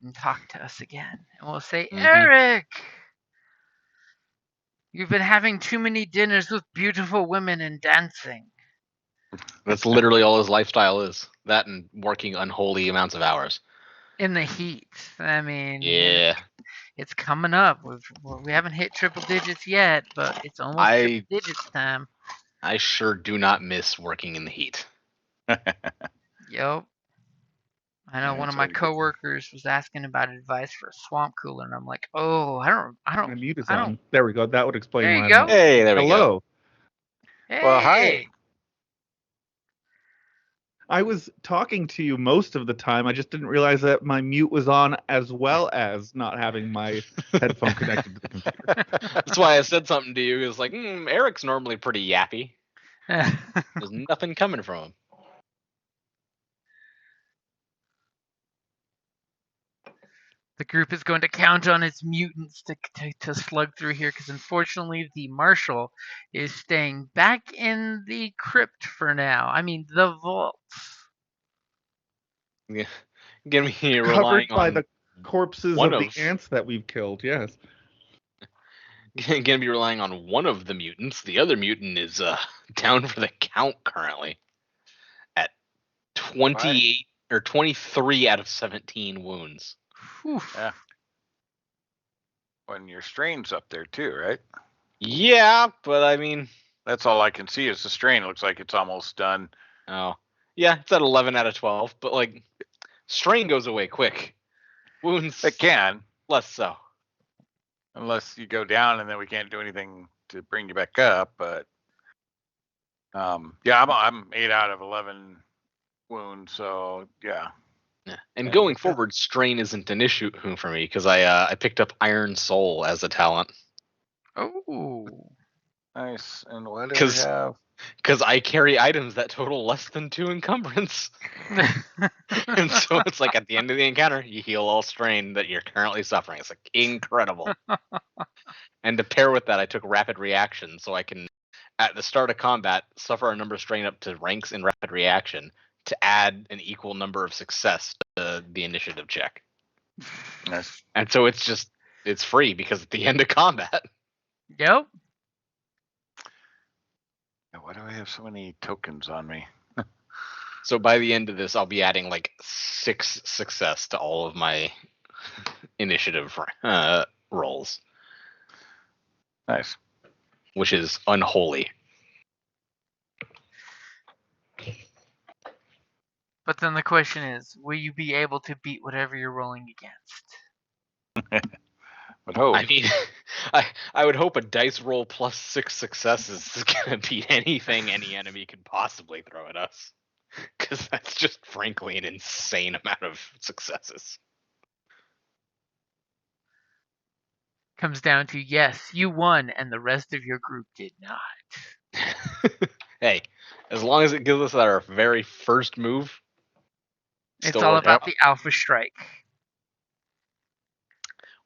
and talk to us again. And we'll say, Mhm. Eric, you've been having too many dinners with beautiful women and dancing. That's literally all his lifestyle is. That and working unholy amounts of hours. In the heat. I mean, Yeah. it's coming up. We haven't hit triple digits yet, but it's almost triple I digits time. I sure do not miss working in the heat. Yep. I know Yeah, one of it's my already good. coworkers was asking about advice for a swamp cooler, and I'm like, oh, I My don't. mute is on. There we go. That would explain There why you I'm go. not. Hey, there we go. Hello. Hey. Well, hi. I was talking to you most of the time. I just didn't realize that my mute was on as well as not having my headphone connected to the computer. That's why I said something to you. It was like, Eric's normally pretty yappy. There's nothing coming from him. The group is going to count on its mutants to slug through here because unfortunately the marshal is staying back in the crypt for now. I mean, the vaults. Yeah. Gonna be Covered relying by on the corpses one of the of ants that we've killed, yes. gonna be relying on one of the mutants. The other mutant is down for the count currently at 28 or 23 out of 17 wounds. Whew. Yeah. When your strain's up there too, right? Yeah, but I mean, That's all I can see is the strain. It looks like it's almost done. oh, yeah, it's at 11 out of 12. But like, strain goes away quick. Wounds, It can, less so. unless you go down and then we can't do anything to bring you back up. But yeah, I'm 8 out of 11 wounds, so yeah. Yeah. And going forward, strain isn't an issue for me because I picked up Iron Soul as a talent. Oh. Nice. And what do we have? Because I carry items that total less than 2 encumbrance. And so it's like at the end of the encounter, you heal all strain that you're currently suffering. It's like incredible. And to pair with that, I took rapid reaction, so I can, at the start of combat, suffer a number of strain up to ranks in rapid reaction to add an equal number of success to the initiative check. Nice. And so it's free because at the end of combat. Yep. Why do I have so many tokens on me? So by the end of this, I'll be adding like 6 success to all of my initiative rolls. Nice. Which is unholy. But then the question is, will you be able to beat whatever you're rolling against? But hope. I mean, I would hope a dice roll plus 6 successes is going to beat anything any enemy could possibly throw at us. Because that's just, frankly, an insane amount of successes. Comes down to, yes, you won, and the rest of your group did not. Hey, as long as it gives us our very first move, It's all about the alpha strike.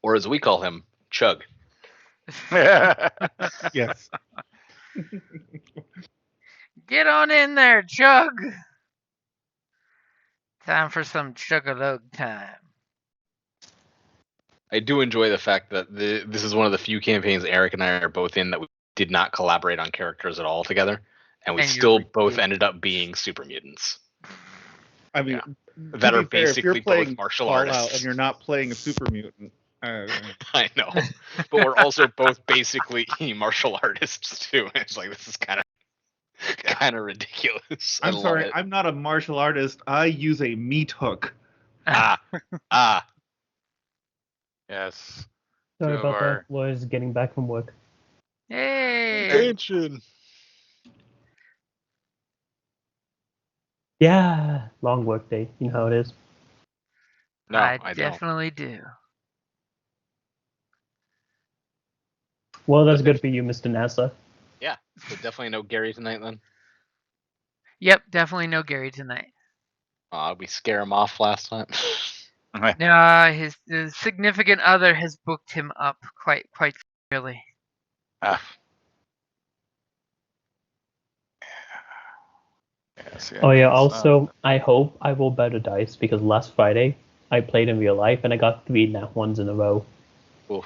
Or as we call him, Chug. Yes. Get on in there, Chug. Time for some chug-a-lug time. I do enjoy the fact that this is one of the few campaigns Eric and I are both in that we did not collaborate on characters at all together, and we still both ended up being super mutants. I mean, that are fair, basically if you're playing both martial Fallout artists. and you're not playing a super mutant. I know, but we're also both basically martial artists too. It's like this is kind of ridiculous. I'm sorry, I'm not a martial artist. I use a meat hook. Yes. Sorry about that. Was getting back from work. Hey. Attention. Yeah, long work day. You know how it is. No, I definitely do. Well, that's good for you, Mr. NASA. Yeah, so definitely no Gary tonight then. Yep, definitely no Gary tonight. We scare him off last time. No, his significant other has booked him up quite clearly. Oh yeah, also, I hope I will bet a dice because last Friday I played in real life, and I got 3 nat ones in a row. Oof.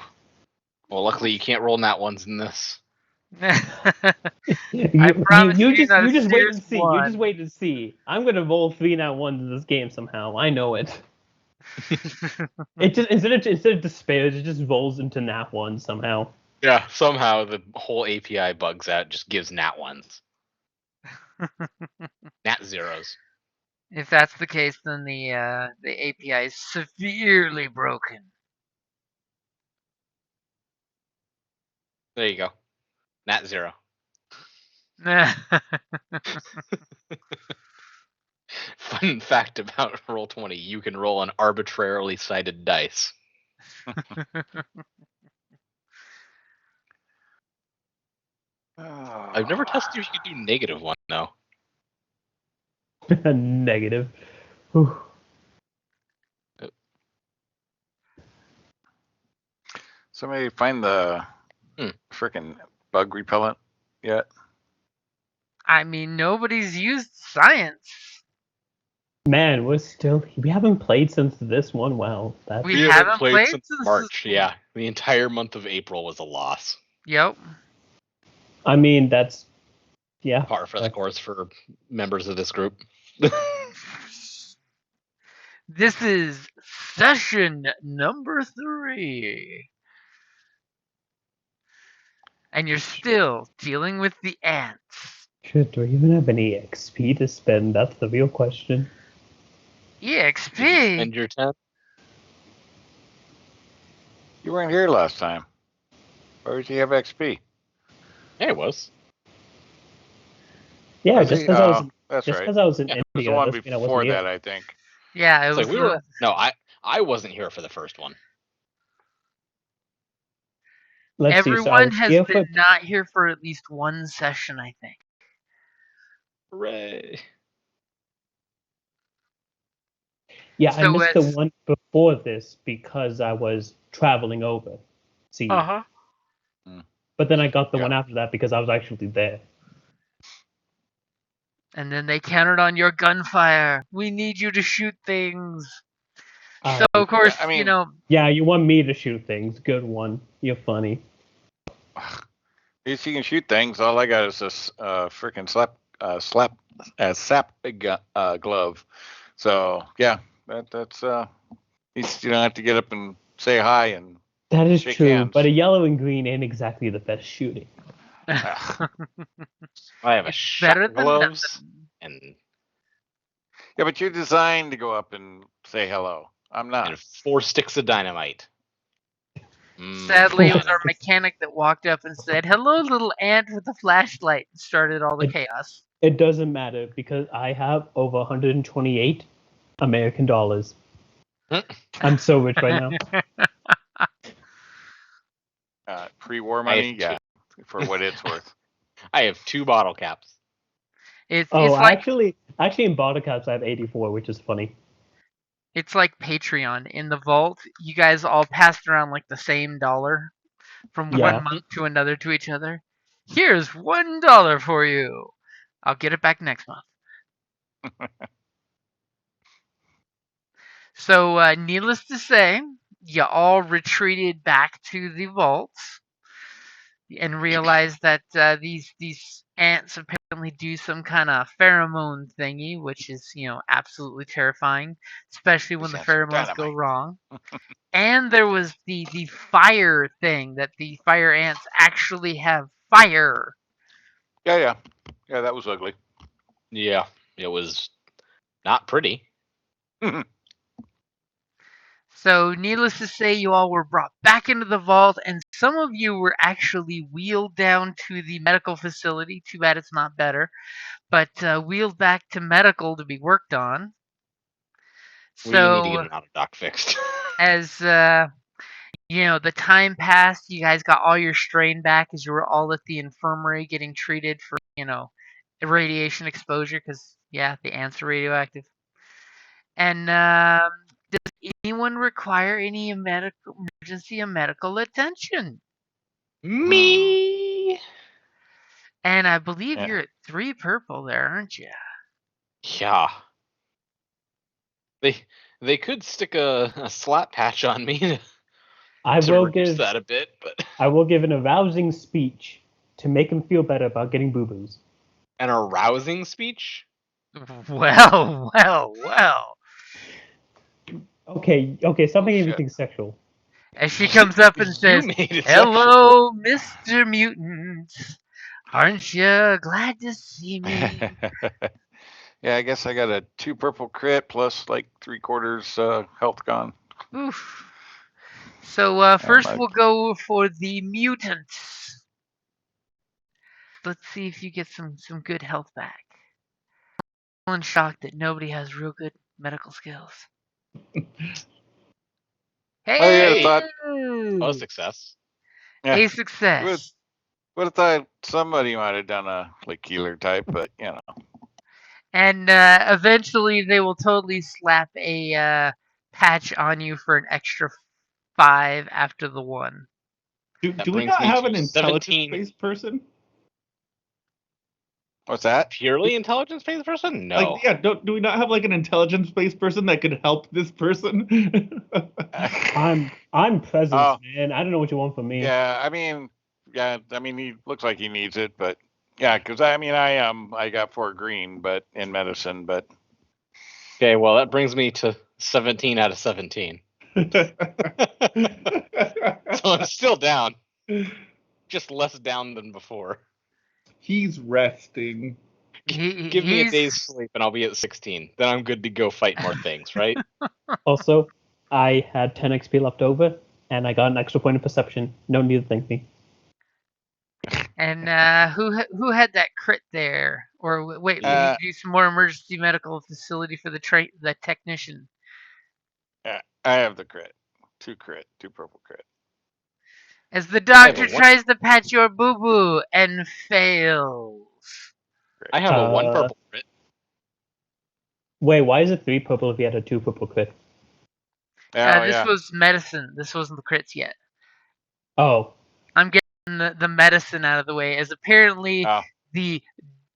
Well, luckily you can't roll nat ones in this. I promise you you, not a just wait serious and see. You just one. wait and see. I'm gonna roll 3 nat ones in this game somehow. I know it. It just instead of despair, it just rolls into nat ones somehow. Yeah, somehow the whole API bugs out, just gives nat ones. Nat zeros. If that's the case, then the API is severely broken. There you go. Nat zero. Fun fact about Roll20, you can roll an arbitrarily cited dice. I've never tested if you could do negative one, though. Negative. Whew. Somebody find the frickin' bug repellent yet? I mean, nobody's used science. Man, we haven't played since this one. Wow, that's We haven't played since since March. Yeah, the entire month of April was a loss. Yep. I mean, that's Par for the course for members of this group. This is session number 3. And you're still dealing with the ants. Shit, do I even have any XP to spend? That's the real question. EXP? Did you spend your 10? You weren't here last time. Where did you have XP? Yeah, it was. Yeah, Was just he? because I was That's right. because I was in Yeah, It was India. the one doesn't mean I before wasn't here. that, I think. Yeah, it It's was. like we were. No, I wasn't here for the first one. Let's see. So I Everyone was has here been for not here for at least one session, I think. Hooray! yeah, I So missed the it's one before this because I was traveling over. See, uh-huh. but then I got the Yeah. one after that because I was actually there. And then they counted on your gunfire. We need you to shoot things. So of course, I mean, Yeah, you want me to shoot things. Good one. You're funny. at least you can shoot things. All I got is this frickin' sap glove. So yeah, that's at least you don't have to get up and say hi and That is shake true, hands. but a yellow and green ain't exactly the best shooting. Ugh. I have a It's shot better than gloves and Yeah, but you're designed to go up and say hello. I'm not. 4 sticks of dynamite. Sadly, it was our mechanic that walked up and said, "Hello, little ant with a flashlight," and started all the chaos. It doesn't matter because I have over 128 American dollars. I'm so rich right now. Pre-war I have money, yeah, for what it's worth. I have 2 bottle caps. It's like actually in bottle caps I have 84, which is funny. it's like Patreon. In the vault, you guys all passed around like the same dollar from Yeah. one month to another to each other. Here's $1 for you. I'll get it back next month. So, needless to say, you all retreated back to the vaults and realized that these ants apparently do some kind of pheromone thingy, which is absolutely terrifying, especially when These the ants are pheromones go dynamite. wrong. And there was the fire thing that the fire ants actually have fire. Yeah, that was ugly. Yeah, it was not pretty. So, needless to say, you all were brought back into the vault, and some of you were actually wheeled down to the medical facility. Too bad it's not better, but wheeled back to medical to be worked on. We need to get So, an auto dock fixed. as the time passed, you guys got all your strain back as you were all at the infirmary getting treated for radiation exposure because the ants are radioactive. And does anyone require any emergency medical attention? Me. And I believe Yeah. you're at 3 purple there, aren't you? Yeah. They could stick a slap patch on me I to will reduce give that a bit, but an arousing speech to make him feel better about getting boo-boos. an arousing speech. Well, well, well. Okay, stop making shit. everything sexual. As she comes up and You says, made it "Hello, Mr. Mutant. Aren't you glad to see me?" Yeah, I guess I got a 2 purple crit plus like 3/4 health gone. Oof. So first like- we'll go for the mutants. Let's see if you get some good health back. I'm shocked that nobody has real good medical skills. I Hey, thought, Oh, success. yeah, a success. would have thought somebody might have done a like healer type, but you know. And eventually they will totally slap a patch on you for an extra 5 after the 1. Do That we brings not me have to an 17. intelligence-based person? What's that? Purely intelligence-based person? No. Like, yeah, do we not have like an intelligence-based person that could help this person? I'm presence, Oh. man. I don't know what you want from me. Yeah, I mean, he looks like he needs it, but yeah, because I got 4 green, but in medicine, but Okay, well that brings me to 17 out of 17. So I'm still down, just less down than before. He's resting. Give me a day's sleep and I'll be at 16. Then I'm good to go fight more things, right? Also, I had 10 XP left over, and I got an extra point of perception. No need to thank me. And who had that crit there? Or wait, we need Uh, to do some more emergency medical facility for the technician. yeah, I have the crit, 2 purple crit. As the I have doctor a one. tries to patch your boo boo and fails. I have a 1 purple crit. Wait, why is it 3 purple if you had a 2 purple crit? This was medicine. This wasn't the crits yet. Oh, I'm getting the medicine out of the way, as apparently Oh, the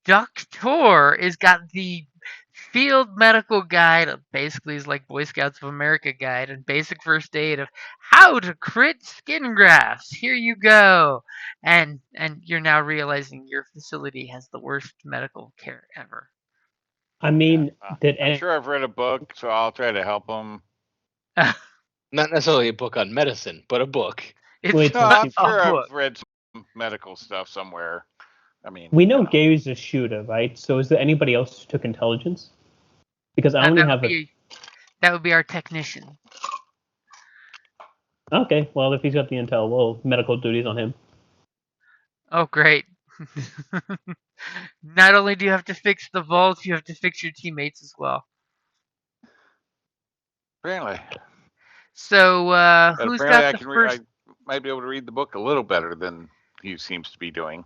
doctor is got the field medical guide, basically is like Boy Scouts of America guide and basic first aid of how to crit skin grafts. Here you go. And you're now realizing your facility has the worst medical care ever. I mean, yeah. I'm sure I've read a book, so I'll try to help him. Not necessarily a book on medicine, but a book. It's Wait, No, so I'm a sure book. I've read some medical stuff somewhere. I mean, we know you know. Gary's a shooter, right? So is there anybody else who took intelligence? Because I only have That would be our technician. Okay, well, if he's got the intel, well, medical duties on him. Oh, great. Not only do you have to fix the vault, you have to fix your teammates as well. Apparently. So, But who's apparently got the first? I might be able to read the book a little better than he seems to be doing.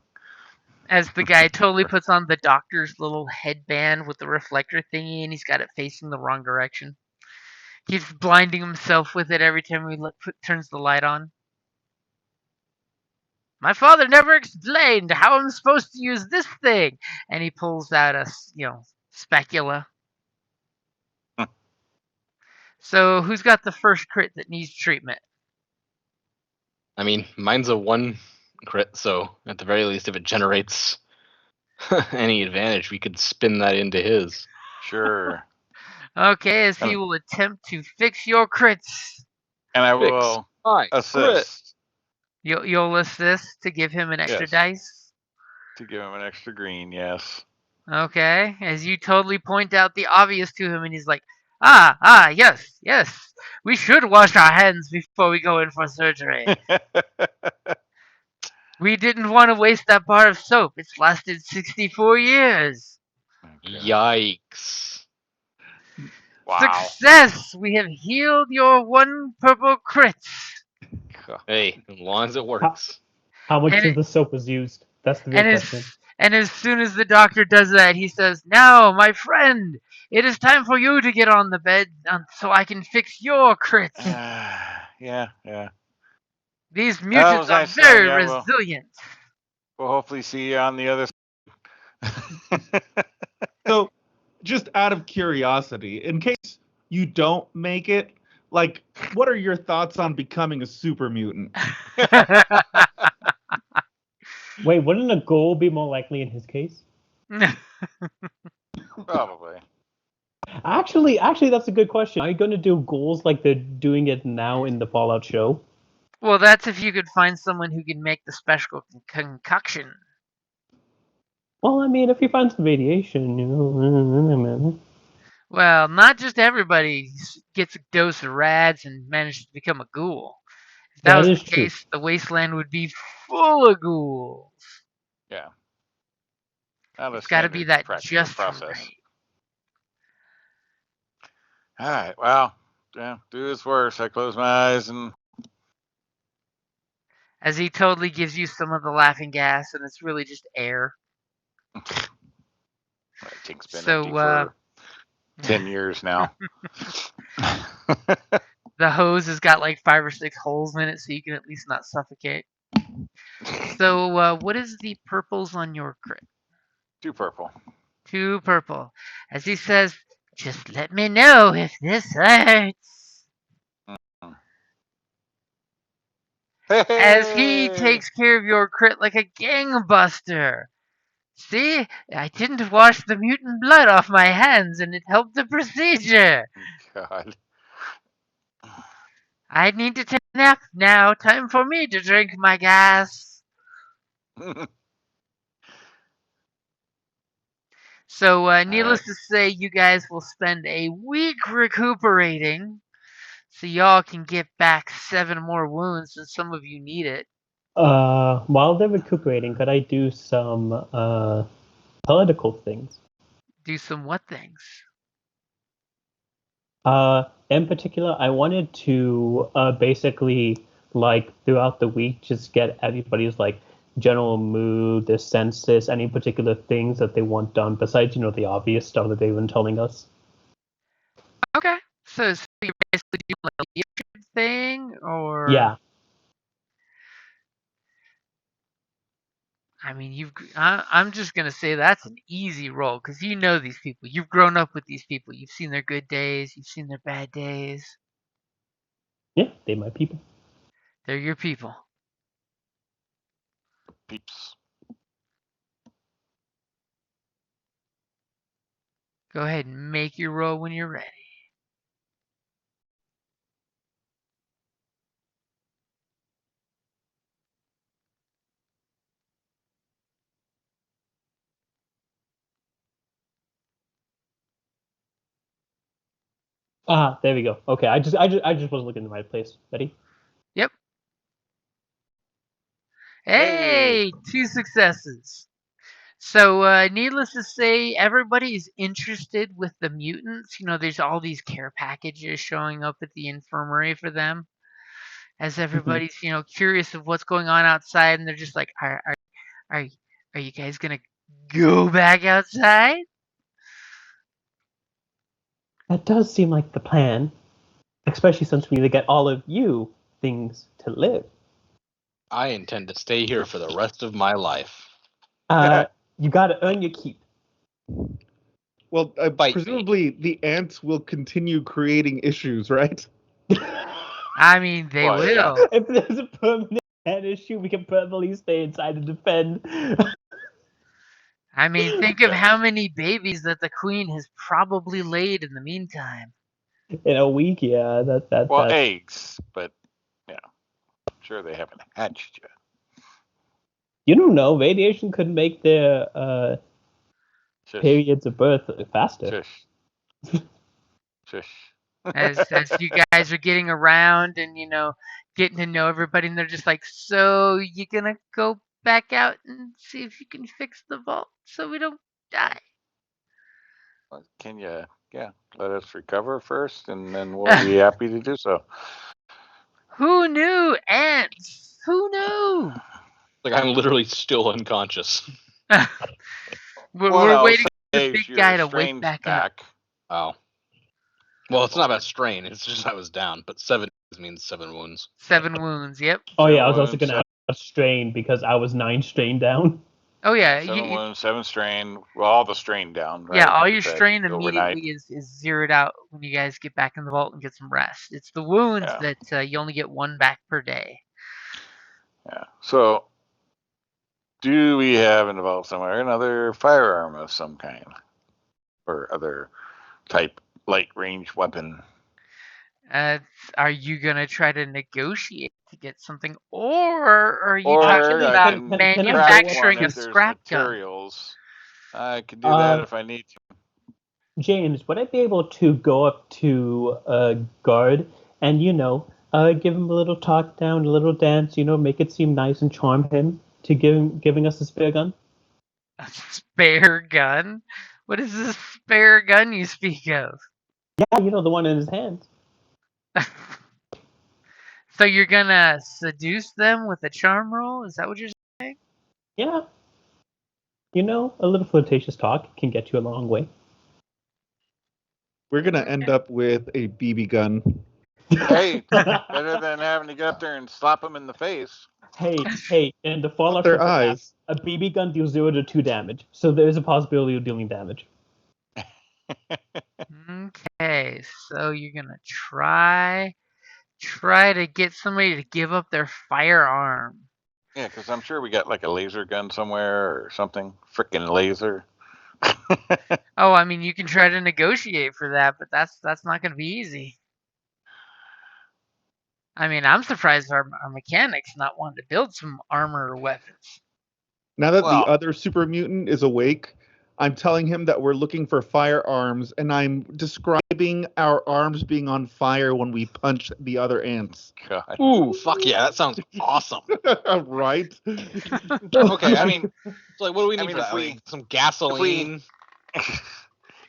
As the guy totally puts on the doctor's little headband with the reflector thingy, and he's got it facing the wrong direction. He's blinding himself with it every time he turns the light on. My father never explained how I'm supposed to use this thing, and he pulls out a spatula. So, who's got the first crit that needs treatment? I mean, mine's a 1 crit, so at the very least, if it generates any advantage, we could spin that into his. Sure. Okay, as he will attempt to fix your crits. And I will assist. You'll assist to give him an extra dice? To give him an extra green, yes. Okay, as you totally point out the obvious to him, and he's like, yes. We should wash our hands before we go in for surgery. We didn't want to waste that bar of soap. It's lasted 64 years. Okay. Yikes. Wow. Success! We have healed your 1 purple crit. Hey, as long as it works. How much of the soap was used? That's the real question. And as soon as the doctor does that, he says, "Now, my friend, it is time for you to get on the bed so I can fix your crits." Yeah. These mutants are nice, very yeah, resilient. We'll hopefully see you on the other side. So, just out of curiosity, in case you don't make it, like, what are your thoughts on becoming a super mutant? Wait, wouldn't a ghoul be more likely in his case? Probably. Actually, that's a good question. Are you going to do ghouls like they're doing it now in the Fallout show? Well, that's if you could find someone who can make the special concoction. Well, I mean, if you find some radiation, you know. Well, not just everybody gets a dose of rads and manages to become a ghoul. If that That was is the true. case, the wasteland would be full of ghouls. Yeah. Not a It's got to be standard that practical just process. right. All right. Well, yeah, do his worst. I close my eyes and. As he totally gives you some of the laughing gas, and it's really just air. That tank's been So, empty for 10 years now. the hose has got like 5 or 6 holes in it, so you can at least not suffocate. So, what is the purples on your crit? 2 purple. 2 purple. As he says, just let me know if this hurts. As he takes care of your crit like a gangbuster. See, I didn't wash the mutant blood off my hands, and it helped the procedure. God. I need to take a nap now. Time for me to drink my gas. So, needless to say, you guys will spend a week recuperating, so y'all can get back 7 more wounds, and some of you need it. While they're recuperating, could I do some political things? Do some what things? In particular, I wanted to basically, like, throughout the week, just get everybody's, like, general mood, their senses, any particular things that they want done, besides, the obvious stuff that they've been telling us. Okay. So you're basically doing like a leadership thing, or Yeah. I mean, I'm just gonna say that's an easy role because you know these people. You've grown up with these people. You've seen their good days. You've seen their bad days. Yeah, they my people. They're your people. Peeps. Go ahead and make your roll when you're ready. Ah, there we go. Okay, I just wasn't looking in the right place. Ready? Yep. Hey, 2 successes. So, needless to say, everybody's interested with the mutants. There's all these care packages showing up at the infirmary for them. As everybody's, curious of what's going on outside, and they're just like, are, are you guys gonna go back outside? That does seem like the plan, especially since we need to get all of you things to live. I intend to stay here for the rest of my life. You gotta earn your keep. Well, Bite me. presumably the ants will continue creating issues, right? I mean, they Well, yeah. will. If there's a permanent head issue, we can permanently stay inside and defend. I mean, think of how many babies that the queen has probably laid in the meantime. In a week, yeah. Well, that's... eggs, but yeah, I'm sure they haven't hatched yet. You don't know. Radiation could make their Shush. periods of birth faster. Shush. Shush. As you guys are getting around and getting to know everybody, and they're just like, so you gonna go back out and see if you can fix the vault so we don't die? Can you, let us recover first, and then we'll be happy to do so. Who knew ants? Who knew? Like, I'm literally still unconscious. We're waiting for the save big your guy to wake strange back up. Oh. Well, it's not about strain. It's just I was down. But 7 means 7 wounds. 7 wounds. Yep. Oh yeah, I was also Wounds, gonna add strain because I was 9 strain down. Oh yeah, 7 wounds, 7 strain. Well, all the strain down, right? yeah. All your That strain overnight. immediately is zeroed out when you guys get back in the vault and get some rest. It's the wounds Yeah. that you only get one back per day. Yeah. So, do we have in the vault somewhere another firearm of some kind, or other type light range weapon? Uh, are you gonna try to negotiate to get something, or are you Or talking Actually, I about can can I craft go up one manufacturing a if there's scrap gun? materials. I can do that if I need to. James, would I be able to go up to a guard and, give him a little talk down, a little dance, make it seem nice and charm him to giving us a spare gun? A spare gun? What is this spare gun you speak of? Yeah, the one in his hand. So you're gonna seduce them with a charm roll? Is that what you're saying? Yeah, a little flirtatious talk can get you a long way. We're gonna end up with a BB gun. Hey, better than having to get up there and slap him in the face. Hey, in the Out Fallout their from the map, eyes. a BB gun deals 0 to 2 damage, so there's a possibility of dealing damage. Okay, so you're gonna try to get somebody to give up their firearm. Yeah, because I'm sure we got like a laser gun somewhere or something. Frickin' laser. Oh, I mean, you can try to negotiate for that, but that's not gonna be easy. I mean, I'm surprised our mechanics not wanting to build some armor or weapons. Now that the Well, other super mutant is awake, I'm telling him that we're looking for firearms, and I'm describing our arms being on fire when we punch the other ants. God. Ooh, fuck yeah, that sounds awesome. Right? Okay, I mean, so like, what do we need I mean, for if that? we- Like, some gasoline?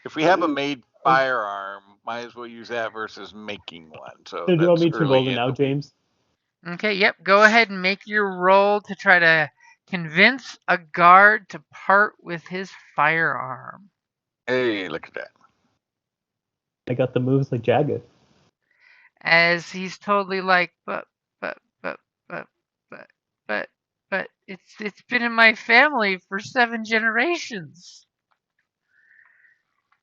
If we have a made firearm, might as well use that versus making one. So So do you want that's me to early roll it in now, the James? Okay, yep. Go ahead and make your roll to try to convince a guard to part with his firearm. Hey, look at that. I got the moves like Jagger. As he's totally like, but, but, but, but, but, but it's been in my family for 7 generations.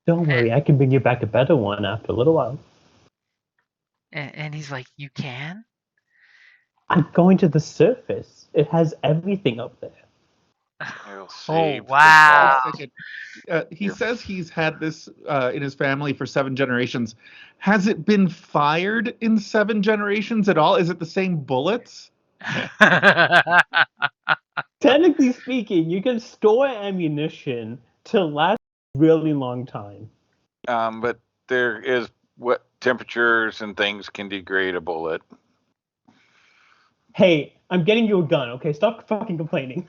Don't worry, I can bring you back a better one after a little while. And he's like, you can? I'm going to the surface. It has everything up there. It'll Oh, save the wow. vault. He says he's had this in his family for 7 generations. Has it been fired in 7 generations at all? Is it the same bullets? Technically speaking, you can store ammunition to last a really long time. But there is what temperatures and things can degrade a bullet. Hey, I'm getting you a gun, okay? Stop fucking complaining.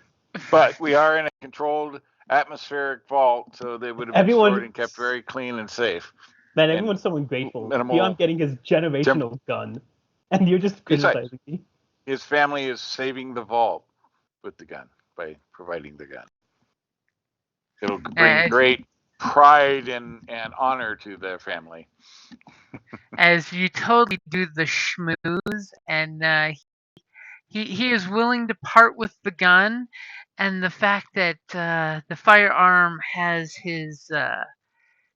But we are in a controlled atmospheric vault, so they would have been Everyone- stored and kept very clean and safe. Man, And everyone's so ungrateful. minimal Here I'm getting his generational gun, and you're just Besides- criticizing me. His family is saving the vault with the gun by providing the gun. It'll bring great pride and honor to their family. As you totally do the schmooze, and he is willing to part with the gun, and the fact that the firearm has his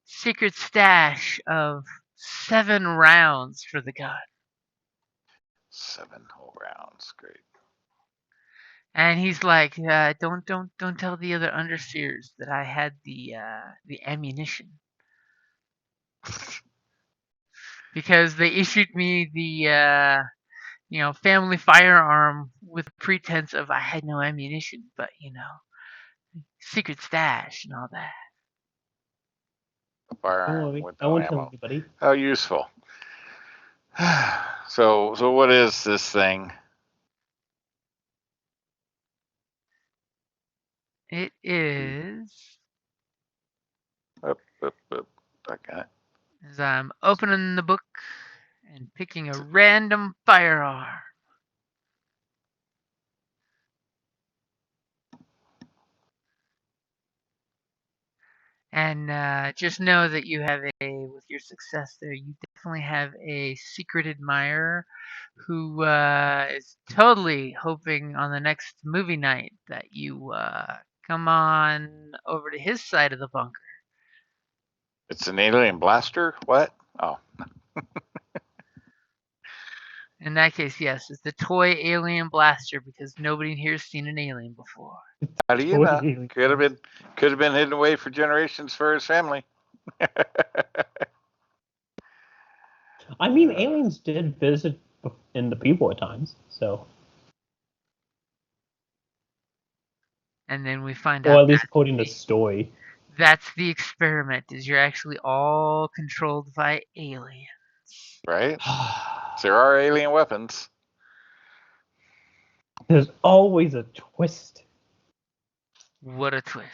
secret stash of 7 rounds for the gun. 7 whole rounds, great. And he's like, don't tell the other underseers that I had the ammunition, because they issued me the family firearm with pretense of I had no ammunition, but secret stash and all that. A Don't firearm worry, with I no won't tell ammo. anybody. How useful. So what is this thing? It is. Up. I got it. As I'm opening the book and picking a random firearm. And just know that you have with your success there, you definitely have a secret admirer who is totally hoping on the next movie night that you come on over to his side of the bunker. It's an alien blaster? What? Oh. In that case, yes, it's the toy alien blaster because nobody in here has seen an alien before. How do you Toy know? alien. Could have been hidden away for generations for his family. I mean, aliens did visit in the pre-war times, so. And then we find Or out at least according to story. that's the experiment, is you're actually all controlled by aliens. Right? There are alien weapons. There's always a twist. What a twist.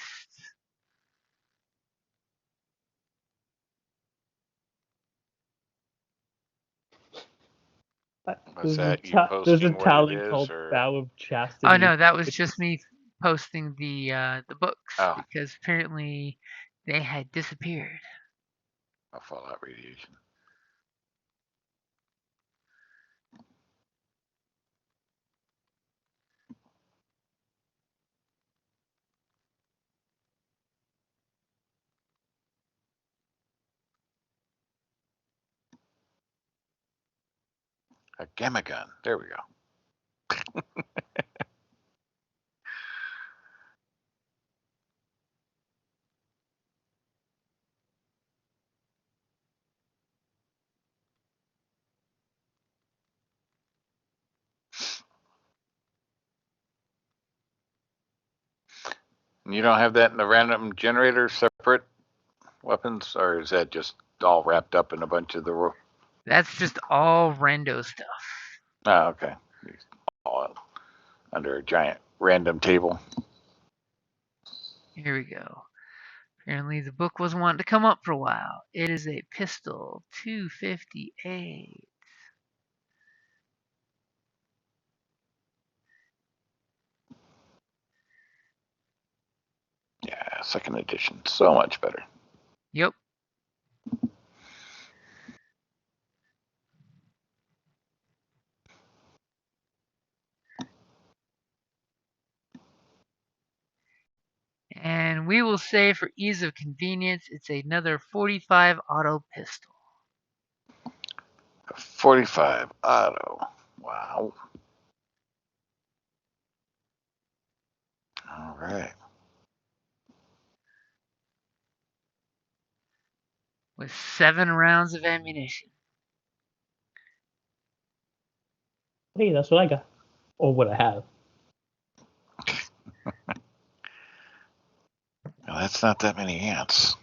Was that you there's a posting what it talent is, called or Vow of Chastity. Oh no, that was just me posting the books Oh. because apparently they had disappeared. fallout radiation? A gamma gun. There we go. You don't have that in the random generator separate weapons, or is that just all wrapped up in a bunch of the? That's just all rando stuff. Oh, okay. All under a giant random table. Here we go. Apparently the book wasn't wanting to come up for a while. It is a pistol 258. Yeah, second edition. So much better. Yep. And we will say for ease of convenience, it's another 45 auto pistol. 45 auto. Wow. All right. With 7 rounds of ammunition. Hey, that's what I got. Or what I have. Well, that's not that many ants.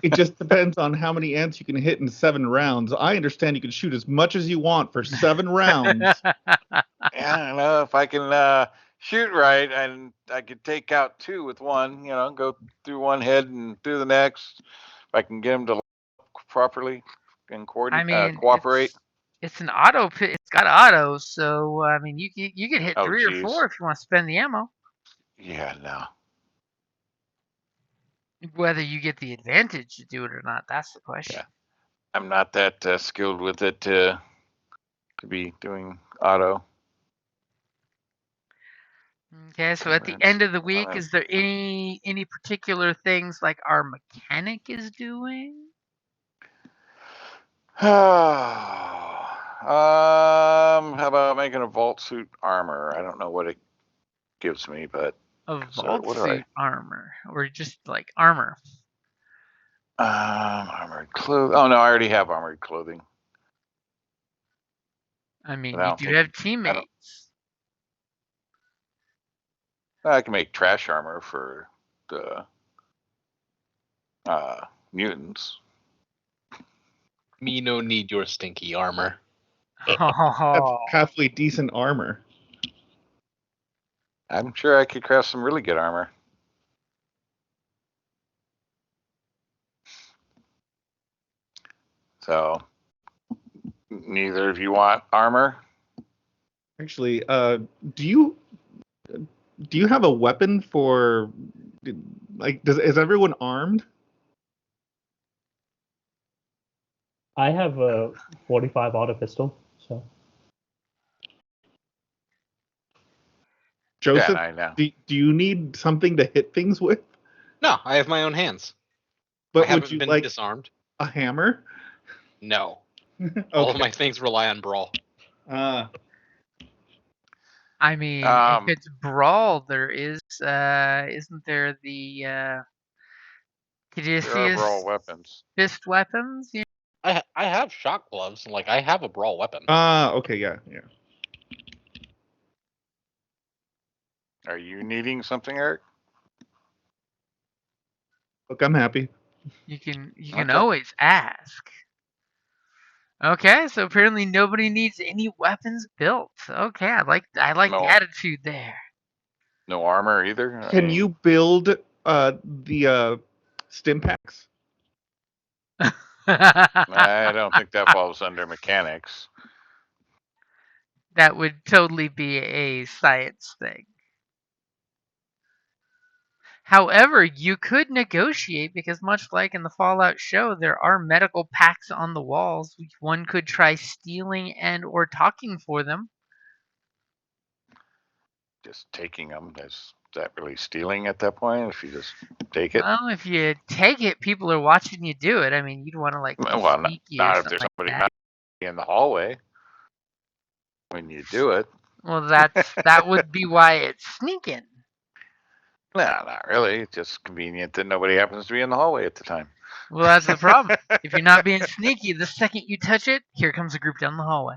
It just depends on how many ants you can hit in 7 rounds. I understand you can shoot as much as you want for 7 rounds. Yeah, I know if I can shoot right, and I could take out 2 with one. Go through one head and through the next. If I can get them to properly and I mean, cooperate. it's an auto. It's got auto, so I mean, you could hit Oh, 3 or geez. 4 if you want to spend the ammo. Yeah, no. Whether you get the advantage to do it or not, that's the question. Yeah. I'm not that skilled with it to be doing auto. Okay, so at the end of the week, is there any particular things like our mechanic is doing? How about making a vault suit armor? I don't know what it gives me, but A vault suit armor, or just like armor? Armored clothing. Oh no, I already have armored clothing. I mean, you do have teammates. I can make trash armor for the mutants. Me no need your stinky armor. That's halfway decent armor. I'm sure I could craft some really good armor. So, neither of you want armor? Actually, do you have a weapon for, like, is everyone armed? I have a 45 auto pistol, so. Joseph, I know. do you need something to hit things with? No, I have my own hands. But I would haven't you been like disarmed. a hammer? No. All of Okay. my things rely on brawl. I mean, if it's brawl, there is, isn't there the There are Genesys brawl weapons. fist weapons? Yeah. I have shock gloves. Like, I have a brawl weapon. Okay, yeah. Are you needing something, Eric? Look, I'm happy. You can Okay. always ask. Okay, so apparently nobody needs any weapons built. Okay, I like the No. attitude there. No armor either. Can you build the stim packs? I don't think that falls under mechanics. That would totally be a science thing. However, you could negotiate because much like in the Fallout show, there are medical packs on the walls. One could try stealing and or talking for them. Just taking them, is that really stealing at that point? If you just take it? Well, if you take it, people are watching you do it. I mean, you'd want to like be Well, sneaky or not if something there's like somebody that. not in the hallway when you do it. Well, that would be why it's sneaking. No, not really. It's just convenient that nobody happens to be in the hallway at the time. Well, that's the problem. If you're not being sneaky, the second you touch it, here comes a group down the hallway.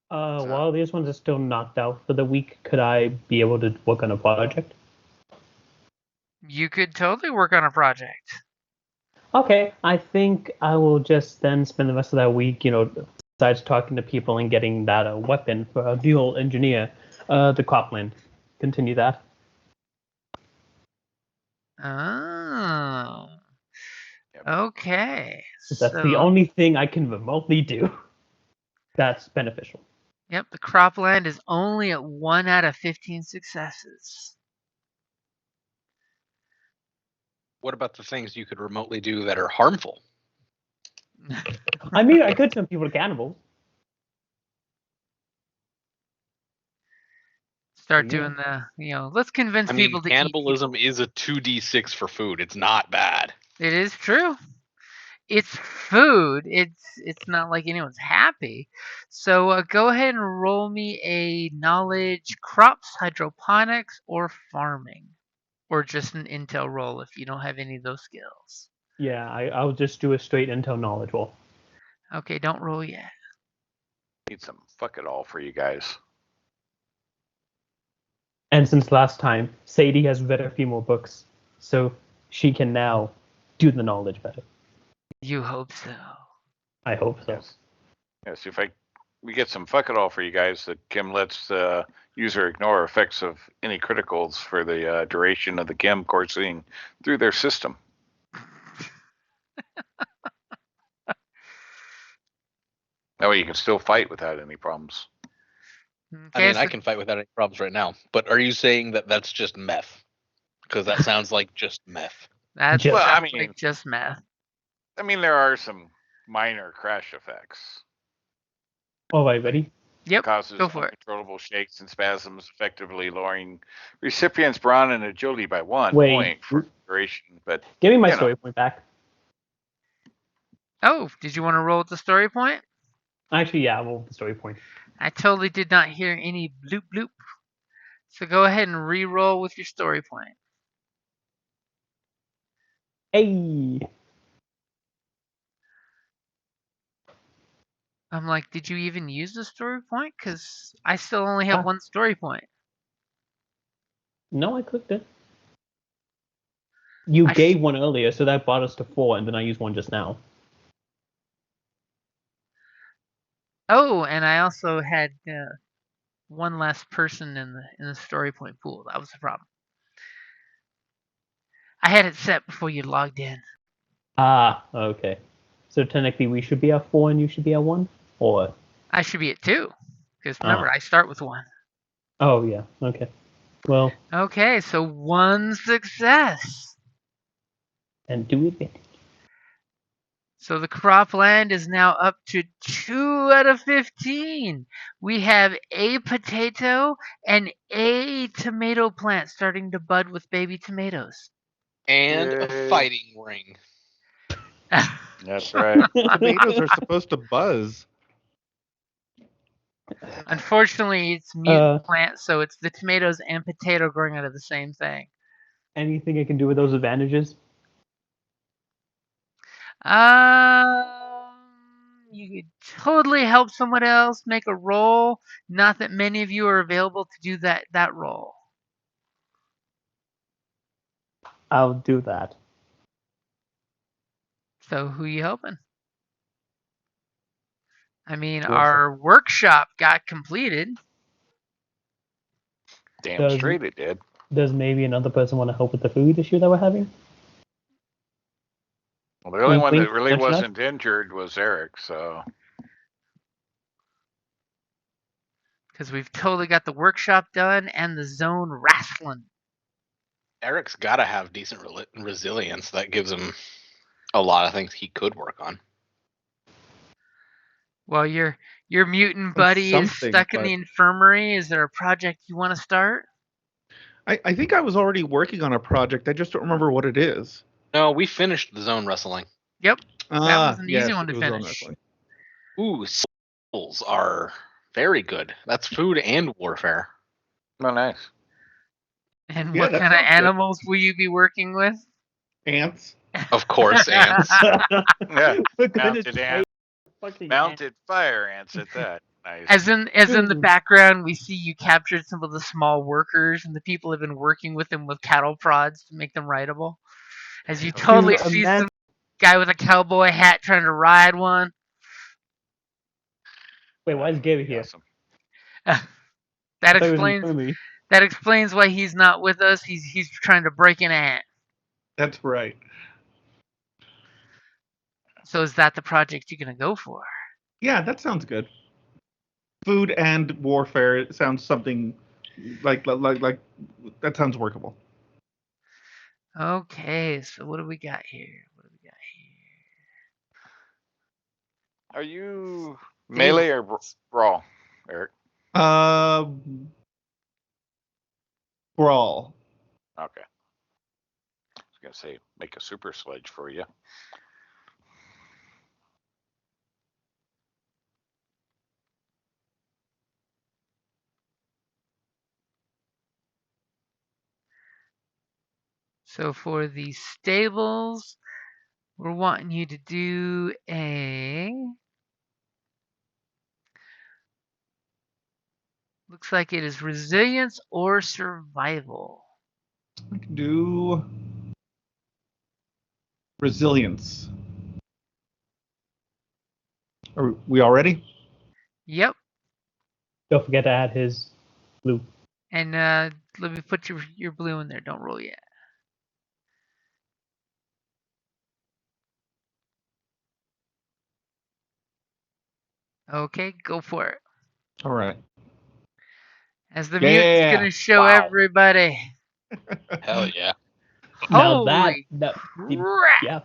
While these ones are still knocked out for the week, could I be able to work on a project? You could totally work on a project. Okay, I think I will just then spend the rest of that week, besides talking to people and getting that weapon for a dual engineer, the cropland. Continue that. Oh. Yep. Okay. That's the only thing I can remotely do that's beneficial. Yep, the cropland is only at 1 out of 15 successes. What about the things you could remotely do that are harmful? I mean, I could turn people to cannibals. Start Yeah. doing let's convince I mean, people to cannibalism eat people. is a 2d6 for food. It's not bad. It is true. It's food. It's not like anyone's happy. So go ahead and roll me a knowledge crops, hydroponics, or farming. Or just an intel roll if you don't have any of those skills. Yeah, I'll just do a straight intel knowledge roll. Okay, don't roll yet. Need some fuck it all for you guys. And since last time, Sadie has read a few more books, so she can now do the knowledge better. You hope so. I hope so. Yes, if we get some fuck it all for you guys, that Kim lets the user ignore effects of any criticals for the duration of the Kim coursing through their system. That way you can still fight without any problems. Okay, I mean, I can fight without any problems right now. But are you saying that that's just meth? Because that sounds like just meth. That Well, I sounds mean- like just math. I mean, there are some minor crash effects. All right, ready? Yep, Causes go for it. uncontrollable shakes and spasms, effectively lowering recipient's brawn and agility by 1 Wait. point for duration. But Give me my You know. story point back. Oh, did you want to roll with the story point? Actually, yeah, I'll roll the story point. I totally did not hear any bloop bloop. So go ahead and re-roll with your story point. Hey! I'm like, did you even use the story point? Because I still only have Ah. one story point. No, I clicked it. You I gave one earlier, so that brought us to 4, and then I used one just now. Oh, and I also had one less person in the story point pool. That was the problem. I had it set before you logged in. Ah, okay. So technically we should be at 4 and you should be at 1? Or... I should be at 2. Because remember, I start with 1. Oh, yeah, okay. Well... Okay, so 1 success. And do advantage. So the cropland is now up to 2 out of 15. We have a potato and a tomato plant starting to bud with baby tomatoes. And a Yay. fighting ring. That's right. Tomatoes are supposed to buzz. Unfortunately, it's mutant plant, so it's the tomatoes and potato growing out of the same thing. Anything I can do with those advantages? You could totally help someone else make a roll. Not that many of you are available to do that roll. I'll do that. So who you helping? I mean, Go for our workshop got completed. Damn Does- straight it did. Does maybe another person want to help with the food issue that we're having? Well, the only Wink, one wink, that really nudge, nudge. wasn't injured was Eric, so Because we've totally got the workshop done and the zone wrestling. Eric's got to have decent resilience. That gives him a lot of things he could work on. Well, your mutant buddy is something, stuck in but- the infirmary. Is there a project you want to start? I think I was already working on a project. I just don't remember what it is. No, we finished the zone wrestling. Yep. was an easy yes, one to it was on finish. wrestling. Ooh, souls are very good. That's food and warfare. oh nice. And Yeah, what that kind of sounds good. animals will you be working with? Ants. Of course, ants. Yeah, We're gonna mounted try ant, fucking mounted fire ants at that. Nice. As in the Ooh. background, we see you captured some of the small workers, and the people have been working with them with cattle prods to make them rideable. As you totally To see imagine- some guy with a cowboy hat trying to ride one. Wait, why is Gary here? Awesome. That I thought he was in explains front of me. that explains why he's not with us. He's trying to break an ant. That's right. So is that the project you're gonna go for? Yeah, that sounds good. Food and warfare. It sounds something like that sounds workable. Okay, so what do we got here? Are you melee or brawl, Eric? Brawl. Okay. I was gonna say make a super sledge for you. So for the stables, we're wanting you to do a. Looks like it is resilience or survival. I can do resilience. Are we all ready? Yep. Don't forget to add his blue. And let me put your blue in there. Don't roll yet. Okay, go for it. All right. As the Yeah. mutant's gonna show Wow. everybody. Hell yeah. Now Holy that crap! yeah.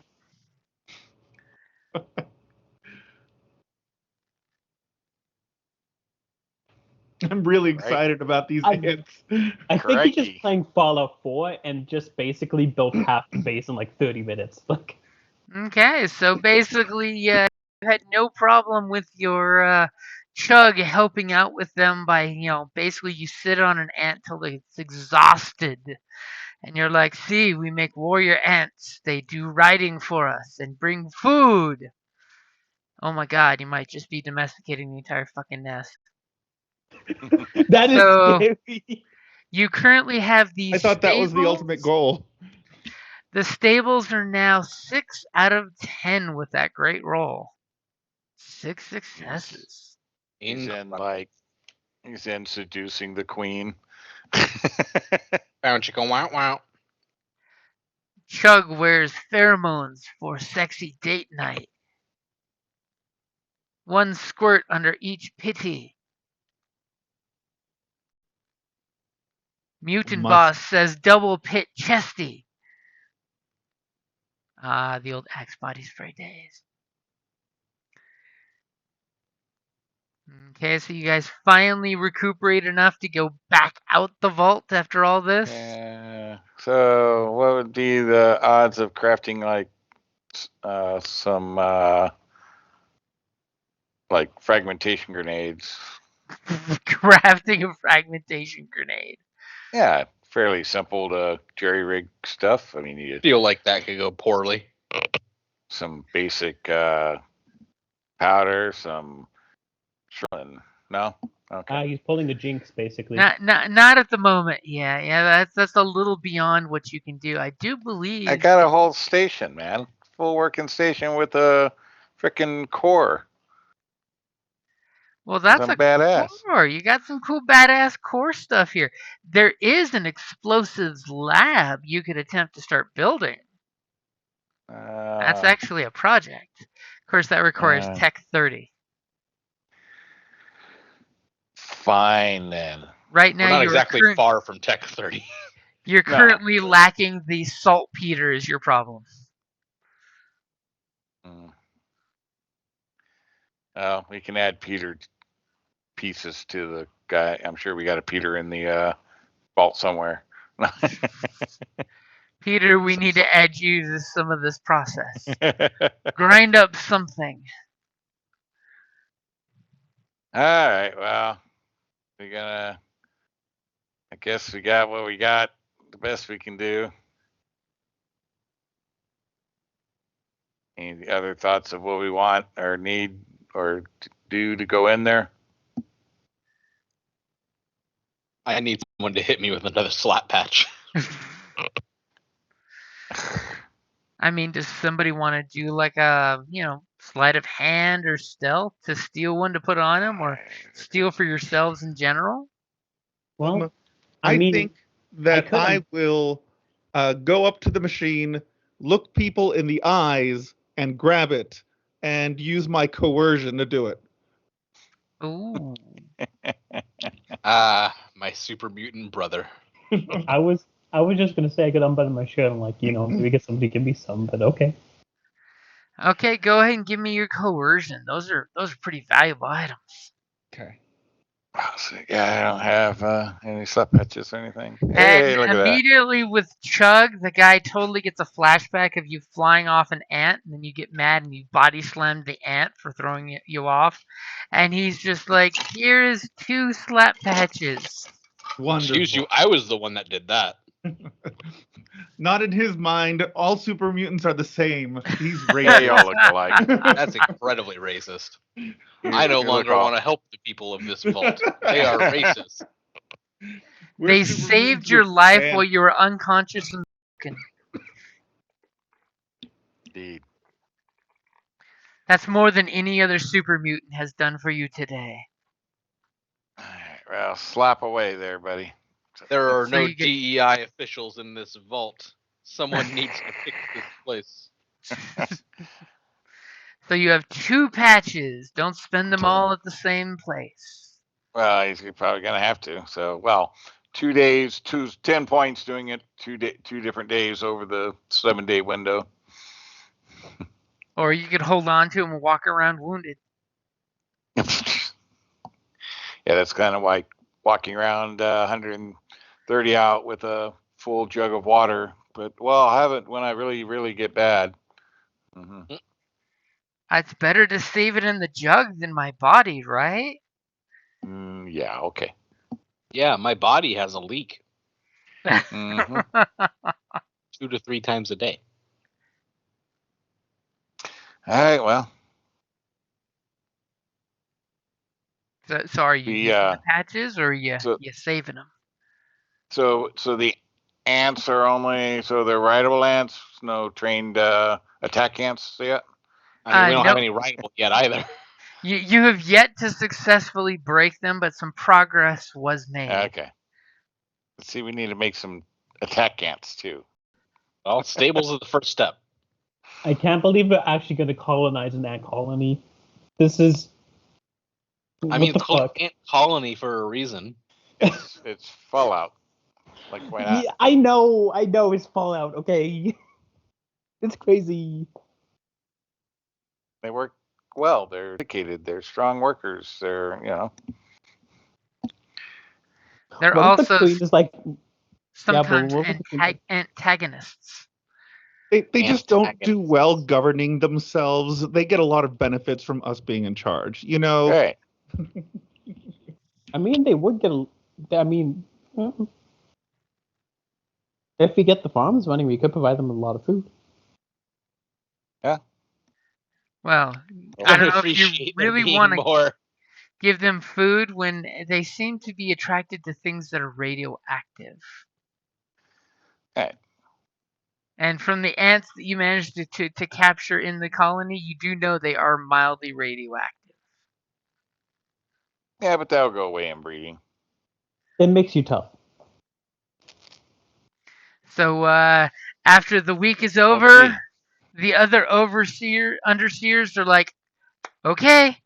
I'm really Right. excited about these I- ants. I think he's just Crikey. playing Fallout 4 and just basically built half the base in like 30 minutes. Like, Okay, so basically, you had no problem with your chug helping out with them by, basically you sit on an ant till it's exhausted. And you're like, see, we make warrior ants. They do riding for us and bring food. Oh my god, you might just be domesticating the entire fucking nest. that is So- scary. You currently have these I thought that was the ultimate goal. The stables are now 6 out of 10 with that great roll. 6 successes. He's in seducing the queen. Bow chicka wow wow. Chug wears pheromones for sexy date night. 1 squirt under each pity. Mutant Must- boss says double pit chesty. Ah, the old Axe body spray days. Okay, so you guys finally recuperate enough to go back out the vault after all this? Yeah. So, what would be the odds of crafting some like fragmentation grenades? Crafting a fragmentation grenade. Yeah, fairly simple to jerry rig stuff. I mean, you Feel like that could go poorly. some basic powder, some no. Okay. He's pulling the jinx, basically. Not at the moment. Yeah. That's a little beyond what you can do. I do believe. I got a whole station, man. Full working station with a freaking core. Well, that's I'm a badass. core. You got some cool badass core stuff here. There is an explosives lab you could attempt to start building. That's actually a project. Of course, that requires Tech 30. Fine then. Right now, We're not you're exactly far from Tech 30. You're currently lacking the saltpeter is your problem. Oh, we can add Peter pieces to the guy. I'm sure we got a Peter in the vault somewhere. Peter, we need to add you to some of this process. Grind up something. All right. Well, we're gonna. I guess we got what we got. The best we can do. Any other thoughts of what we want or need or do to go in there? I need someone to hit me with another slap patch. I mean, does somebody want to do like a, sleight of hand or stealth to steal one to put on him, or steal for yourselves in general? Well, I think that I will go up to the machine, look people in the eyes, and grab it, and use my coercion to do it. Ooh. My super mutant brother. I was just gonna say I could unbutton my shirt and maybe get somebody to give me some, but okay. Okay, go ahead and give me your coercion. Those are pretty valuable items. Okay. Yeah, I don't have any slap patches or anything. Hey, And look at that. immediately with Chug, the guy totally gets a flashback of you flying off an ant, and then you get mad and you body slam the ant for throwing you off. And he's just like, here's 2 slap patches. Wonderful. Excuse you, I was the one that did that. Not in his mind. All super mutants are the same. He's racist. Yeah, you all look alike. That's incredibly racist. I no longer want to help the people of this vault. They are racist. They saved your life while you were unconscious and broken. Indeed. That's more than any other super mutant has done for you today. All right, well, slap away there, buddy. There are no DEI officials in this vault. Someone needs to fix this place. So you have 2 patches. Don't spend them all at the same place. Well, he's probably going to have to. So, 2 days, 10 points doing it 2 different days over the 7-day window. Or you could hold on to him and walk around wounded. Yeah, that's kind of like walking around 130 out with a full jug of water. But, I have it when I really, really get bad. Mm-hmm. It's better to save it in the jug than my body, right? Yeah, okay. Yeah, my body has a leak. Mm-hmm. 2 to 3 times a day. All right, well. So are you using the patches, or are you saving them? So the ants are only, they're rideable ants, no trained attack ants yet? I mean, we don't have any rideable yet either. You have yet to successfully break them, but some progress was made. Okay. Let's see, we need to make some attack ants too. Well, stables is the first step. I can't believe we're actually going to colonize an ant colony. This is... It's called ant colony for a reason. It's Fallout. Like, why not? Yeah, I know it's Fallout, okay? It's crazy. They work well. They're dedicated. They're strong workers. They're They're What if the also queen is like, yeah, but sometimes what if the queen? antagonists. They just don't do Antagonists. well governing themselves. They get a lot of benefits from us being in charge. right. I mean, they would get. I mean, if we get the farms running, we could provide them with a lot of food. Well, I I don't don't know if you appreciate there really being want to more. give them food when they seem to be attracted to things that are radioactive. Right. And from the ants that you managed to capture in the colony, you do know they are mildly radioactive. Yeah, but that'll go away in breeding. It makes you tough. So after the week is Let's over, see. the other underseers are like, okay,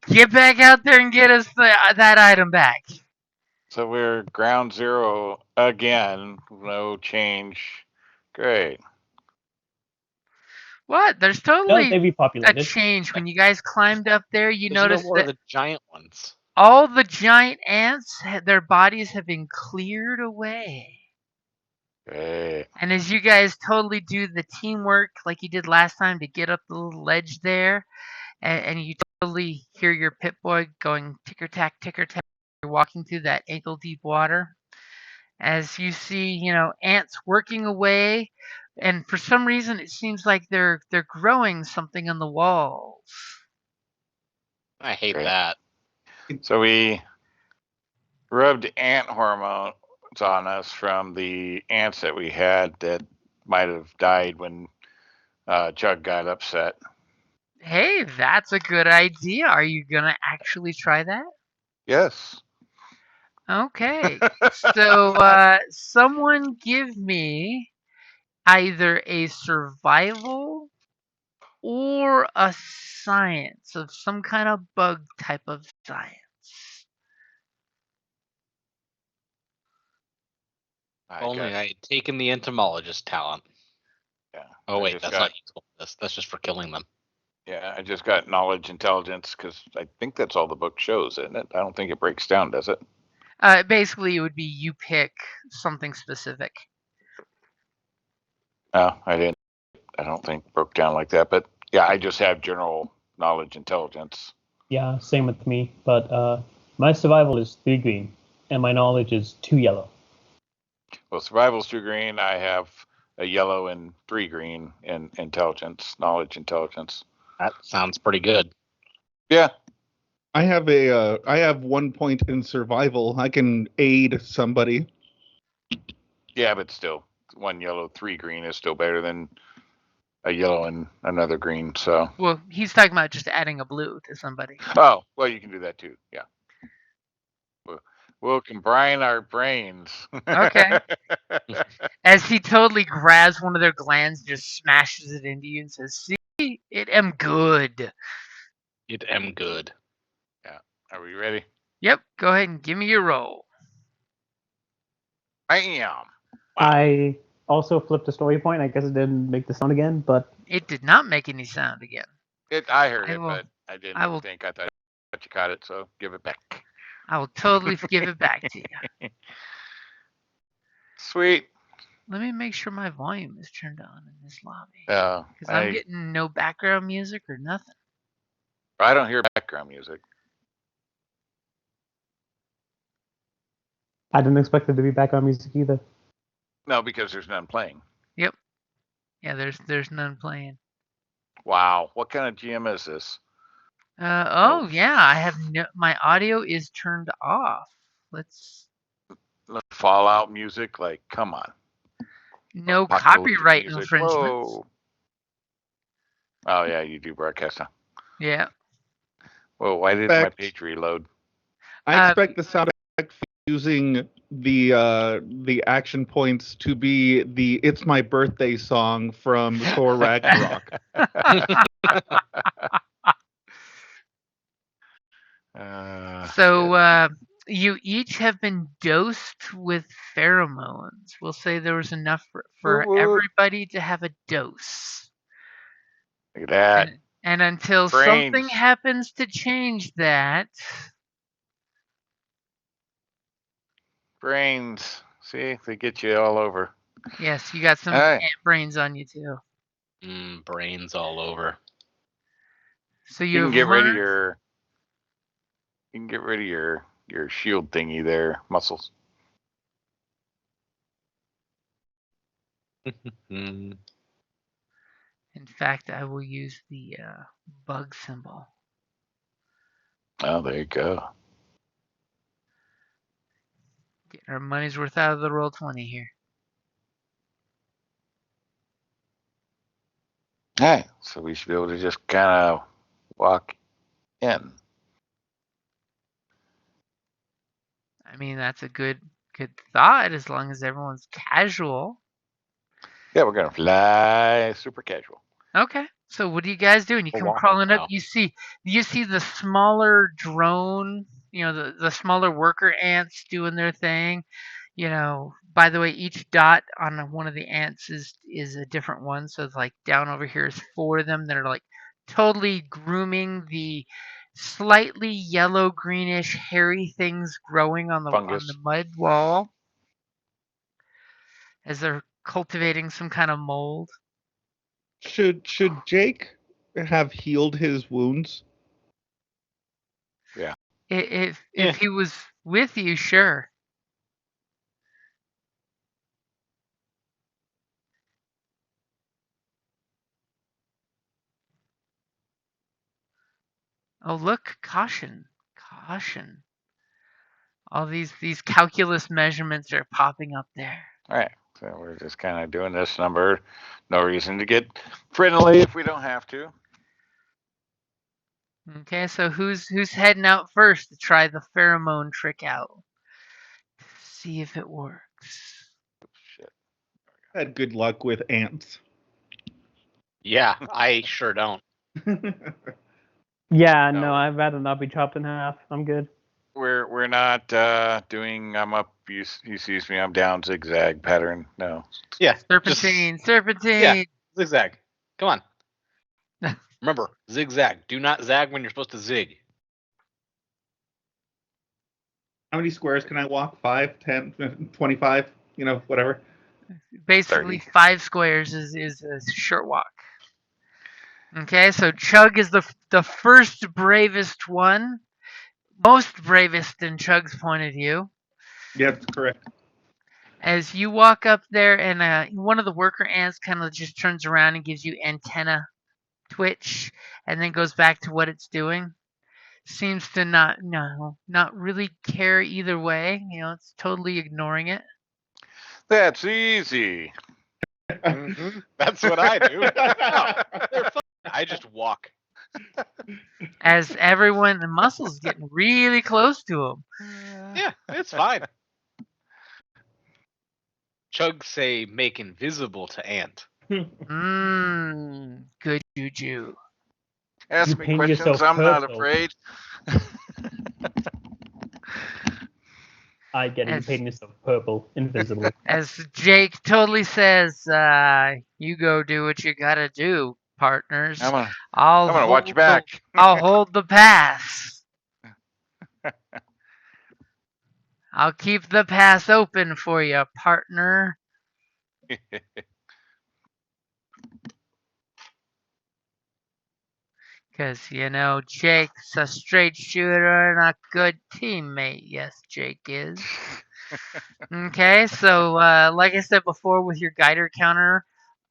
get back out there and get us that item back. So we're ground zero again. No change. Great. What? There's No, totally they a repopulated. change. When you guys climbed up there, you There's no noticed more of that the giant ones. all the giant ants, their bodies have been cleared away. Great. And as you guys totally do the teamwork like you did last time to get up the little ledge there, and you totally hear your pit boy going ticker tack, you're walking through that ankle deep water. As you see, ants working away, and for some reason it seems like they're growing something on the walls. I hate Great. that. So we rubbed ant hormones on us from the ants that we had that might have died when Chug got upset. Hey, that's a good idea. Are you gonna actually try that? Yes. Okay. So someone give me either a survival or a science of some kind of bug type of science. Only I had taken the entomologist talent. Yeah. Oh I wait, just that's got- not useful. That's just for killing them. Yeah, I just got knowledge intelligence because I think that's all the book shows, isn't it? I don't think it breaks down, does it? Basically, it would be you pick something specific. No, I didn't. I don't think broke down like that. But yeah, I just have general knowledge intelligence. Yeah, same with me. But my survival is 3 green, and my knowledge is 2 yellow. Well, survival's 2 green. I have a yellow and 3 green in knowledge intelligence. That sounds pretty good. Yeah. I have 1 point in survival. I can aid somebody. Yeah, but still, 1 yellow, 3 green is still better than a yellow and another green. So. Well, he's talking about just adding a blue to somebody. Oh, well, you can do that too. Yeah. We'll combine our brains. Okay. As he totally grabs one of their glands, just smashes it into you, and says, "See, it am good." It am good. Yeah. Are we ready? Yep. Go ahead and give me your roll. Bam. I also flipped a story point. I guess it didn't make the sound again, but It did not make any sound again. I heard I it, will- but I didn't I will- think. I thought you caught it, so give it back. I will totally give it back to you. Sweet. Let me make sure my volume is turned on in this lobby. Yeah. Because I'm getting no background music or nothing. I don't hear background music. I didn't expect there to be background music either. No, because there's none playing. Yep. Yeah, there's none playing. Wow. What kind of GM is this? Yeah, I have my audio is turned off. Let's Fallout music? Like, come on. no Apocalyptic copyright music. infringements. Whoa. Oh, yeah, you do broadcast, huh? Yeah. Whoa, why didn't my Fact. page reload? I expect the sound effect using the action points to be the "It's My Birthday" song from Thor Ragnarok. So you each have been dosed with pheromones. We'll say there was enough for Woot woot. everybody to have a dose. Look at that. And And until Brains. something happens to change that, Brains. See, they get you all over. yes, you got some All right. ant brains on you too. Brains all over. So You you've can get rid of learned. your. You can get rid of your shield thingy there, muscles. Mm. In fact, I will use the bug symbol. Oh, there you go. Getting our money's worth out of the Roll20 here. All right, so we should be able to just kind of walk in. I mean, that's a good thought as long as everyone's casual. Yeah, we're gonna fly super casual. Okay. So what are you guys doing? You We're come walking crawling up. now. You see the smaller drone. The smaller worker ants doing their thing. By the way, each dot on one of the ants is a different one. So it's like down over here is 4 of them that are like totally grooming the slightly yellow greenish hairy things growing on the Fungus. mud wall as they're cultivating some kind of mold. Should Jake have healed his wounds? Yeah. If Yeah. he was with you, sure. Oh, look, caution. Caution. All these calculus measurements are popping up there. All right, so we're just kind of doing this number. No reason to get friendly if we don't have to. Okay, so who's heading out first to try the pheromone trick out? See if it works. Shit. Had good luck with ants. Yeah, I sure don't. Yeah, No. no, I'd rather not be chopped in half. I'm good. We're not doing. I'm up. You sees me. I'm down. Zigzag pattern. No. Yeah. Serpentine, serpentine. Yeah. Zigzag. Come on. Remember, zigzag. Do not zag when you're supposed to zig. How many squares can I walk? 5, 10, 25? Whatever. Basically, 30. 5 squares is a short walk. Okay, so Chug is the first bravest one, most bravest in Chug's point of view. Yes, correct. As you walk up there, and one of the worker ants kind of just turns around and gives you antenna twitch, and then goes back to what it's doing. Seems to not really care either way. It's totally ignoring it. That's easy. That's what I do. No, they're fine. I just walk. As everyone, the muscle's getting really close to him. Yeah, it's fine. Chug say make invisible to ant. Good juju. Ask You me paint questions. yourself I'm not purple. afraid. I get it. You As- paint yourself purple, invisible. As Jake totally says, you go do what you gotta do, partners. I'm gonna I'll watch your back. I'll hold the pass. I'll keep the pass open for you, partner. Because, Jake's a straight shooter and a good teammate. Yes, Jake is. Okay, so like I said before, with your guider counter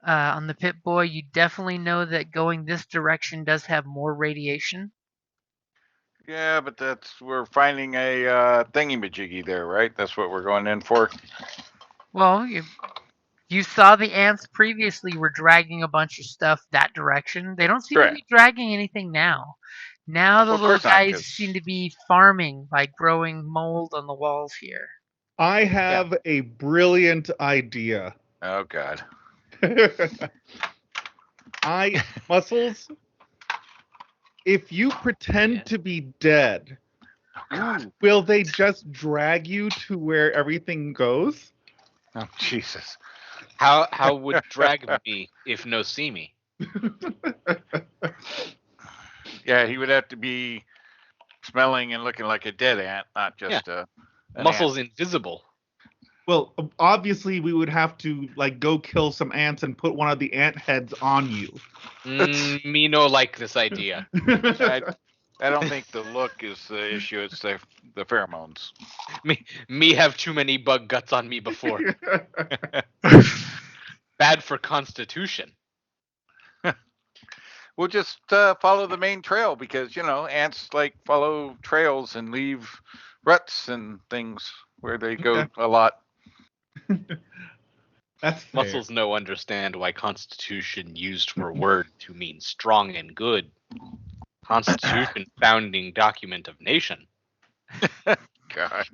on the Pip-Boy, you definitely know that going this direction does have more radiation. Yeah, but we're finding a thingy-majiggy there, right? That's what we're going in for. Well, you saw the ants previously were dragging a bunch of stuff that direction. They don't seem to be dragging anything now. Now the Well, of little course not, guys 'cause- seem to be farming by growing mold on the walls here. I have a brilliant idea. Oh God. Muscles, if you pretend to be dead, will they just drag you to where everything goes? Oh Jesus. How would drag me if no see me? Yeah, he would have to be smelling and looking like a dead ant, not just an Muscles invisible. Well, obviously we would have to like go kill some ants and put one of the ant heads on you. Me no like this idea. I don't think the look is the issue. It's the pheromones. Me have too many bug guts on me before. Bad for constitution. We'll just follow the main trail because ants like follow trails and leave ruts and things where they go Okay. a lot. That's fair. Muscles no understand why constitution used for word to mean strong and good. Constitution founding document of nation. God.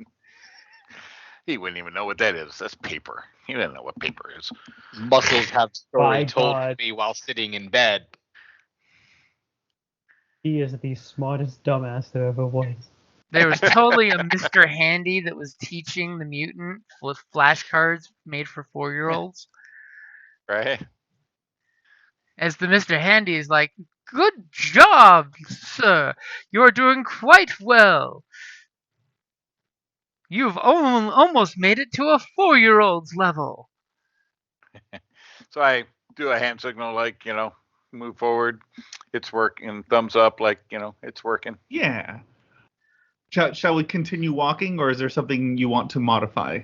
He wouldn't even know what that is. That's paper. He doesn't know what paper is. Muscles have story By told God. me while sitting in bed. He is the smartest dumbass there ever was. There was totally a Mr. Handy that was teaching the mutant with flashcards made for 4-year-olds. Right? As the Mr. Handy is like, "Good job, sir. You're doing quite well. You've almost made it to a 4-year-old's level." So I do a hand signal like, move forward. It's working. Thumbs up like, it's working. Yeah. Shall we continue walking, or is there something you want to modify?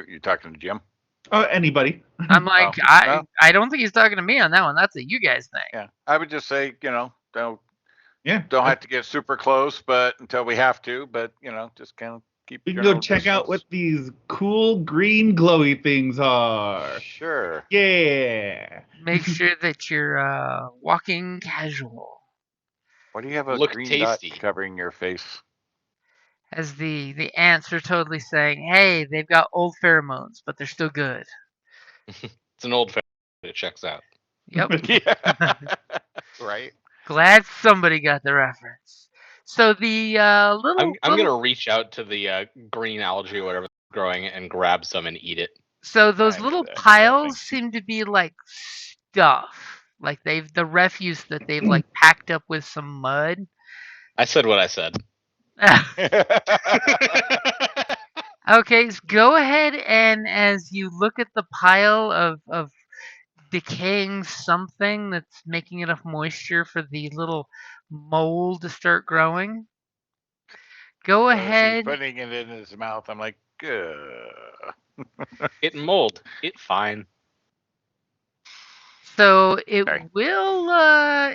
You're talking to Jim? Anybody. I'm like, no. I don't think he's talking to me on that one. That's a you guys thing. Yeah. I would just say, don't Yeah. have to get super close, but until we have to, but just kind of keep. We can go check out what these cool green glowy things are. Sure. Yeah. Make sure that you're walking casual. Why do you have a Look green tasty. dot covering your face? As the ants are totally saying, "Hey, they've got old pheromones, but they're still good." It's an old fashion. It checks out. Yep. Yeah. Right. Glad somebody got the reference. So the I'm gonna reach out to the green algae or whatever growing and grab some and eat it. So those I know little that. piles seem to be like stuff. Like the refuse that they've like packed up with some mud. I said what I said. Okay, so go ahead and as you look at the pile of decaying something that's making enough moisture for the little mold to start growing, go As he's ahead. putting it in his mouth, I'm like, It mold. It fine. So it Sorry. will.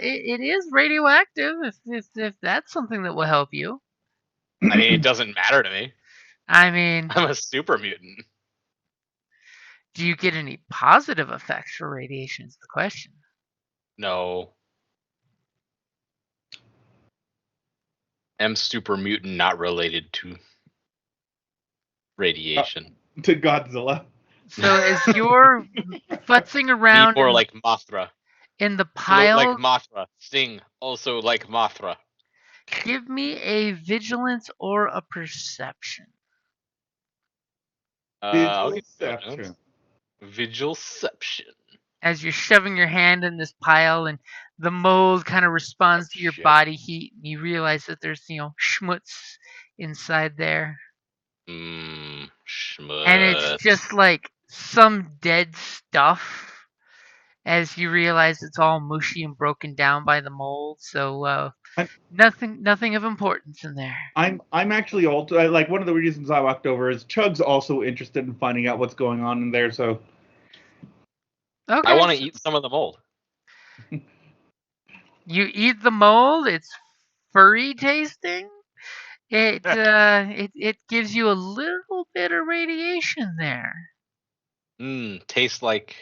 It is radioactive. If that's something that will help you. I mean, it doesn't matter to me. I mean, I'm a super mutant. do you get any positive effects for radiation? Is the question. No. I'm super mutant, not related to radiation. To Godzilla. So as you're futzing Me around more like Mothra. in the Look pile, like Mothra. Sting also like Mothra. give me a vigilance or a perception. I'll get Vigilception. Vigilception. As you're shoving your hand in this pile and the mold kind of responds to your Shit. body heat, and you realize that there's schmutz inside there. Schmutz. And it's just like some dead stuff as you realize it's all mushy and broken down by the mold. So nothing of importance in there. I'm actually also like one of the reasons I walked over is Chug's also interested in finding out what's going on in there. So Okay. I want to eat some of the mold. You eat the mold. It's furry tasting. It gives you a little bit of radiation there. Tastes like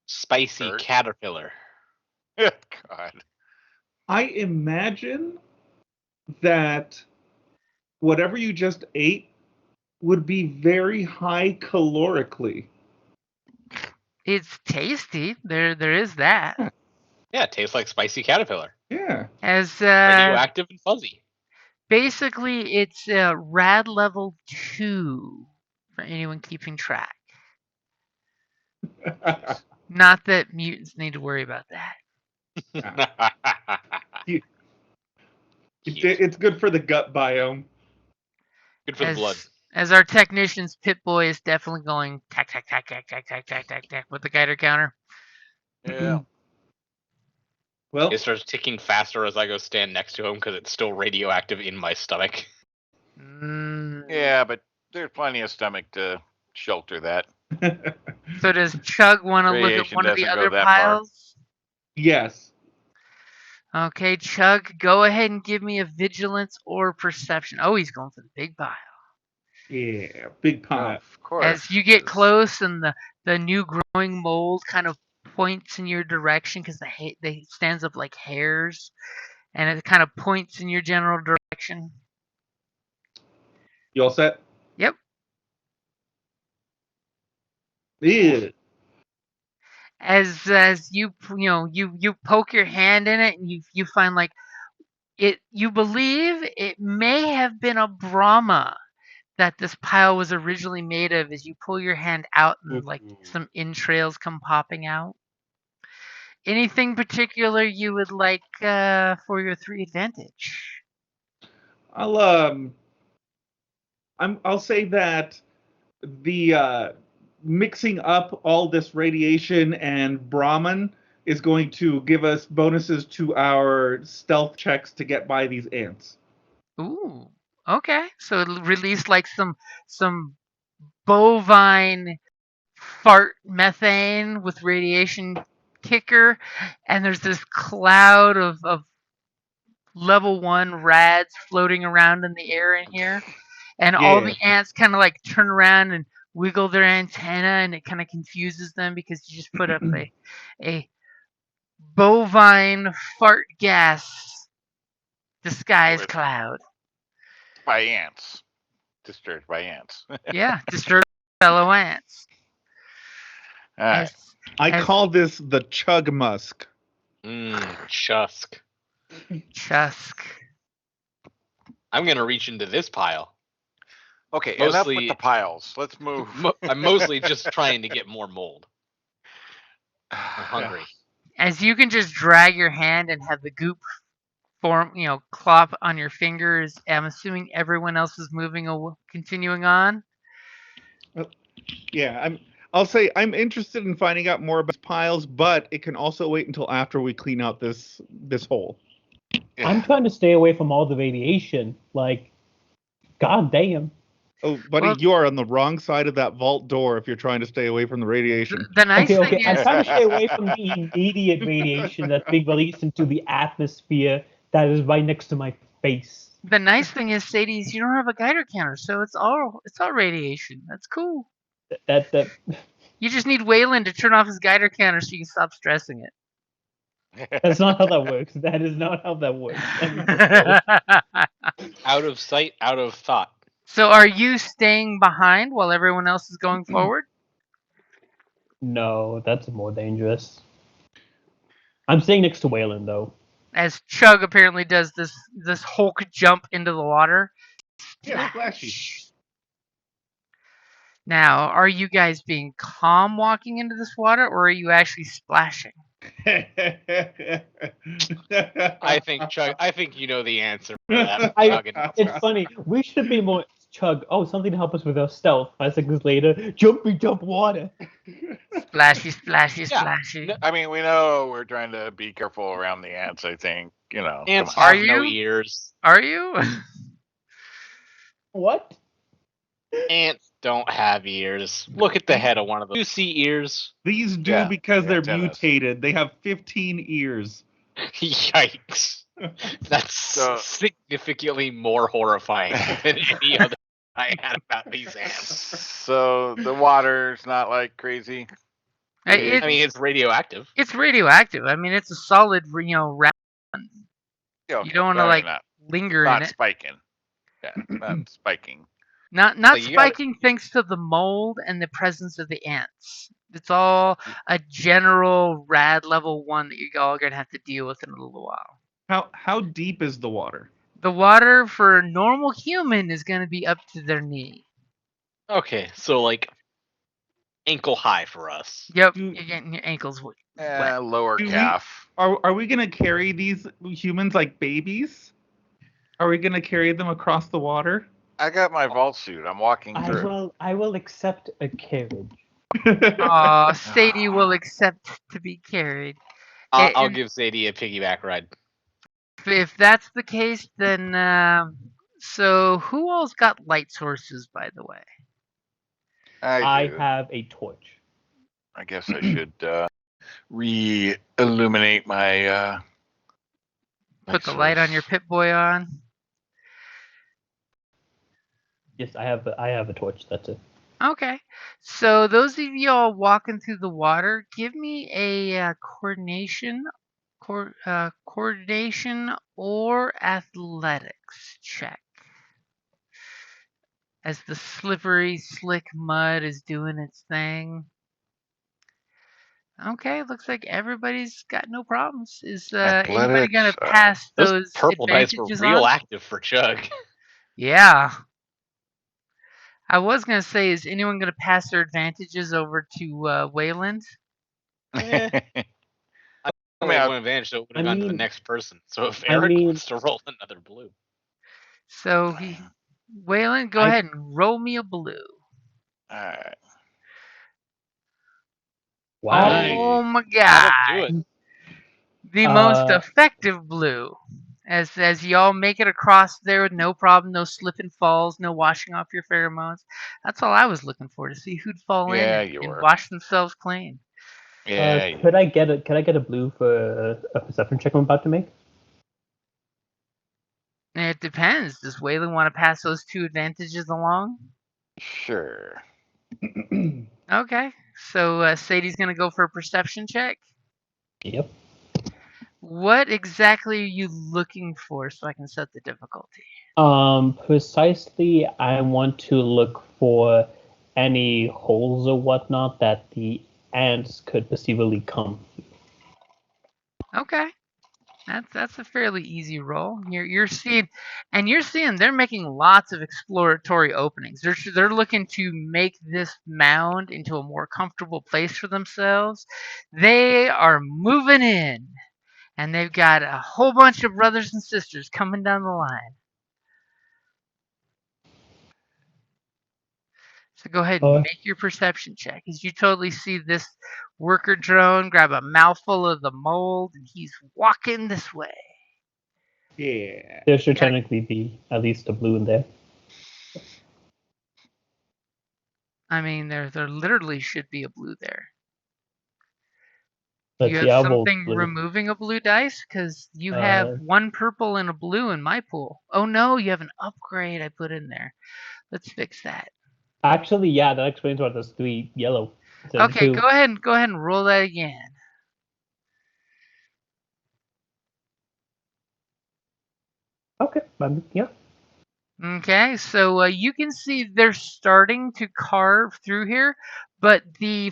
spicy Dirt. caterpillar. God. I imagine that whatever you just ate would be very high calorically. It's tasty. There is that. Yeah, it tastes like spicy caterpillar. Yeah. As Radioactive and fuzzy. basically, it's rad level 2 for anyone keeping track. Not that mutants need to worry about that. It's good for the gut biome. Good for the blood. As our technician's Pit Boy is definitely going tack tack tack tack tack tack tack tack tack with the Geiger counter. Yeah. Well, It starts ticking faster as I go stand next to him because it's still radioactive in my stomach. Yeah, but there's plenty of stomach to shelter that. So does Chug want to look at Radiation one of the doesn't go other that far. piles? yes. Okay, Chug, go ahead and give me a vigilance or perception. Oh, he's going for the big pile. Yeah, big pile. Of course. As you get 'cause- close and the new growing mold kind of points in your direction because they stands up like hairs, and it kind of points in your general direction. You all set? Yep. Yeah. As you poke your hand in it and you find like you believe it may have been a Brahma that this pile was originally made of. As you pull your hand out and like some entrails come popping out. Anything particular you would like for your 3 advantage? I'll say that the mixing up all this radiation and Brahman is going to give us bonuses to our stealth checks to get by these ants. Ooh, okay. So it'll release like some bovine fart methane with radiation kicker, and there's this cloud of level 1 rads floating around in the air in here, and all the ants kind of like turn around and wiggle their antenna, and it kind of confuses them because you just put up a bovine fart gas disguise With- cloud. By ants. Disturbed by ants. Yeah, disturb fellow ants. All right. I call this the chug musk. Chusk. Chusk. I'm gonna reach into this pile. Okay, enough Mostly- with the piles. Let's move. I'm mostly just trying to get more mold. I'm hungry. As you can just drag your hand and have the goop form, clop on your fingers. I'm assuming everyone else is continuing on. Yeah, I'll say I'm interested in finding out more about piles, but it can also wait until after we clean out this hole. I'm trying to stay away from all the radiation. Like, god damn. Oh, buddy, Well- you are on the wrong side of that vault door if you're trying to stay away from the radiation. The nice Okay, thing I'm is, trying to stay away from the immediate radiation that's being released into the atmosphere that is right next to my face. Sadie, is you don't have a Geiger counter, so it's all radiation. That's cool. That You just need Waylon to turn off his Geiger counter so you can stop stressing it. that's not how that works. That is not how that works. Out of sight, out of thought. So are you staying behind while everyone else is going forward? No, that's more dangerous. I'm staying next to Waylon though. As Chug apparently does this Hulk jump into the water. Yeah, flashy. Now, are you guys being calm walking into this water, or are you actually splashing? I think you know the answer for that. It's funny. We should be more Chug. Oh, something to help us with our stealth. 5 seconds later, jump water. Splashy, splashy, Yeah. splashy. I mean, we know we're trying to be careful around the ants. I think Ants come on. have no you? ears. Are you? What? Ants don't have ears. Look at the head of one of them. You see ears? These do Yeah, because the they're antennas. mutated. They have 15 ears. Yikes. That's significantly more horrifying than any other I had about these ants. So the water's not like crazy. I mean, it's radioactive. It's radioactive. I mean, it's a solid, round. Yeah, You don't want I to mean, not, linger not in it. spiking. Yeah, not spiking. Not Like, you gotta- spiking thanks to the mold and the presence of the ants. It's all a general rad level 1 that you all are gonna have to deal with in a little while. How deep is the water? The water for a normal human is gonna be up to their knee. Okay, so like ankle high for us. Yep, Do- you're getting your ankles wet. Lower Do we- calf. Are we gonna carry these humans like babies? Are we gonna carry them across the water? I got my vault suit. I'm walking through. I will accept a carriage. Aw, Sadie will accept to be carried. I'll And give Sadie a piggyback ride. if that's the case, then so who all's got light sources, by the way? I do. have a torch. I guess I should re-illuminate my. Put the light on your Pip-Boy on. Yes, I have a torch. That's it. Okay, so those of y'all walking through the water, give me a coordination or athletics check. As the slippery, slick mud is doing its thing. Okay, looks like everybody's got no problems. Is anybody gonna Athletics, pass Those those purple dice were advantages real on? active for Chug. Yeah. I was gonna say, is anyone gonna pass their advantages over to Wayland? Eh. I only had one advantage, so it would have gone to the next person. So if Eric wants to roll another blue. So Wayland, go ahead and roll me a blue. Alright. Wow. Oh my That'll do god. it. The most effective blue. As y'all make it across there with no problem, no slip and falls, no washing off your pheromones. That's all I was looking for, to see who'd fall Yeah, in you and were. wash themselves clean. Yeah. Could I get a blue for a perception check I'm about to make? It depends. Does Waylon want to pass those two advantages along? Sure. Okay. So Sadie's gonna go for a perception check. Yep. What exactly are you looking for so I can set the difficulty? Precisely, I want to look for any holes or whatnot that the ants could perceivably come. Okay. That's a fairly easy roll. You're seeing they're making lots of exploratory openings. They're looking to make this mound into a more comfortable place for themselves. They are moving in, and they've got a whole bunch of brothers and sisters coming down the line. So go ahead and make your perception check, as you totally see this worker drone grab a mouthful of the mold, and he's walking this way. Yeah. There should technically be at least a blue in there. I mean, there literally should be a blue there. Do Let's you see, have I'll roll something blue. removing a blue dice? Because you have one purple and a blue in my pool. Oh no, you have an upgrade I put in there. Let's fix that. Actually, yeah, that explains why there's 3 yellow. Okay, 2. go ahead and roll that again. Okay, yeah. Okay, so you can see they're starting to carve through here, but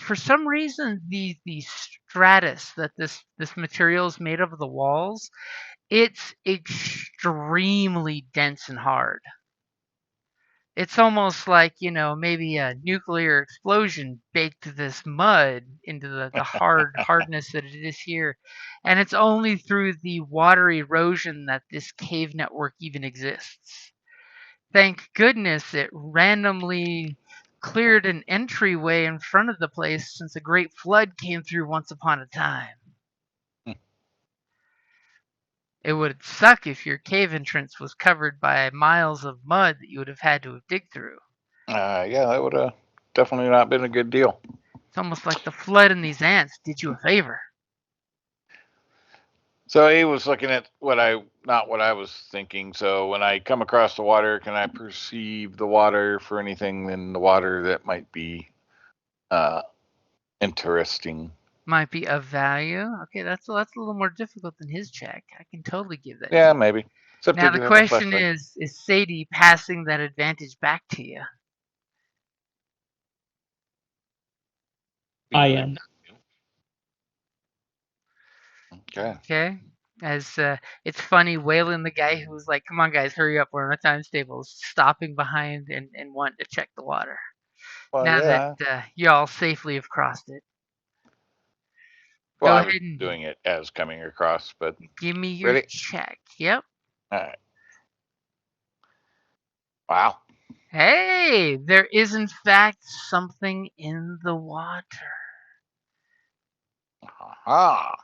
for some reason the stratus that this material is made of the walls, it's extremely dense and hard. It's almost like, maybe a nuclear explosion baked this mud into the hardness that it is here. And it's only through the water erosion that this cave network even exists. Thank goodness it randomly cleared an entryway in front of the place, since a great flood came through once upon a time. It would suck if your cave entrance was covered by miles of mud that you would have had to dig through. Yeah, that would have definitely not been a good deal. It's almost like the flood and these ants did you a favor. So he was looking at not what I was thinking. So when I come across the water, can I perceive the water for anything in the water that might be interesting? Might be of value. Okay, that's a little more difficult than his check. I can totally give that. Yeah, maybe. Except now the question is Sadie passing that advantage back to you? I am. Okay. As it's funny, Waylon, the guy who was like, "Come on, guys, hurry up, we're on a times table," is stopping behind and wanting to check the water. Well, now yeah. that y'all safely have crossed it. Well, Go I was ahead and doing it as coming across, but give me your ready? check. Yep. All right. Wow. Hey, there is in fact something in the water. Ah.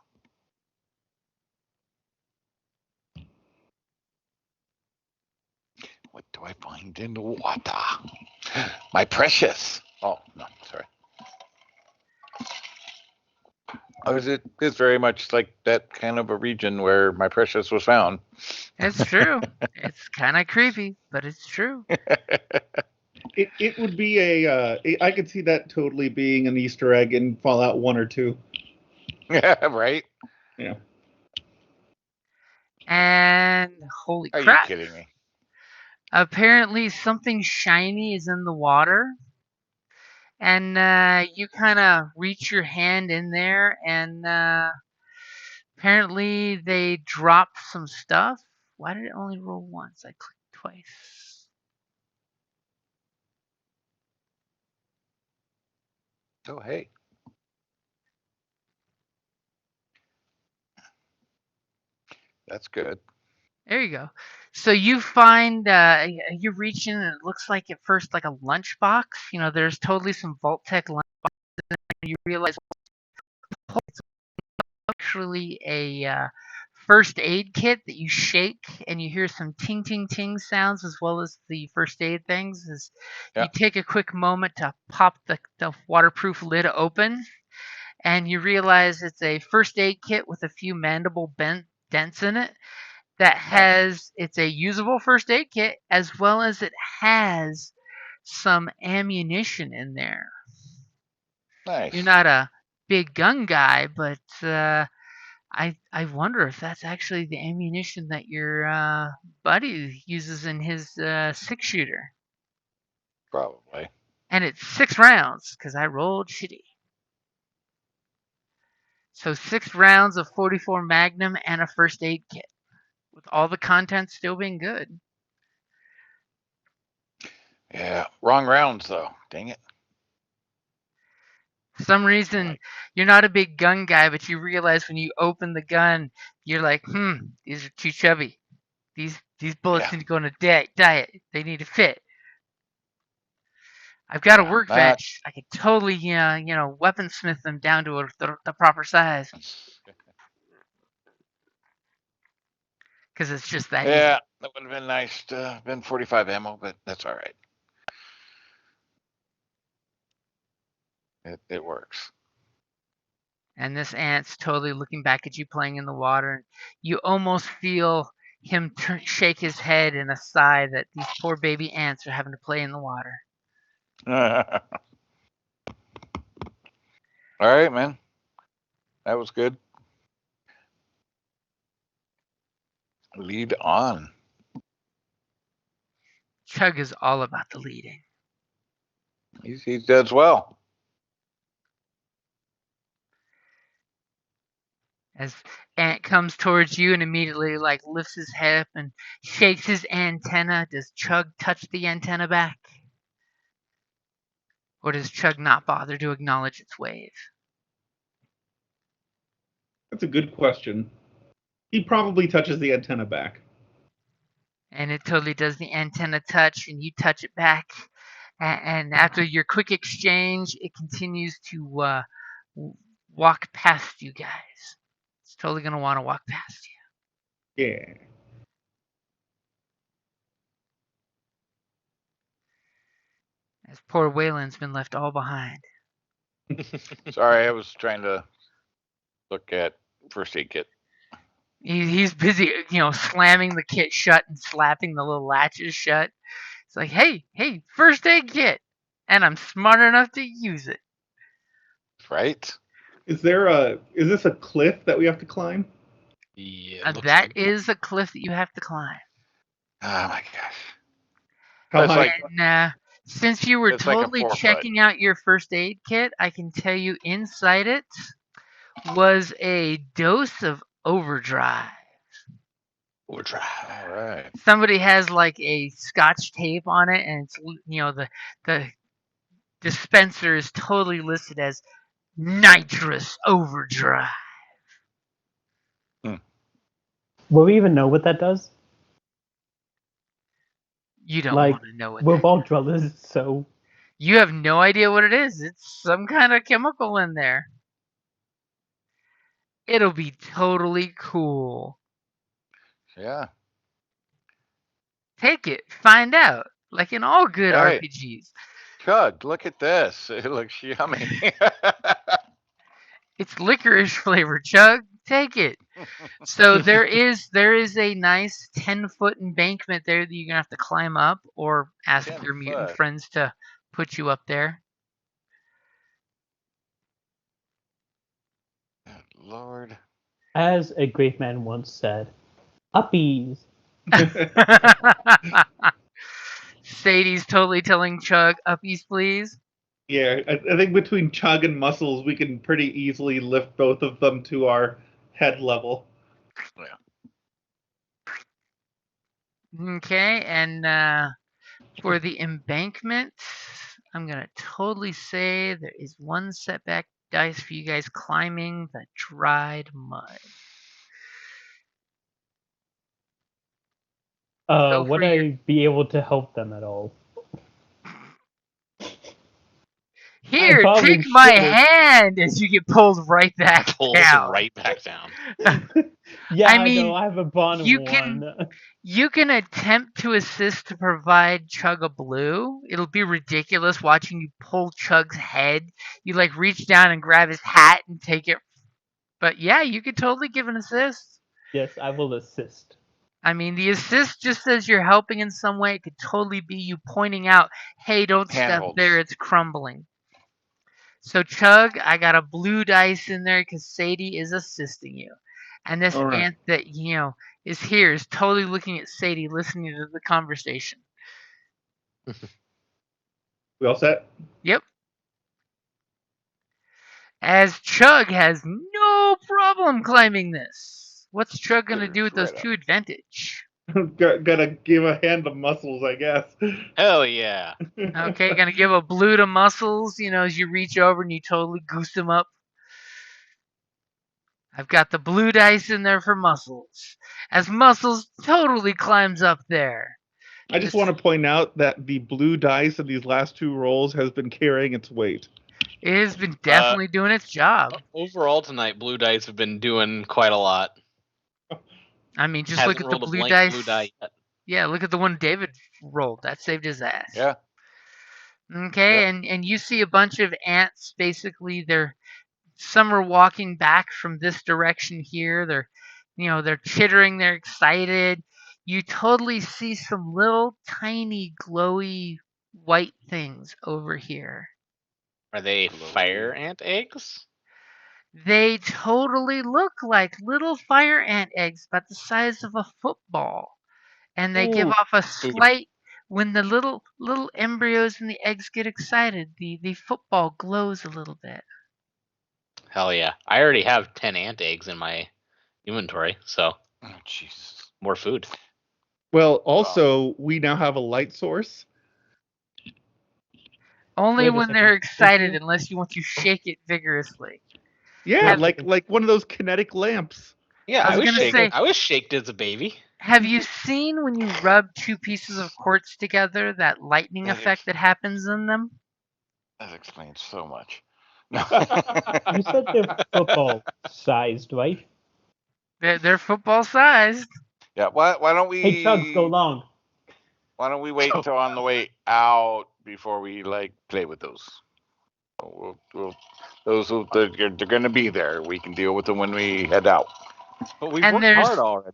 What do I find in the water? My precious. Oh, no, sorry. Oh, it's very much like that kind of a region where my precious was found. It's true. It's kind of creepy, but it's true. It would be I could see that totally being an Easter egg in Fallout 1 or 2. Yeah, right? Yeah. And holy Are you crap. kidding me? Apparently something shiny is in the water. And you kind of reach your hand in there, and apparently they drop some stuff. Why did it only roll once? I clicked twice. Oh, hey. That's good. There you go. So you find you reach in, and it looks like at first like a lunchbox. You know, there's totally some Vault Tech lunch. You realize it's actually a first aid kit that you shake, and you hear some ting ting ting sounds as well as the first aid things. As Yeah. you take a quick moment to pop the waterproof lid open, and you realize it's a first aid kit with a few mandible dents in it. That has it's a usable first aid kit as well as it has some ammunition in there. Nice. You're not a big gun guy, but I wonder if that's actually the ammunition that your buddy uses in his 6-shooter. Probably. And it's 6 rounds because I rolled shitty. So 6 rounds of 44 Magnum and a first aid kit, with all the contents still being good. Yeah. Wrong rounds, though. Dang it. For some reason, you're not a big gun guy, but you realize when you open the gun, you're like, these are too chubby. These bullets need to go in a diet. They need to fit. I've got a workbench. I could totally, weaponsmith them down to the proper size. Because it's just that easy. Yeah, that would have been nice to have been 45 ammo, but that's all right. It works. And this ant's totally looking back at you playing in the water. You almost feel him shake his head in a sigh that these poor baby ants are having to play in the water. All right, man. That was good. Lead on. Chug is all about the leading. He does well. As Ant comes towards you and immediately lifts his head up and shakes his antenna, does Chug touch the antenna back? Or does Chug not bother to acknowledge its wave? That's a good question. He probably touches the antenna back. And it totally does the antenna touch, and you touch it back. And after your quick exchange, it continues to walk past you guys. It's totally going to want to walk past you. Yeah. As poor Waylon's been left all behind. Sorry, I was trying to look at first aid kit. He's busy, slamming the kit shut and slapping the little latches shut. It's like, hey, first aid kit, and I'm smart enough to use it. Right? Is this a cliff that we have to climb? Yeah, That is a cliff that you have to climb. Oh my gosh. How That's high? And since you were it's like a totally 4 foot. checking out your first aid kit, I can tell you inside it was a dose of overdrive. We'll try. All right. Somebody has like a scotch tape on it, and it's the dispenser is totally listed as nitrous overdrive. Will we even know what that does? You don't Like, want to know what we're that all is. drummers, so You have no idea what it is. It's some kind of chemical in there. It'll be totally cool. Yeah. Take it, find out. Like in all good Hey. RPGs. Chug, look at this. It looks yummy. It's licorice flavor, Chug. Take it. So there is a nice 10-foot embankment there that you're gonna have to climb up, or ask 10 your mutant foot. friends to put you up there. Lord. as a great man once said, uppies. Sadie's totally telling Chug, uppies please. Yeah, I think between Chug and Muscles, we can pretty easily lift both of them to our head level. Okay, and for the embankment, I'm gonna totally say there is one setback dice for you guys climbing the dried mud. Go Would for your- I be able to help them at all? Here, probably take my should've. hand as you get pulled right back Pulls down. right back down. Yeah, I I mean, know. I have a bond of you one. can- You can attempt to assist to provide Chug a blue. It'll be ridiculous watching you pull Chug's head. You like reach down and grab his hat and take it. But yeah, you could totally give an assist. Yes, I will assist. I mean, the assist just says you're helping in some way. It could totally be you pointing out, hey, don't step Handholds. there, it's crumbling. So, Chug, I got a blue dice in there because Sadie is assisting you. And this All right. ant that, is here is totally looking at Sadie, listening to the conversation. We all set? Yep. As Chug has no problem climbing this. What's Chug going to do with those Right up. 2 advantage? Gotta give a hand to Muscles, I guess. Hell yeah. Okay, gonna give a blue to Muscles, as you reach over and you totally goose him up. I've got the blue dice in there for Muscles. As Muscles totally climbs up there. I just want to point out that the blue dice in these last 2 rolls has been carrying its weight. It has been definitely doing its job. Overall tonight, blue dice have been doing quite a lot. I mean, just Hasn't look at the rolled a blue blank dice. blue die yet. Yeah, look at the one David rolled. That saved his ass. Yeah. Okay, Yep. and you see a bunch of ants. Basically, some are walking back from this direction here. They're chittering. They're excited. You totally see some little tiny glowy white things over here. Are they fire ant eggs? They totally look like little fire ant eggs, about the size of a football, and they give Ooh. off a slight. When the little embryos and the eggs get excited, the football glows a little bit. Hell yeah. I already have 10 ant eggs in my inventory, so Oh, Jesus. more food. Well, also, we now have a light source. Only Wait a when second. they're excited, unless you want to shake it vigorously. Yeah, Have- like one of those kinetic lamps. Yeah, I was gonna say- I was shaked as a baby. Have you seen when you rub 2 pieces of quartz together, that lightning That effect that happens in them? That explains so much. You said they're football sized, right? They're football sized. Yeah. Why don't we? Hey, Chugs, go long. Why don't we wait until on the way out before we play with those? They're going to be there. We can deal with them when we head out. But we've And worked hard already.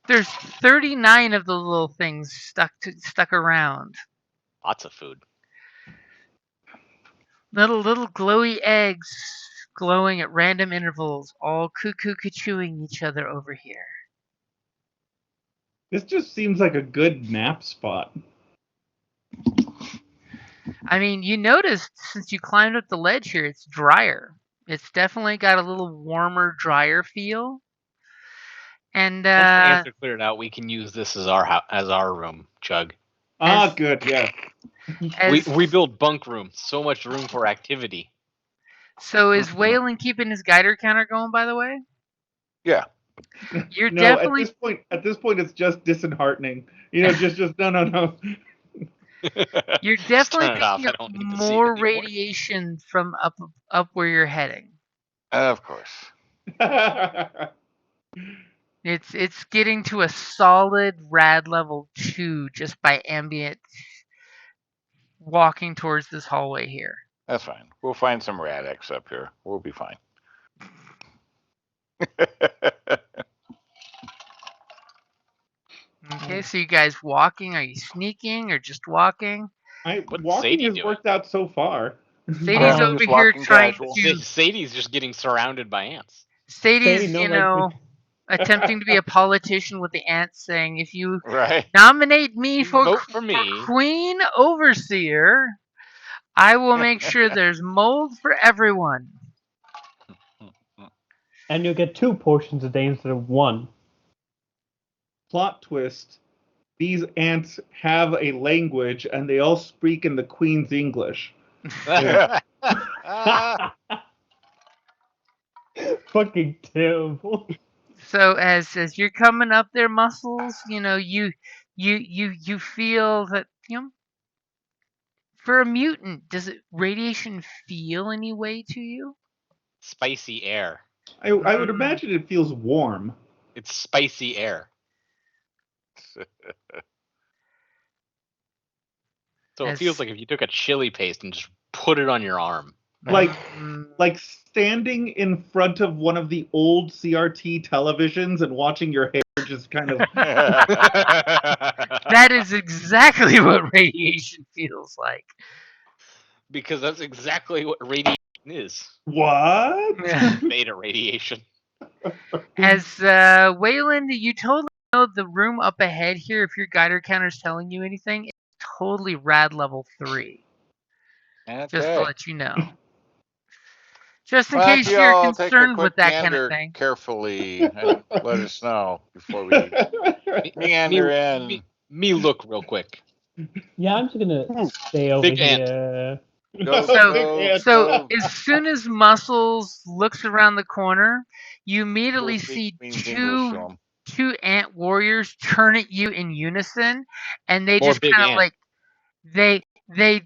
there's 39 of the little things stuck around. Lots of food. Little glowy eggs glowing at random intervals, all cuckoo-cuckooing each other over here. This just seems like a good nap spot. I mean, you noticed since you climbed up the ledge here, it's drier. It's definitely got a little warmer, drier feel. And Once the ants are cleared out, we can use this as our room, Chug. Ah, As- good, yeah. We build bunk rooms. So much room for activity. So is Waylon keeping his Geiger counter going, by the way? Yeah. You're No, definitely at this point, it's just disheartening. You know, just no. you're Just definitely turn it off. picking I up don't need to see it more anymore. radiation from up where you're heading. Of course. It's getting to a solid rad level 2 just by ambient walking towards this hallway here. That's fine. We'll find some Radix up here. We'll be fine. Okay, so you guys walking? Are you sneaking or just walking? What's Walking Sadie has doing? worked out so far. Sadie's Yeah, over just here walking trying casual. to. Sadie's just getting surrounded by ants. Sadie's, no, you like, know, attempting to be a politician with the ants, saying, "If you Right. nominate me You for vote for me. Queen Overseer, I will make sure there's mold for everyone." and you'll get 2 portions a day instead of 1. Plot twist: these ants have a language, and they all speak in the Queen's English. Yeah. Fucking terrible. So as you're coming up there, muscles, you know, you feel that, you know, for a mutant, does it radiation feel any way to you? Spicy air. I would imagine it feels warm. It's spicy air. So it feels As- like if you took a chili paste and just put it on your arm. Like Mm, like standing in front of one of the old CRT televisions and watching your hair just kind of. that is exactly what radiation feels like. Because that's exactly what radiation is. What? Beta radiation. As Wayland, you totally know the room up ahead here. If your Geiger counter's telling you anything, it's totally rad level 3. Just to Okay. let you know. Just in Why don't case you you're all take a concerned quick with that kind of gander thing. carefully and let us know before we meander in. Me look real quick. Yeah, I'm just gonna stay over Big ant. here. Go, So- go, So go. as soon as Muscles looks around the corner, you Go immediately speak see Queen's English to 'em. two ant warriors turn at you in unison, and they More just big kind of ant. like they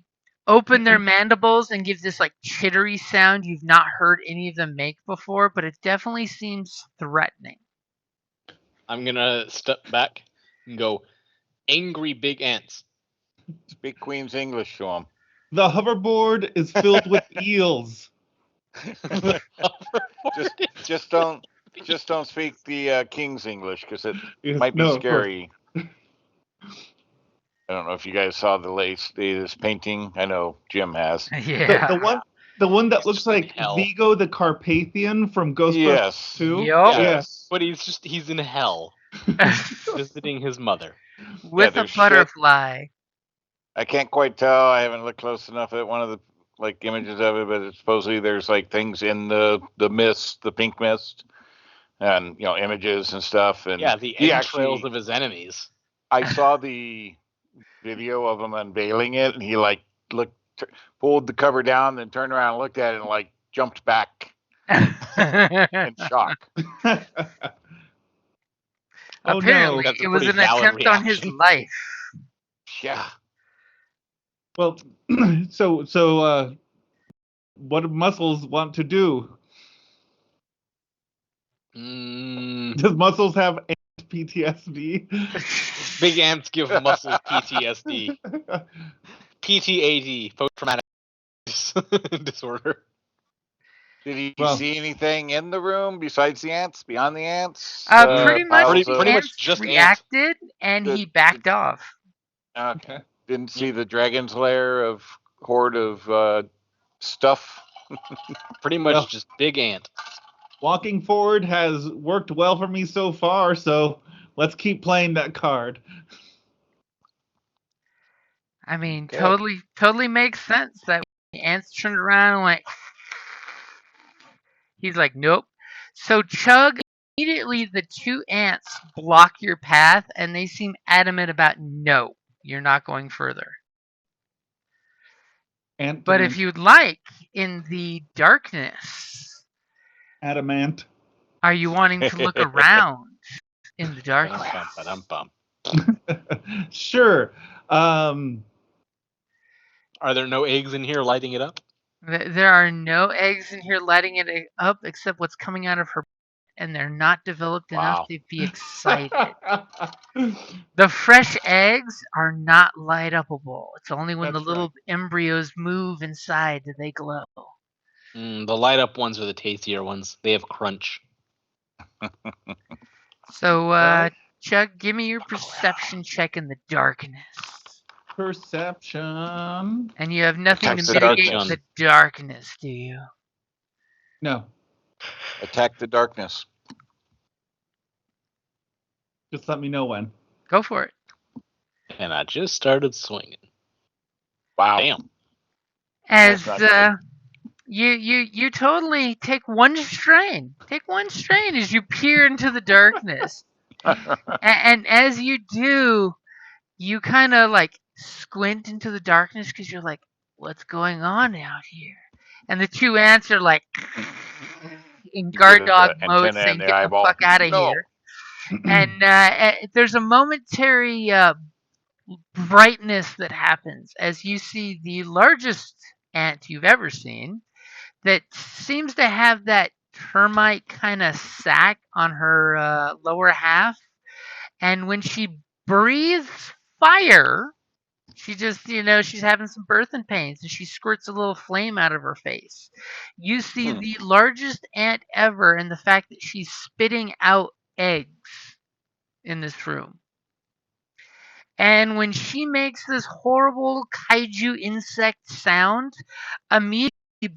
open their mandibles and give this like chittery sound you've not heard any of them make before, but it definitely seems threatening. I'm gonna step back and go, angry big ants. Speak Queen's English to him. The hoverboard is filled with eels. Just don't speak the King's English because it Yes, might be no, of course. scary. I don't know if you guys saw the latest painting. I know Jim has. Yeah. The one that He's looks just in like hell. Vigo the Carpathian from Ghostbusters Yes. 2. Yup. Yes. But he's in hell visiting his mother. With a there's butterfly. I can't quite tell. I haven't looked close enough at one of the like images of it, but it's supposedly there's like things in the mist, the pink mist, and images and stuff. And Yeah, the he entrails actually, of his enemies. I saw the video of him unveiling it, and he like pulled the cover down, then turned around and looked at it, and like jumped back in shock. Oh, Apparently, no. That's a it was pretty an valid attempt on his reaction. life. Yeah. Well, so what do Muscles want to do? Does Muscles have PTSD? Big ants give muscles PTSD. PTAD, post-traumatic disorder. Did he Well- see anything in the room besides the ants? Beyond the ants? Pretty much piles the of- pretty much ants just reacted, and he backed off. Okay. Didn't see the dragon's lair of horde of stuff. Pretty much Well- just big ant. Walking forward has worked well for me so far, so let's keep playing that card. I mean, Okay. totally makes sense that the ants turned around and went. He's like, nope. So Chug, immediately the two ants block your path, and they seem adamant about no. you're not going further. Ant But if you'd like, in the darkness, adamant. are you wanting to look around in the darkness? Ba-dum-bum. Sure. Are there no eggs in here lighting it up? There are no eggs in here lighting it up except what's coming out of her, and they're not developed enough Wow. to be excited. The fresh eggs are not light upable. It's only when That's the little embryos move inside that they glow. The light up ones are the tastier ones. They have crunch. So, Well- Chuck, give me your perception check in the darkness. Perception. And you have nothing Attack to the mitigate darkness. the darkness, do you? No. Attack the darkness. Just let me know when. Go for it. And I just started swinging. Wow. Damn. As That's not you totally take one strain. Take one strain as you peer into the darkness. And as you do, you kind of like squint into the darkness because you're like, what's going on out here? And the two ants are like in guard get dog the mode antenna in saying, the get the eyeball. fuck out of No. here. And there's a momentary brightness that happens as you see the largest ant you've ever seen that seems to have that termite kind of sac on her lower half. And when she breathes fire, she just, she's having some birthing pains and she squirts a little flame out of her face. You see the largest ant ever, and the fact that she's spitting out eggs in this room. And when she makes this horrible kaiju insect sound, immediately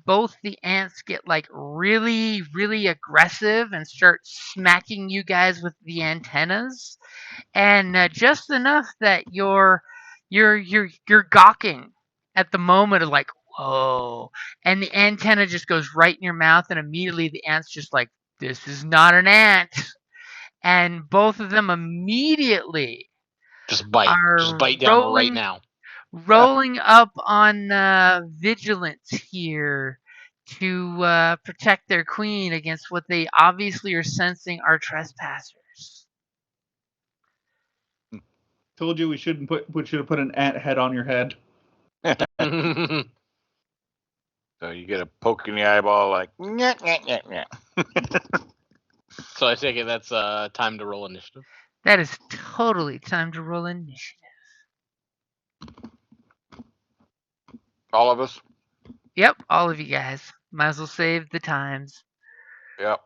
both the ants get like really, really aggressive and start smacking you guys with the antennas, and just enough that you're gawking at the moment of like, whoa, and the antenna just goes right in your mouth, and immediately the ant's just like, this is not an ant, and both of them immediately Just bite. are Just bite down right now. rolling up on vigilance here to protect their queen against what they obviously are sensing are trespassers. Told you we should have put an ant head on your head. So you get a poke in the eyeball, like, nyah, nyah, nyah, nyah. So I take it that's time to roll initiative. That is totally time to roll initiative. All of us? Yep, all of you guys. Might as well save the times. Yep.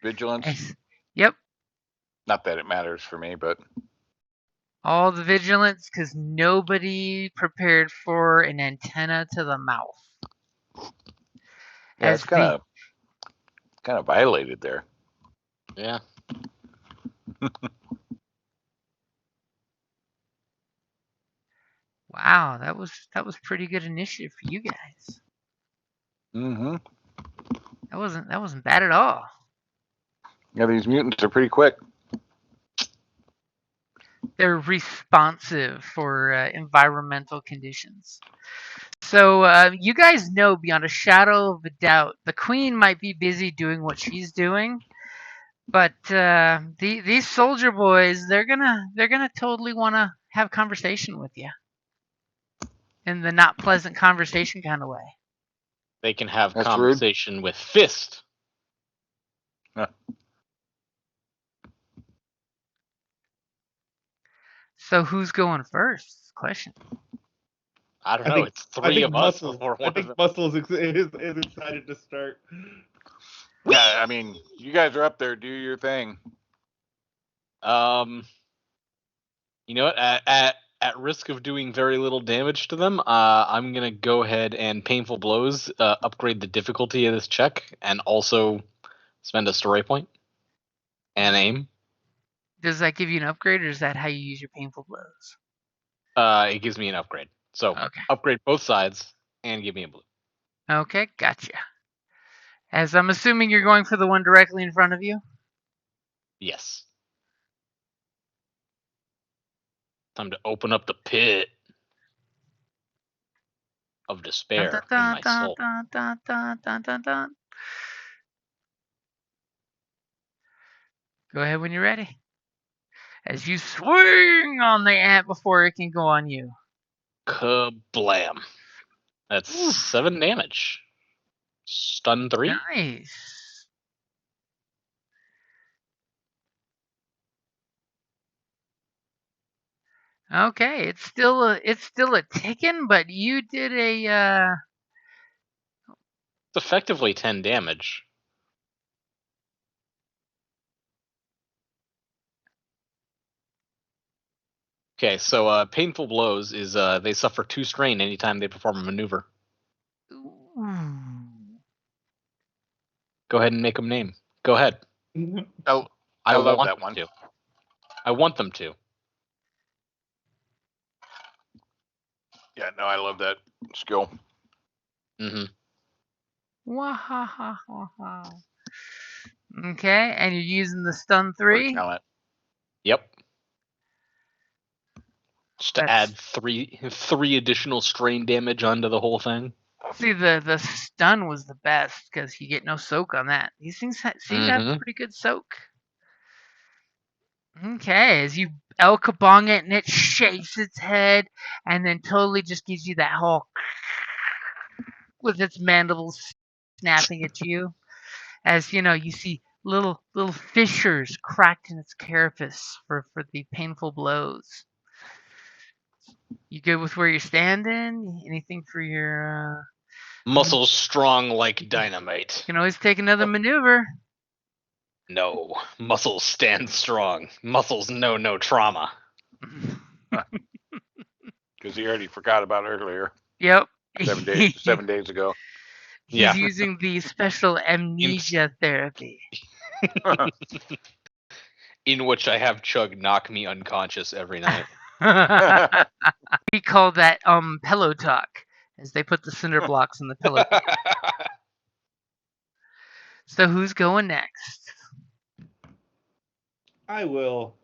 Vigilance? Nice. Yep, Not that it matters for me, but all the vigilance because nobody prepared for an antenna to the mouth. yeah, As it's kind of violated there. Yeah. Wow, that was pretty good initiative for you guys. Mm-hmm. That wasn't bad at all. Yeah, these mutants are pretty quick. They're responsive for environmental conditions. So you guys know beyond a shadow of a doubt, the queen might be busy doing what she's doing, but these soldier boys, they're gonna totally want to have conversation with you, in the not pleasant conversation kind of way. They can have That's conversation with fist. So who's going first? Question. I don't know. It's three of us before I one of think them. Muscles is excited to start. Yeah, I mean, you guys are up there. Do your thing. You know what? At risk of doing very little damage to them, I'm gonna go ahead and painful blows upgrade the difficulty of this check, and also spend a story point and aim. Does that give you an upgrade, or is that how you use your painful blows? It gives me an upgrade. So Okay. upgrade both sides and give me a blue. Okay, gotcha. As I'm assuming you're going for the one directly in front of you? Yes. Time to open up the pit of despair in my soul. Go ahead when you're ready. As you swing on the ant before it can go on you. Kablam. That's 7 damage. Stun 3. Nice. Okay, it's still a ticking, but you did a It's effectively 10 damage. Okay, so painful blows is they suffer 2 strain anytime they perform a maneuver. Go ahead and make them name. Go ahead. Oh, I love want that them one. to. I want them to. Yeah, no, I love that skill. Mm-hmm. Wahahaha. Okay, and you're using the stun What a 3. talent. Yep. Just to That's- add three additional strain damage onto the whole thing. See, the stun was the best because you get no soak on that. These things seem to have Mhm. pretty good soak. Okay, as you El Kabong it and it shakes its head and then totally just gives you that whole with its mandibles snapping at you. As you know, you see little fissures cracked in its carapace for the painful blows. You good with where you're standing? Anything for your Muscles strong like dynamite. You can always take another maneuver. No. Muscles stand strong. Muscles know no trauma. Because he already forgot about earlier. Yep. 7 days ago. He's Yeah. using the special amnesia therapy. In which I have Chug knock me unconscious every night. We call that pillow talk, as they put the cinder blocks in the pillow. So who's going next? I will.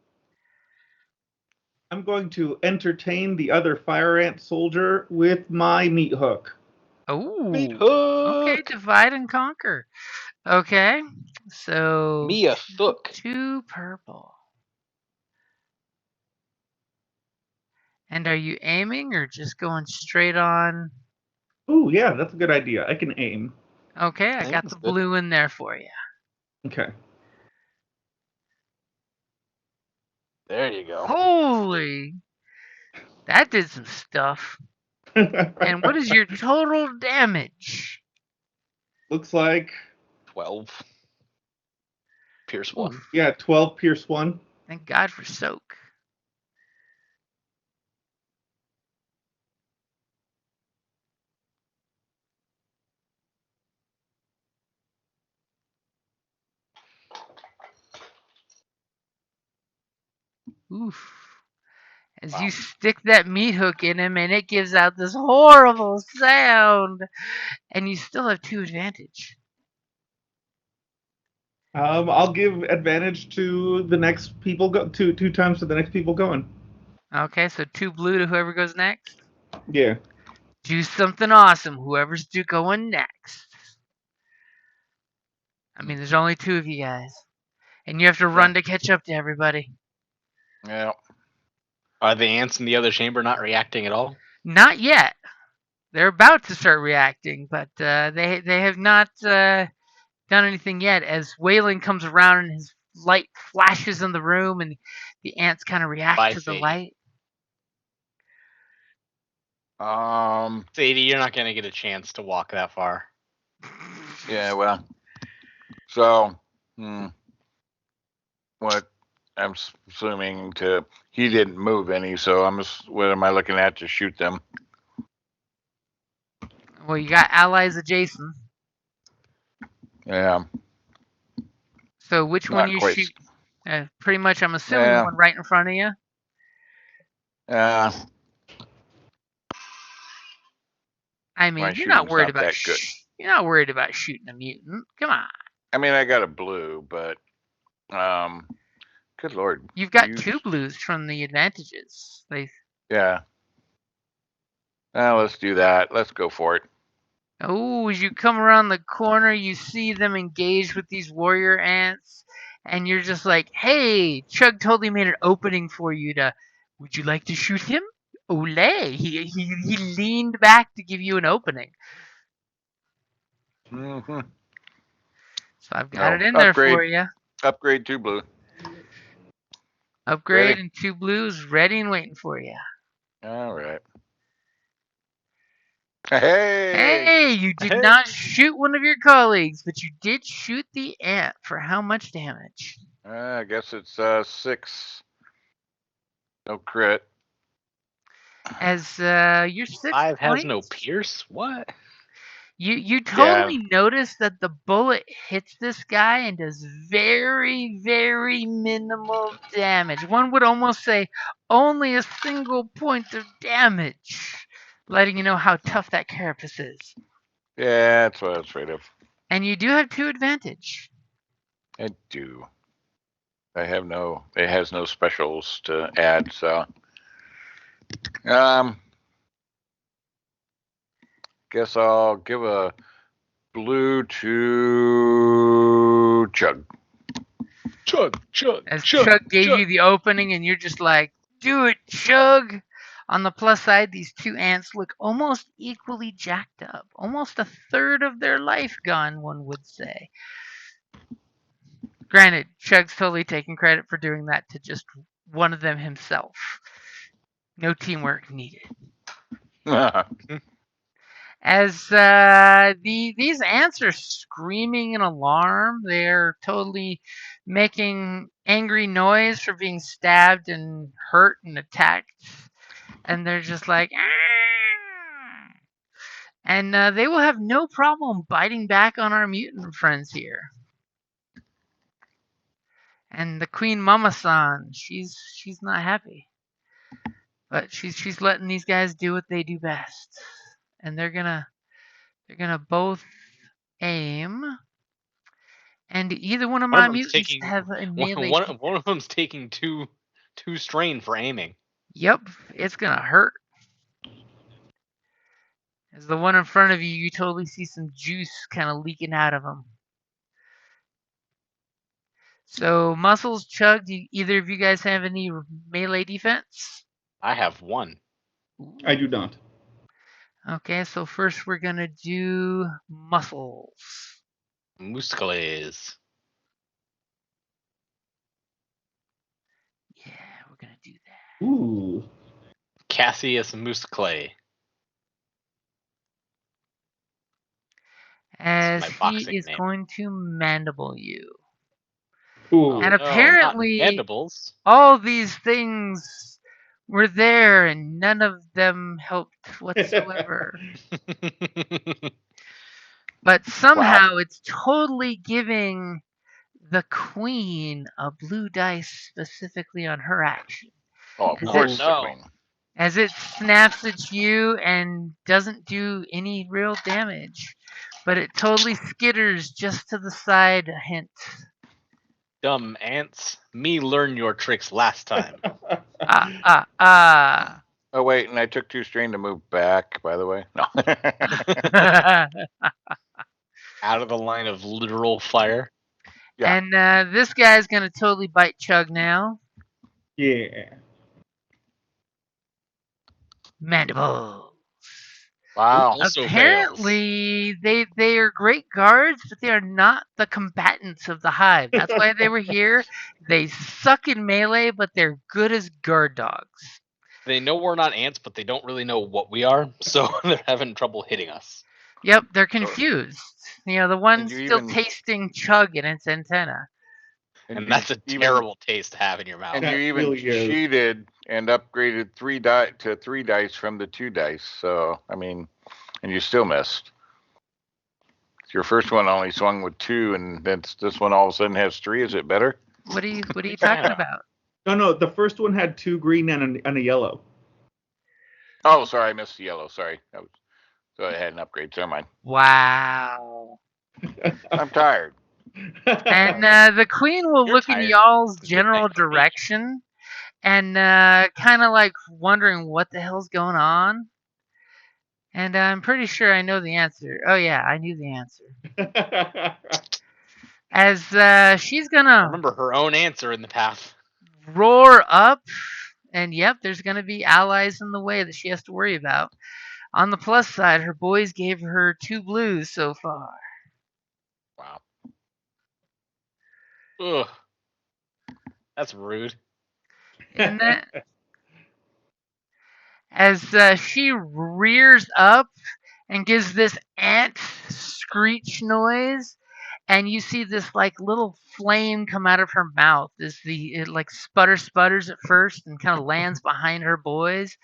I'm going to entertain the other fire ant soldier with my meat hook. Oh, Meat hook. okay, divide and conquer. Okay, so Me a hook. 2 purple. And are you aiming or just going straight on? Ooh, yeah, that's a good idea. I can aim. Okay, I got Aiming's the good. blue in there for you. Okay. There you go. Holy, that did some stuff. And what is your total damage? Looks like 12. Pierce 1. Oof, yeah, 12 pierce 1. thank God for soak. Oof. As Wow. you stick that meat hook in him and it gives out this horrible sound, and you still have 2 advantage. I'll give advantage to the next people go two times to the next people going. Okay, so 2 blue to whoever goes next. Yeah. Do something awesome, whoever's going next. I mean, there's only 2 of you guys, and you have to run to catch up to everybody. Yeah. Are the ants in the other chamber not reacting at all? Not yet. They're about to start reacting, but they have not done anything yet. As Waylon comes around and his light flashes in the room, and the ants kind of react Bye, to the Sadie. light. Sadie, you're not going to get a chance to walk that far. Yeah, well. So, what I'm assuming he didn't move any, so what am I looking at to shoot them? Well, you got allies adjacent. Yeah. So which one Not you quite. shoot? Pretty much, I'm assuming the Yeah. one right in front of you. I mean, My you're not shooting's worried not about that good. you're not worried about shooting a mutant. Come on. I mean, I got a blue, but Good lord. You've got Use- 2 blues from the advantages. Yeah. Let's do that. Let's go for it. Oh, as you come around the corner, you see them engage with these warrior ants, and you're just like, "Hey, Chug totally made an opening for you to. Would you like to shoot him? Ole!" He leaned back to give you an opening. Mm-hmm. So I've got Oh, it in there upgrade. for you. Upgrade 2 blue. Upgrade Ready? and 2 blues ready and waiting for you. All right. Hey! Hey, you did not shoot one of your colleagues, but you did shoot the ant for how much damage? I guess it's 6. No crit. As your 6 5 has points. no pierce? What? You totally notice that the bullet hits this guy and does very, very minimal damage. One would almost say only a single point of damage, letting you know how tough that carapace is. Yeah, that's what I was afraid of. And you do have 2 advantage. I do. It has no specials to add, so. Guess I'll give a blue to Chug. Chug, chug, As chug, Chug gave chug. you the opening and you're just like, do it, Chug! On the plus side, these 2 ants look almost equally jacked up. Almost a third of their life gone, one would say. Granted, Chug's totally taking credit for doing that to just one of them himself. No teamwork needed. As these ants are screaming in alarm, they're totally making angry noise for being stabbed and hurt and attacked, and they're just like, "Ah!" And they will have no problem biting back on our mutant friends here. And the Queen Mama-san, she's not happy, but she's letting these guys do what they do best, and they're gonna both aim. And either one of One my of them's mutants taking have a one, melee. one of them's taking two strain for aiming. Yep, it's gonna hurt. As the one in front of you, you totally see some juice kind of leaking out of him. So, Muscles, Chug, do either of you guys have any melee defense? I have 1. I do not. Okay, so first we're gonna do Muscles. Muscles. Yeah, we're gonna do that. Ooh. Cassius Muscle. As my he boxing is name. going to mandible you. Ooh. And No, apparently, not mandibles. all these things were there and none of them helped whatsoever. But somehow it's totally giving the queen a blue dice specifically on her action. Oh, of Is course, it- the queen. As it snaps at you and doesn't do any real damage. But it totally skitters just to the side a hint. Dumb ants. Me learn your tricks last time. Ah. Oh, wait, and I took 2 strain to move back, by the way. No. Out of the line of literal fire. Yeah. And this guy's gonna totally bite Chug now. Yeah. Mandible. Wow. Also Apparently, they are great guards, but they are not the combatants of the hive. That's why they were here. They suck in melee, but they're good as guard dogs. They know we're not ants, but they don't really know what we are, so they're having trouble hitting us. Yep, they're confused. You know, the one's you still even- tasting Chug in its antenna. And that's a terrible taste to have in your mouth. And That you even really is. cheated and upgraded 3 to 3 dice from the 2 dice. So, I mean, and you still missed. Your first one only swung with 2, and this one all of a sudden has 3. Is it better? What are you talking about? No, the first one had 2 green and a yellow. Oh, sorry, I missed the yellow. Sorry. So I had an upgrade. Never mind. Wow. I'm tired. And the queen will You're look in tired. y'all's Good general night, Queen. direction and kind of like wondering what the hell's going on. And I'm pretty sure I know the answer. Oh yeah, I knew the answer. As she's gonna Remember her own answer in the path. roar up, and yep, there's gonna be allies in the way that she has to worry about. On the plus side, her boys gave her 2 blues so far. Wow. Ugh. That's rude. And that, as she rears up and gives this ant screech noise, and you see this like little flame come out of her mouth. It like sputters at first and kind of lands behind her boys,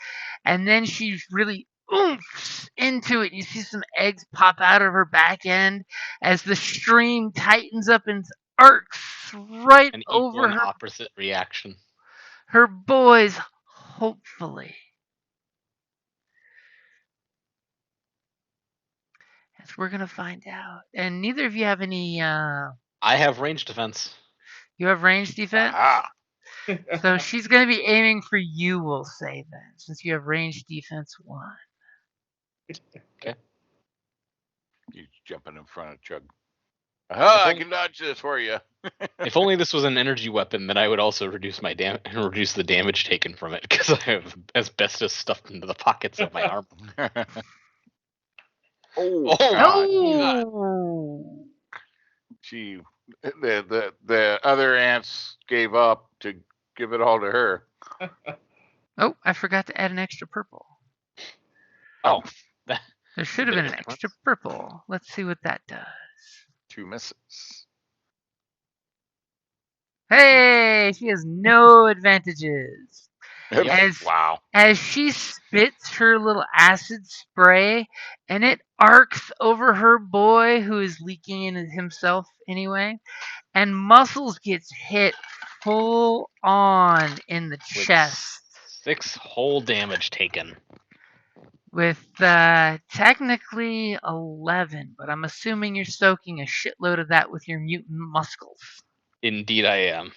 and then she really oomphs into it. You see some eggs pop out of her back end as the stream tightens up and arcs right An equal over and opposite reaction. her boys, hopefully. As we're gonna find out. And neither of you have any I have range defense. you have range defense? Aha. So she's gonna be aiming for you, we'll say then, since you have range defense 1. He's jumping in front of Chug. Aha, I can dodge this for you. If only this was an energy weapon, then I would also reduce reduce the damage taken from it, because I have asbestos stuffed into the pockets of my armor. Oh, Oh God. No! The other ants gave up to give it all to her. Oh, I forgot to add an extra purple. Oh, There should have been an extra purple. Let's see what that does. 2 misses. Hey, she has no advantages. Yep. Wow. As she spits her little acid spray and it arcs over her boy who is leaking in himself anyway, and Muscles gets hit full on in the with chest 6 whole damage taken. with technically 11, but I'm assuming you're soaking a shitload of that with your mutant muscles. Indeed, I am.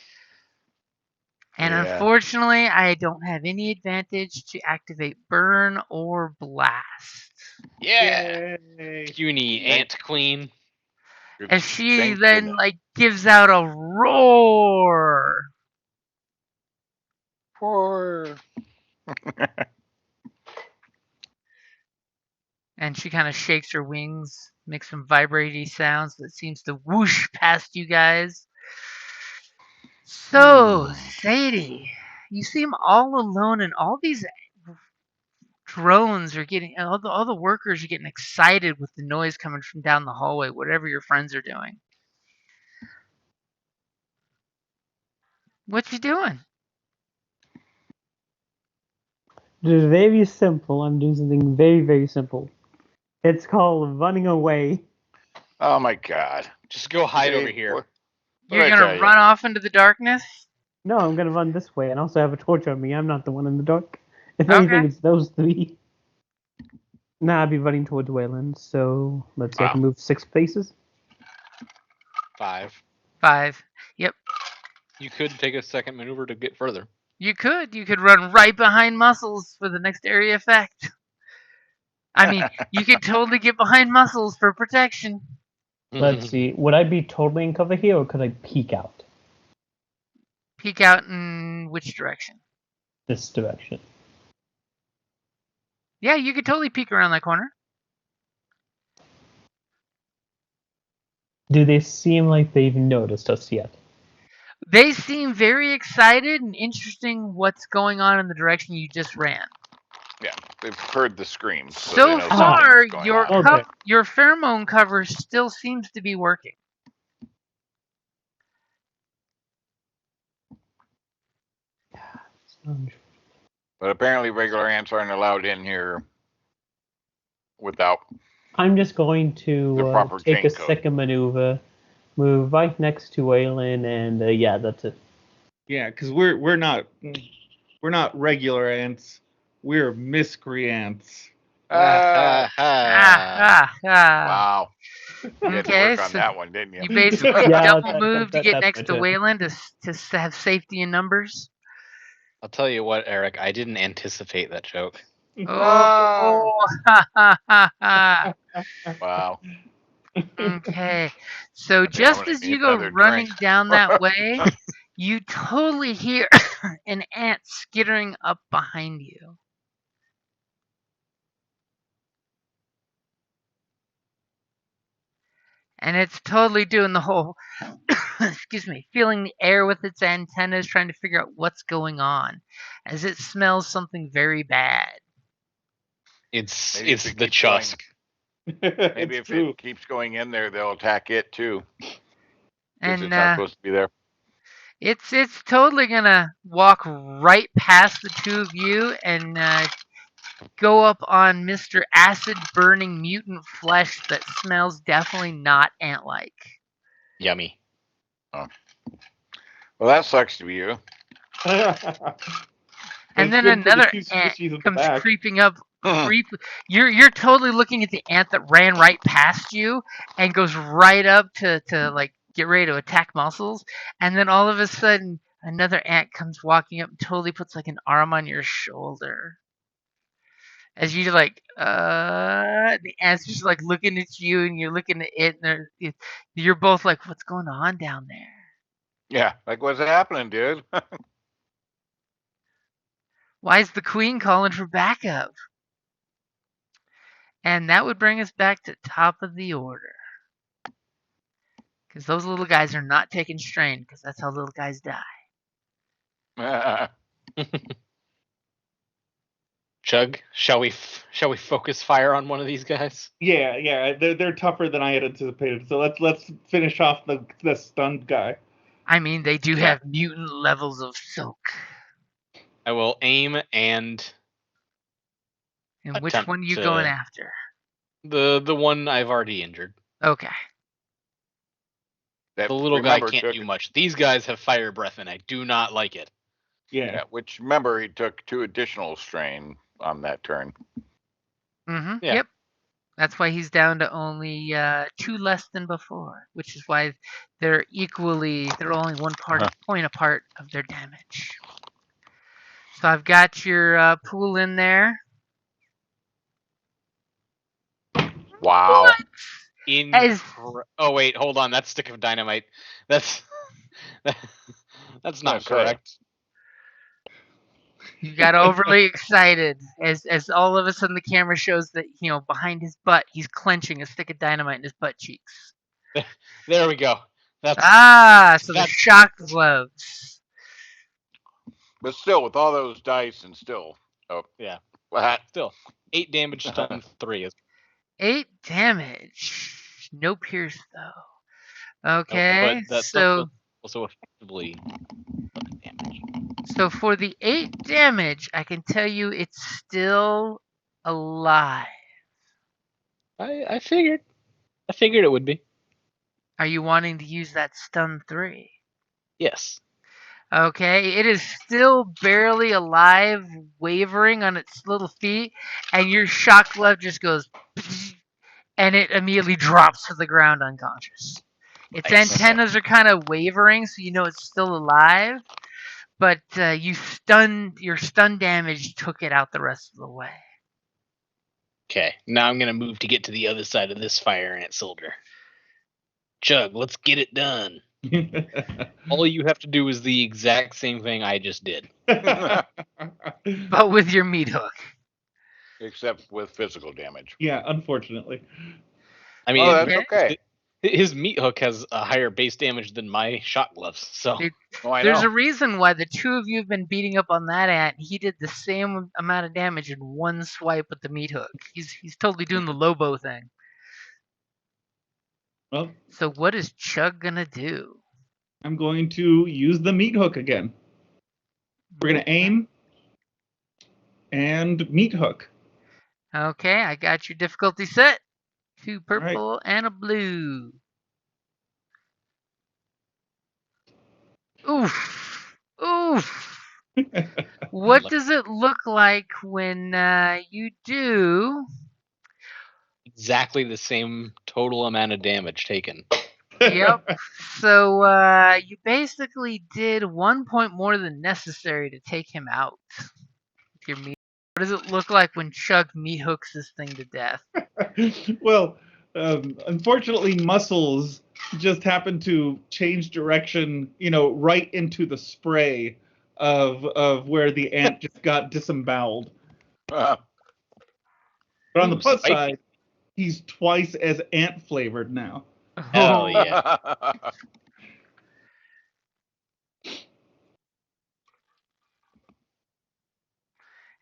And Yeah. unfortunately, I don't have any advantage to activate burn or blast. Yeah, Yay. puny ant queen. Good As she thing then to- like gives out a roar. Poor. And she kind of shakes her wings, makes some vibrating sounds that seems to whoosh past you guys. So, Sadie, you seem all alone, and all these drones are getting, all the workers are getting excited with the noise coming from down the hallway, whatever your friends are doing. What you doing? It is very simple. I'm doing something very, very simple. It's called running away. Oh my God. Just go hide See, over here. what You're I gonna tell you? run off into the darkness? No, I'm gonna run this way and also have a torch on me. I'm not the one in the dark. If Okay. anything, it's those 3. Now I'll be running towards Wayland, so let's see, I can move 6 paces. 5. 5. Yep. You could take a second maneuver to get further. You could run right behind Muscles for the next area effect. I mean, you could totally get behind Muscles for protection. Let's see, would I be totally in cover here, or could I peek out Peek out in which direction? this direction? Yeah, you could totally peek around that corner. Do they seem like they've noticed us yet? They seem very excited and interesting what's going on in the direction you just ran. Yeah, they've heard the screams. So, So they know far, something's going your on. Okay. your pheromone cover still seems to be working. But apparently, regular ants aren't allowed in here without. I'm just going The to proper take chain a code. second maneuver, move right next to Waylon, and yeah, that's it. Yeah, because we're not regular ants. We're miscreants. Ah, Ah, ah, ah. wow. You had to Okay, work on so that one, didn't you? you basically Yeah, double move to get that's next to my turn. Wayland to have safety in numbers. I'll tell you what, Eric, I didn't anticipate that joke. Oh, ha ha ha ha. Wow. Okay, so I think I'm just gonna as need you go another running drink. down that way, you totally hear an ant skittering up behind you. And it's totally doing the whole, excuse me, feeling the air with its antennas, trying to figure out what's going on, as it smells something very bad. It's Maybe if it's it the keeps going- chusk. Maybe It's if true. it keeps going in there, they'll attack it too. Because And it's not supposed to be there. it's totally gonna walk right past the two of you and go up on Mr. Acid Burning Mutant Flesh that smells definitely not ant-like. Yummy. Well, that sucks to be you. And It's then good for the another two ant squishies at the comes back. creeping up. You're totally looking at the ant that ran right past you and goes right up to like get ready to attack Muscles, and then all of a sudden another ant comes walking up and totally puts like an arm on your shoulder. As you like, the ant's just like looking at you and you're looking at it, and you're both like, what's going on down there? Yeah, like what's happening, dude? Why is the queen calling for backup? And that would bring us back to top of the order. Because those little guys are not taking strain, because that's how little guys die. Chug, shall we focus fire on one of these guys? Yeah, they're tougher than I had anticipated. So let's finish off the stunned guy. I mean, they do Yeah. have mutant levels of soak. I will aim and And which attempt one are you to- going after? the one I've already injured. Okay. That, The little guy remember, can't took- do much. These guys have fire breath, and I do not like it. Yeah. Yeah, which remember he took 2 additional strain on that turn. Mm-hmm. Yeah. Yep. That's why he's down to only 2 less than before, which is why they're only one point apart of their damage. So I've got your pool in there. Wow. As- Oh wait, hold on. That's stick of dynamite. That's that's not That's correct. You got overly excited as all of a sudden the camera shows that, behind his butt, he's clenching a stick of dynamite in his butt cheeks. There we go. So the that's- shock gloves. But still, with all those dice and still. Oh, Yeah. what? Still 8 damage, stun 3 is 8 damage. No pierce though. Okay, but that's so also effectively damage. so for the 8 damage, I can tell you it's still alive. I figured it would be. Are you wanting to use that stun 3? Yes. Okay, it is still barely alive, wavering on its little feet, and your shock glove just goes, and it immediately drops to the ground unconscious. Its Nice. antennas are kind of wavering, so you know it's still alive, but your stun damage took it out the rest of the way. Okay. Now I'm gonna move to get to the other side of this fire ant soldier. Chug, let's get it done. All you have to do is the exact same thing I just did. But with your meat hook. Except with physical damage. Yeah, unfortunately. I mean, Oh, that's okay. his meat hook has a higher base damage than my shock gloves. So Oh, I There's know. a reason why the two of you have been beating up on that ant. He did the same amount of damage in one swipe with the meat hook. He's totally doing the Lobo thing. Well, So what is Chug gonna do? I'm going to use the meat hook again. We're going to aim and meat hook. Okay, I got your difficulty set. 2 purple and a blue. Oof. Oof. What does it look like when you do exactly the same total amount of damage taken. Yep. So you basically did 1 point more than necessary to take him out. With your meat. What does it look like when Chuck meat hooks this thing to death? Well, unfortunately, Muscles just happened to change direction, right into the spray of where the ant just got disemboweled. Uh, But on the Ooh, plus spicy. side, he's twice as ant flavored now. Hell yeah.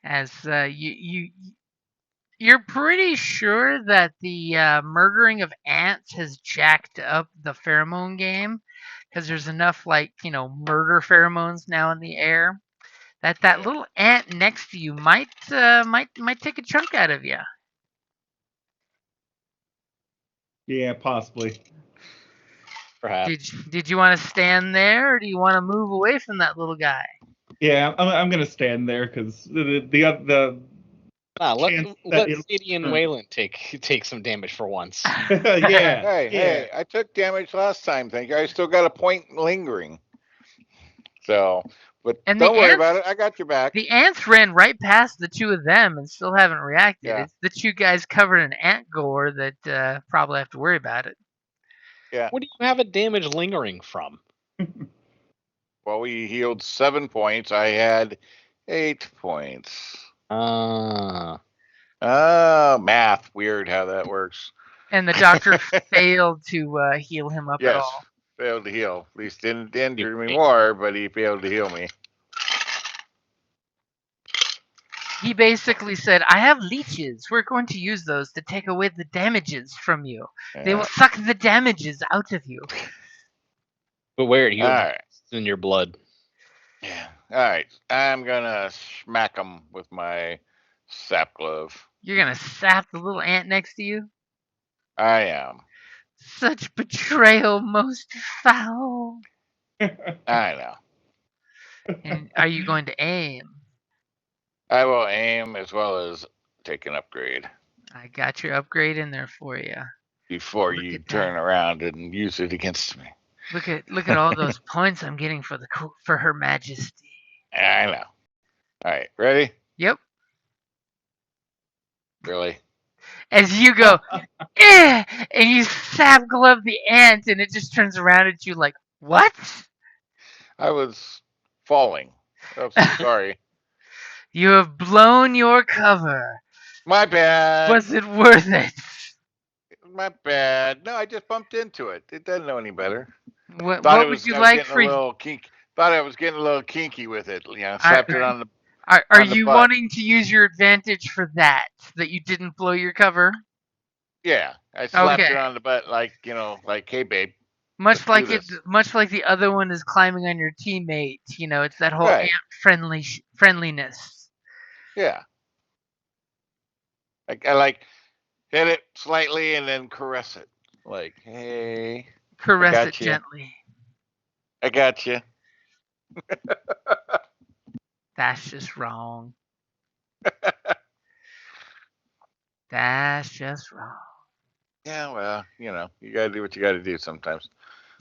As you're pretty sure that the murdering of ants has jacked up the pheromone game, because there's enough murder pheromones now in the air that Yeah. little ant next to you might take a chunk out of you. Yeah, possibly. Perhaps. Did you want to stand there, or do you want to move away from that little guy? Yeah, I'm gonna stand there because the Let chance that Sadie and Wayland take some damage for once. Hey, I took damage last time. Thank you. I still got a point lingering. So, but And don't the worry ants, about it. I got your back. the ants ran right past the two of them and still haven't reacted. Yeah. It's the two guys covered in ant gore that probably have to worry about it. Yeah. What do you have a damage lingering from? Well, we healed 7 points. I had 8 points. Ah. Math. Weird how that works. And the doctor failed to heal him up at Yes, all. failed to heal. At least didn't injure me more, but he failed to heal me. He basically said, I have leeches. We're going to use those to take away the damages from you. They will suck the damages out of you. But where you All have right. in your blood. Yeah. All right. I'm gonna smack him with my sap glove. You're going to sap the little ant next to you? I am. Such betrayal, most foul. I know. And are you going to aim? I will aim as well as take an upgrade I got your upgrade in there for you. before Look you at that. turn around and use it against me. Look at all those points I'm getting for Her Majesty. I know. All right. Ready? Yep. Really? As you go, eh, and you sap glove the ant, and it just turns around at you like, what? I was falling. I'm so sorry. You have blown your cover. My bad. Was it worth it? My bad. No, I just bumped into it. It doesn't know any better. What Thought would you like for? Thought I was getting a little kinky with it. Slapped it on the. Are on the you butt. wanting to use your advantage for that you didn't blow your cover? Yeah, I slapped Okay. it on the butt like hey babe. Much let's do like this. much like the other one is climbing on your teammate. It's that whole Right. ant friendliness. Yeah. I hit it slightly and then caress it. Like, hey, Caress got it you. gently. I got you. That's just wrong. That's just wrong. Yeah, well, you gotta do what you gotta do sometimes.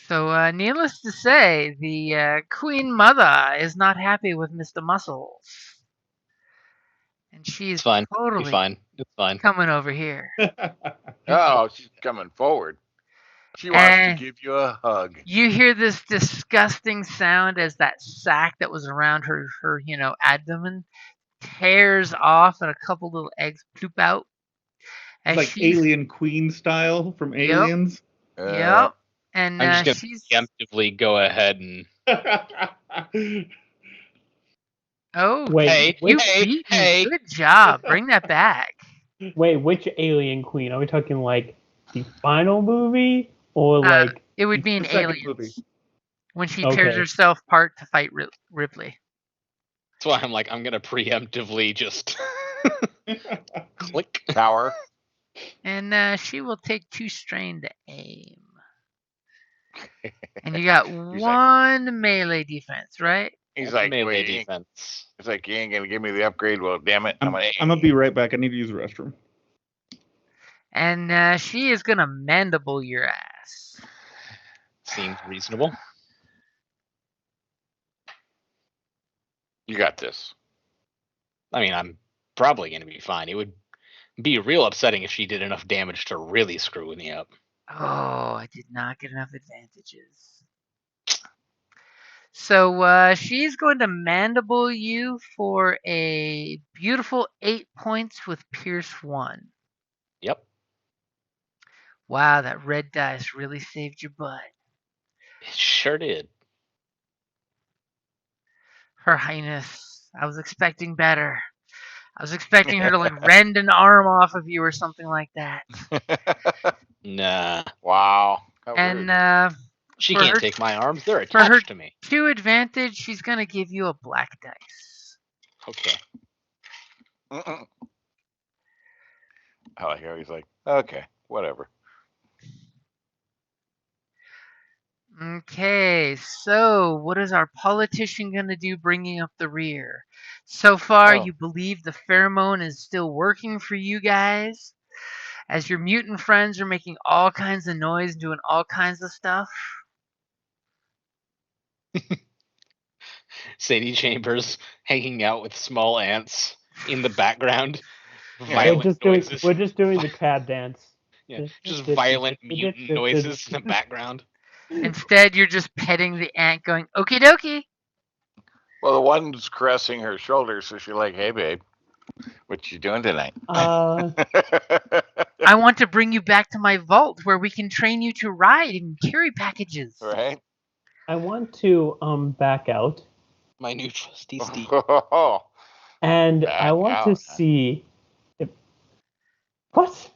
So, needless to say, the Queen Mother is not happy with Mr. Muscles. And she's It's fine. totally It's fine. It's fine. coming over here. Oh, she's coming forward. She wants to give you a hug. You hear this disgusting sound as that sack that was around her abdomen tears off and a couple little eggs poop out. It's like Alien Queen style from Aliens. Yep. And I'm just she's gonna preemptively go ahead and. Oh, Wait, you hey, beat me. hey. Good job. Bring that back. Wait, which alien queen? Are we talking like the final movie or like It would be in the second Aliens movie. when she tears herself apart to fight Ripley. That's why I'm gonna preemptively just click Tower. And she will take 2 strain to aim. And you got one melee defense, right? He's like, melee wait, defense. It's like, you ain't gonna give me the upgrade. Well, damn it, I'm gonna be right back. I need to use the restroom. And she is gonna mandible your ass. Seems reasonable. You got this. I mean, I'm probably going to be fine. It would be real upsetting if she did enough damage to really screw me up. Oh, I did not get enough advantages. So she's going to mandible you for a beautiful 8 points with Pierce 1. Yep. Wow, that red dice really saved your butt. It sure did. Her Highness, I was expecting better. I was expecting her to like rend an arm off of you or something like that. Nah. Wow. How And rude. She for can't her- take my arms. They're for her attached to me. 2 advantage, she's going to give you a black dice. Okay. Mm-mm. I like how he's like, okay, whatever. Okay, so what is our politician going to do bringing up the rear? So far, Oh. you believe the pheromone is still working for you guys, as your mutant friends are making all kinds of noise and doing all kinds of stuff. Sadie Chambers hanging out with small ants in the background. Yeah. Violent noises. We're just doing the crab dance. Yeah, just violent mutant noises in the background. Instead, you're just petting the ant going, okie dokie. Well, the one's caressing her shoulder, so she's like, hey, babe, what you doing tonight? I want to bring you back to my vault where we can train you to ride and carry packages. Right? I want to back out, My new trusty Steve. and Back I want to out. see if what.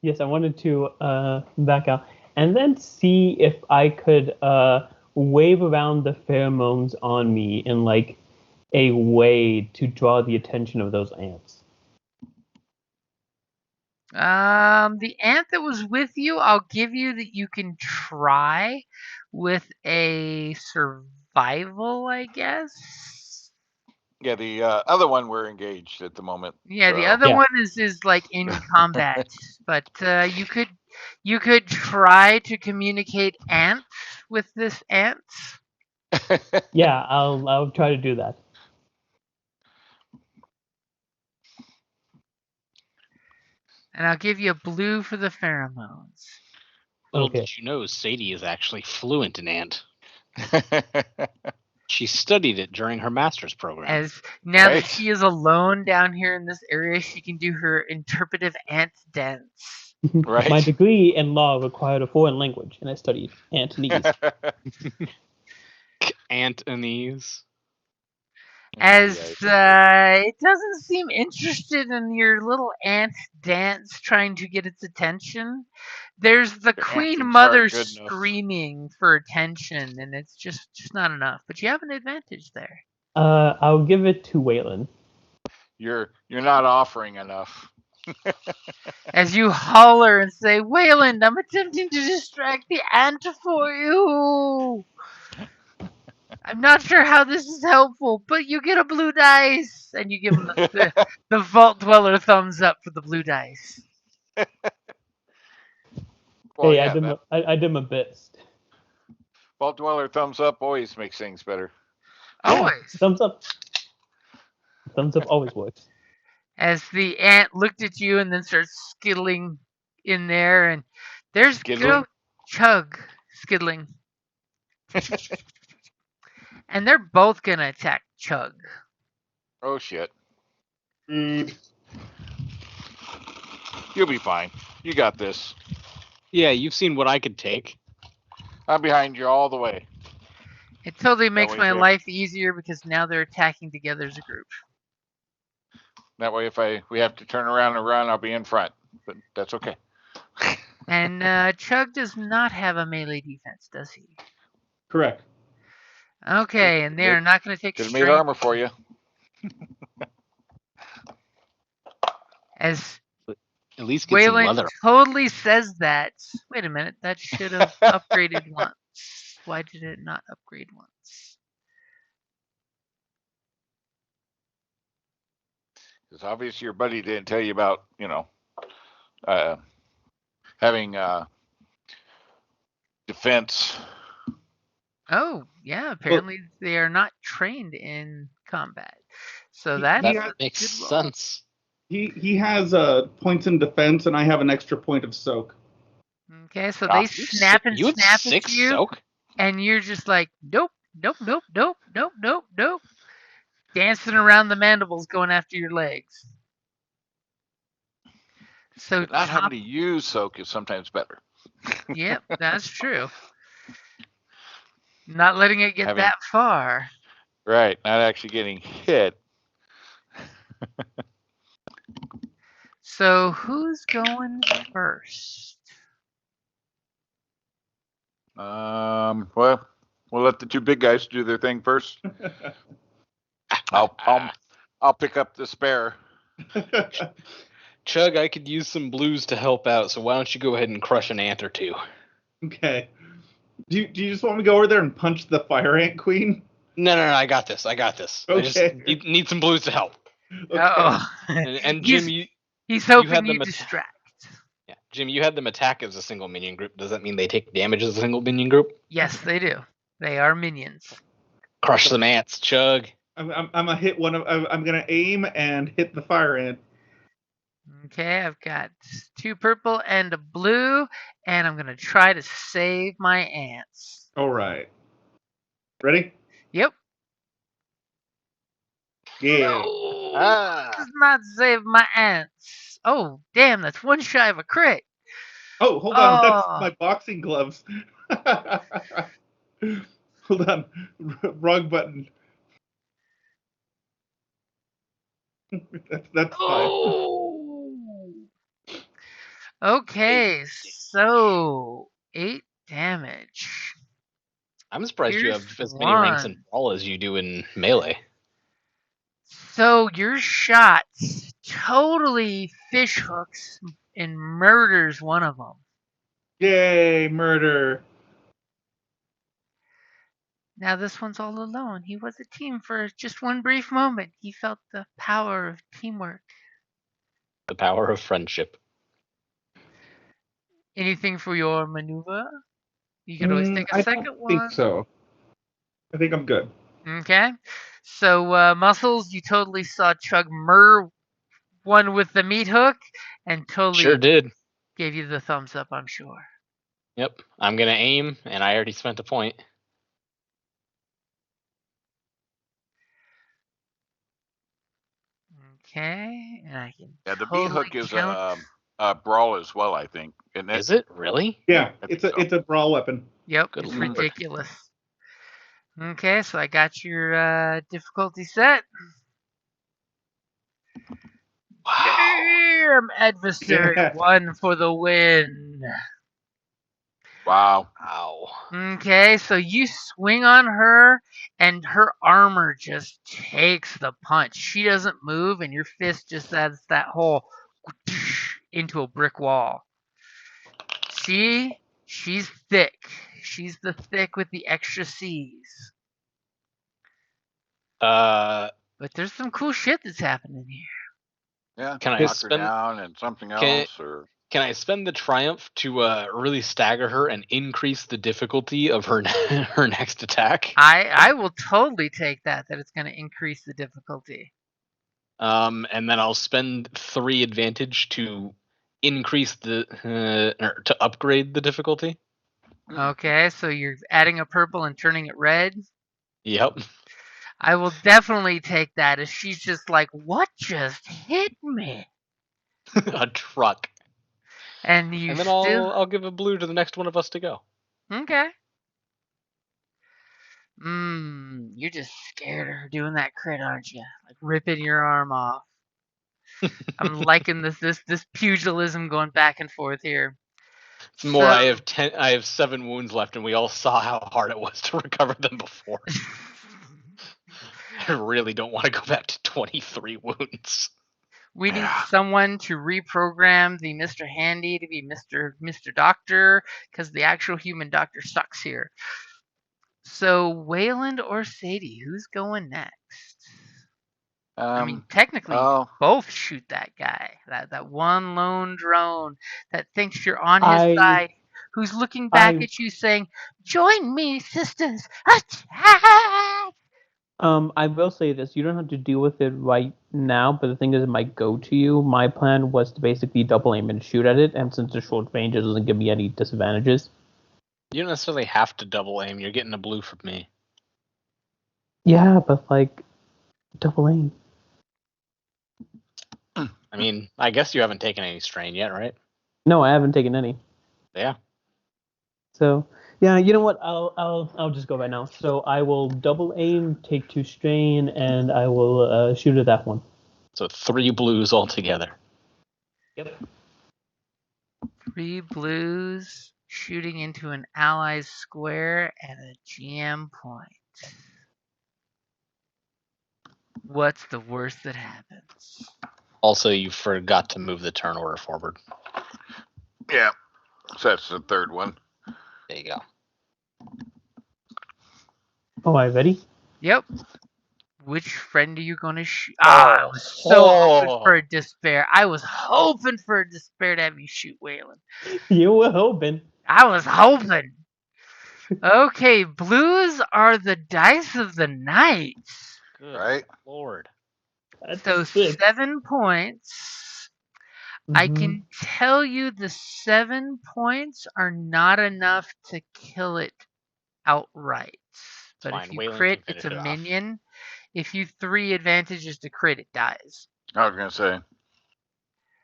Yes, I wanted to back out and then see if I could wave around the pheromones on me in like a way to draw the attention of those ants. The ant that was with you, I'll give you that you can try with a survival, I guess. Yeah, the other one we're engaged at the moment. Yeah, the so- other Yeah. one is like in combat, but you could try to communicate ant with this ant. Yeah, I'll try to do that. And I'll give you a blue for the pheromones. Little Okay. did you know, Sadie is actually fluent in ant. She studied it during her master's program. As now Right. that she is alone down here in this area, she can do her interpretive ant dance. Right. My degree in law required a foreign language, and I studied Antonese. Antonese. As Yeah, it doesn't seem interested in your little ant dance trying to get its attention. There's the Your queen antics mother aren't good enough. screaming for attention, and it's just not enough. But you have an advantage there. I'll give it to Waylon. You're not offering enough. As you holler and say, Wayland, I'm attempting to distract the ant for you. I'm not sure how this is helpful, but you get a blue dice. And you give him the Vault Dweller thumbs up for the blue dice. Well, Hey, yeah, I did my best. Vault Dweller thumbs up always makes things better. Always. Yeah, thumbs up. Thumbs up always works. As the ant looked at you and then starts skittling in there, and there's Skittling? Chug skittling. And they're both gonna attack Chug. Oh shit. Rude. You'll be fine. You got this. Yeah, you've seen what I could take. I'm behind you all the way. It totally makes way my if- life easier because now they're attacking together as a group. That way, if we have to turn around and run, I'll be in front. But that's okay. And Chug does not have a melee defense, does he? Correct. Okay, and they are not going to take Could have made strength. armor for you. As At least get some Wayland leather. totally says that. Wait a minute, that should have upgraded once. Why did it not upgrade once? It's obvious your buddy didn't tell you about, having defense. Oh, yeah. Apparently, they are not trained in combat. So that's he That has- a makes good roll. sense. He has points in defense, and I have an extra point of soak. Okay, so Ah, they snap and You had snap at 6 you, soak? and you're just like, nope, nope, nope, nope, nope, nope, nope. Dancing around the mandibles going after your legs. So But not having top, to use soak is sometimes better. yep, that's true. Not letting it get Having- that far. Right, not actually getting hit. So who's going first? Well, we'll let the two big guys do their thing first. I'll pick up the spare. Chug, I could use some blues to help out, so why don't you go ahead and crush an ant or two? Okay. Do you just want me to go over there and punch the fire ant queen? No, I got this. I just Okay. need some blues to help. Okay. Oh, And Jim, he's hoping had you them distract. Yeah, Jim, you had them attack as a single minion group. Does that mean they take damage as a single minion group? Yes, they do. They are minions. Crush some ants, Chug. I'm gonna hit one of. I'm gonna aim and hit the fire ant. Okay, I've got 2 purple and a blue, and I'm gonna try to save my ants. All right. Ready? Yep. Yeah. No, Ah, does not save my ants. Oh, damn, that's 1 shy of a crit. Oh, hold on. That's Oh. my boxing gloves. Hold on. Wrong button. That's fine. Oh. Okay, so 8 damage. I'm surprised you have Here's as many ranks in one. brawl as you do in melee. So your shots totally fish hooks and murders one of them. Yay, murder. Now this one's all alone. He was a team for just one brief moment. He felt the power of teamwork. The power of friendship. Anything for your maneuver? You could always take a I second don't one. think so. I think I'm good. Okay. So Muscles, you totally saw Chug murder one with the meat hook and totally Sure did. gave you the thumbs up, I'm sure. Yep. I'm gonna aim, and I already spent a point. Okay, and I can yeah. The totally B hook is count. a brawl as well, I think. Isn't it? Is it really? Yeah, I it's think so. a brawl weapon. Yep, Good it's lord. ridiculous. Okay, so I got your difficulty set. Wow. Damn, adversary Yeah. 1 for the win. Wow. Wow. Okay, so you swing on her, and her armor just takes the punch. She doesn't move, and your fist just adds that whole into a brick wall. See? She's thick. She's the thick with the extra C's. But there's some cool shit that's happening here. Yeah. Can I knock her spend- down and something Can- else, or Can I spend the triumph to really stagger her and increase the difficulty of her her next attack? I will totally take that it's going to increase the difficulty. And then I'll spend 3 advantage to increase the or to upgrade the difficulty. Okay, so you're adding a purple and turning it red. Yep. I will definitely take that as she's just like, what just hit me? A truck. And you And then still I'll give a blue to the next one of us to go. okay. You're just scared of her doing that crit, aren't you? Like ripping your arm off. I'm liking this pugilism going back and forth here. It's more So- I have 7 wounds left, and we all saw how hard it was to recover them before. I really don't want to go back to 23 wounds. We need someone to reprogram the Mr. Handy to be Mr. Doctor, because the actual human doctor sucks here. So Wayland or Sadie, who's going next? I mean, technically, oh, both shoot that guy. That one lone drone that thinks you're on his I side, who's looking back I at you saying, "Join me, sisters! Attack!" I will say this: you don't have to deal with it right now, but the thing is, it might go to you. My plan was to basically double aim and shoot at it, and since the short range, it doesn't give me any disadvantages. You don't necessarily have to double aim. You're getting a blue from me. Yeah, but like double aim. I mean, I guess you haven't taken any strain yet, right? No, I haven't taken any. Yeah. So yeah, you know what? I'll just go right now. So I will double aim, take 2 strain, and I will shoot at that one. So 3 blues altogether. Yep. 3 blues shooting into an ally's square at a GM point. What's the worst that happens? Also, you forgot to move the turn order forward. yeah. So that's the third one. There you go. Oh, I ready? Yep. Which friend are you going to shoot? I was so hoping for a despair. I was hoping for a despair to have you shoot Waylon. You were hoping. I was hoping. Okay, blues are the dice of the night. Good Right. Lord. That's So 6. 7 points. I can tell you the 7 points are not enough to kill it outright. But Fine, if you Waylon crit, can it's finish a it off. minion. If you 3 advantages to crit, it dies. I was gonna say.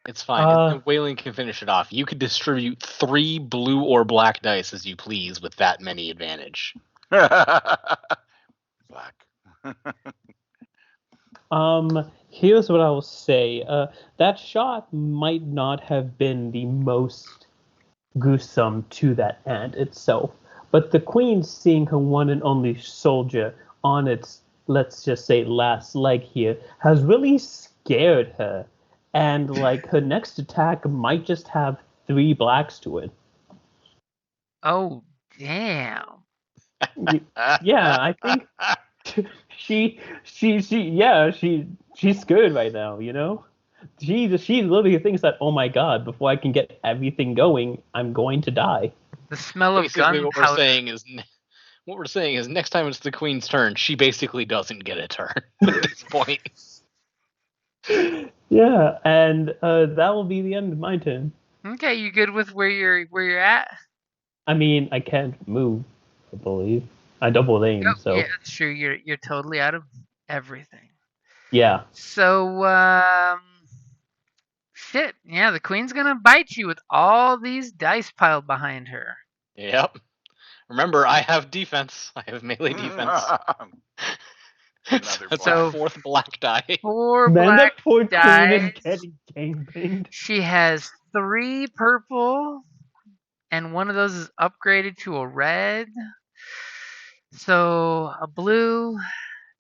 It's fine. And Waylon can finish it off. You could distribute 3 blue or black dice as you please with that many advantage. Black. Here's what I will say. That shot might not have been the most gruesome to that ant itself, but the queen seeing her one and only soldier on its, let's just say, last leg here, has really scared her. And like her next attack might just have 3 blacks to it. Oh, damn. Yeah, I think she's scared right now, you know? She literally thinks that, oh my god, before I can get everything going, I'm going to die. The smell of Basically, what we're gunpowder. saying is next time it's the queen's turn, she basically doesn't get a turn at this point. Yeah, and that will be the end of my turn. Okay, you good with where you're at? I mean, I can't move, I believe. I double aim, Yep, so yeah, that's true. You're totally out of everything. yeah. So shit, yeah, the queen's gonna bite you with all these dice piled behind her. Yep. Remember, I have defense. I have melee defense. Another That's black. a 4th black die. 4 Man, black that poor queen is dice. getting gangbanged. She has 3 purple, and one of those is upgraded to a red. So a blue,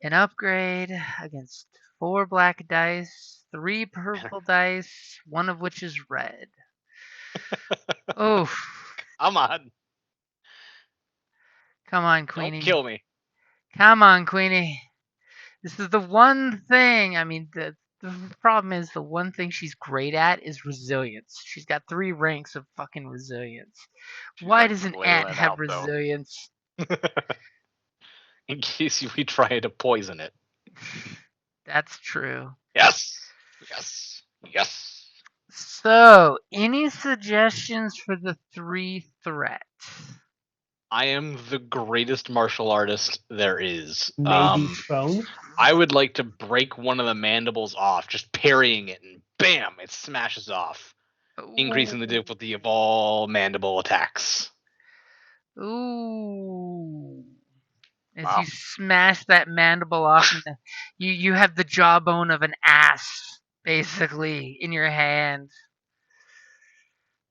an upgrade against 4 black dice, 3 purple dice, one of which is red. Oh, Come on. come on, Queenie. Don't kill me. Come on, Queenie. This is the one thing. I mean, the problem is the one thing she's great at is resilience. She's got 3 ranks of fucking resilience. Why like does an flailing ant have out, though. resilience? In case we try to poison it. That's true. Yes. Yes. Yes. So, any suggestions for the 3 threat? I am the greatest martial artist there is. Maybe prone? I would like to break one of the mandibles off, just parrying it, and bam, it smashes off, increasing the difficulty of all mandible attacks. Ooh. As Wow. you smash that mandible off, and you have the jawbone of an ass, basically, in your hand.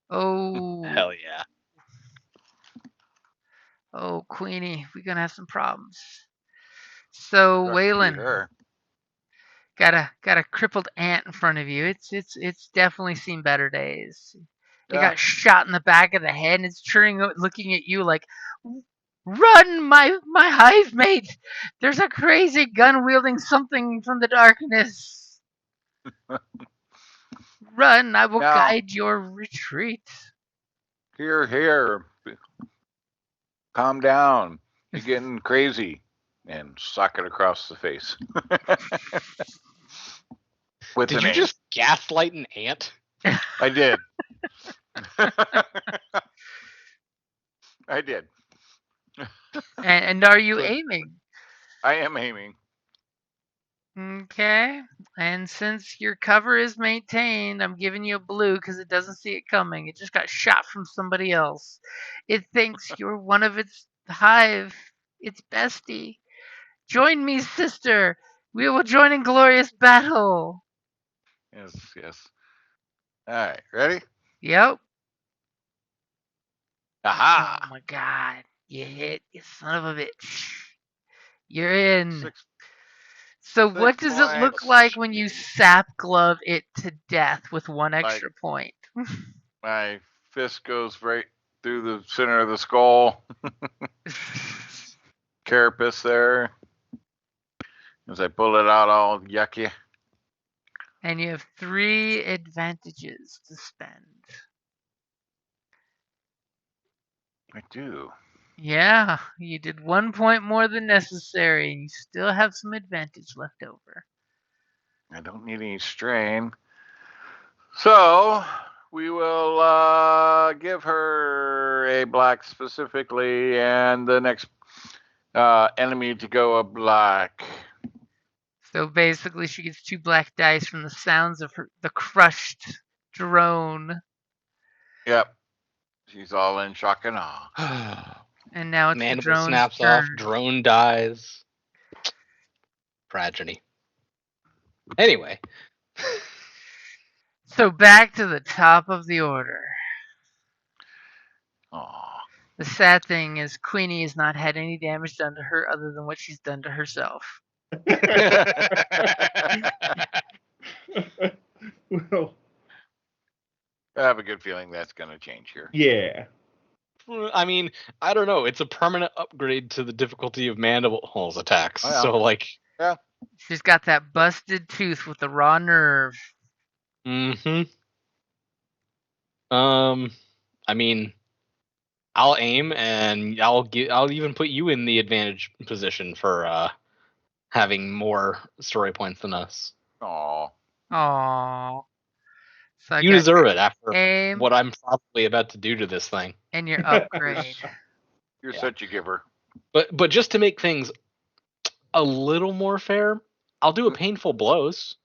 Oh. Hell yeah. Oh, Queenie, we're gonna have some problems. So, Got to beat Waylon, her. got a crippled ant in front of you. It's definitely seen better days. It Yeah. got shot in the back of the head, and it's turning, looking at you like, Run, my hive mate! There's a crazy gun wielding something from the darkness. Run, I will Now, guide your retreat. here. Calm down. You're getting crazy. And sock it across the face. With Did an you aim. just gaslight an ant? I did. I did. And are you But aiming? I am aiming. Okay. And since your cover is maintained, I'm giving you a blue because it doesn't see it coming. It just got shot from somebody else. It thinks you're one of its hive, its bestie. Join me, sister. We will join in glorious battle. Yes. All right, ready? Yep. Oh Aha! my god. You hit, you son of a bitch. You're in. 6 So what does it look points. like when you sap glove it to death with one Like extra point? my fist goes right through the center of the skull. Carapace there. As I pull it out all yucky. And you have 3 advantages to spend. I do. Yeah, you did 1 point more than necessary, and you still have some advantage left over. I don't need any strain. So we will give her a black specifically, and the next enemy to go a black. So basically, she gets 2 black dice from the sounds of the crushed drone. Yep. She's all in shock and awe. And now it's Mandible the drone's snaps turn. off, drone dies. Tragedy. Anyway. So back to the top of the order. Aw. The sad thing is Queenie has not had any damage done to her other than what she's done to herself. Well, I have a good feeling that's going to change here. yeah. I mean, I don't know. It's a permanent upgrade to the difficulty of Mandible's attacks. Oh, yeah. So, like, She's got that busted tooth with the raw nerve. I mean, I'll aim and I'll even put you in the advantage position for having more story points than us. Aw. Aww. So I You got deserve it after aim what I'm probably about to do to this thing. and your upgrade. You're Yeah. such a giver. But just to make things a little more fair, I'll do a painful blows.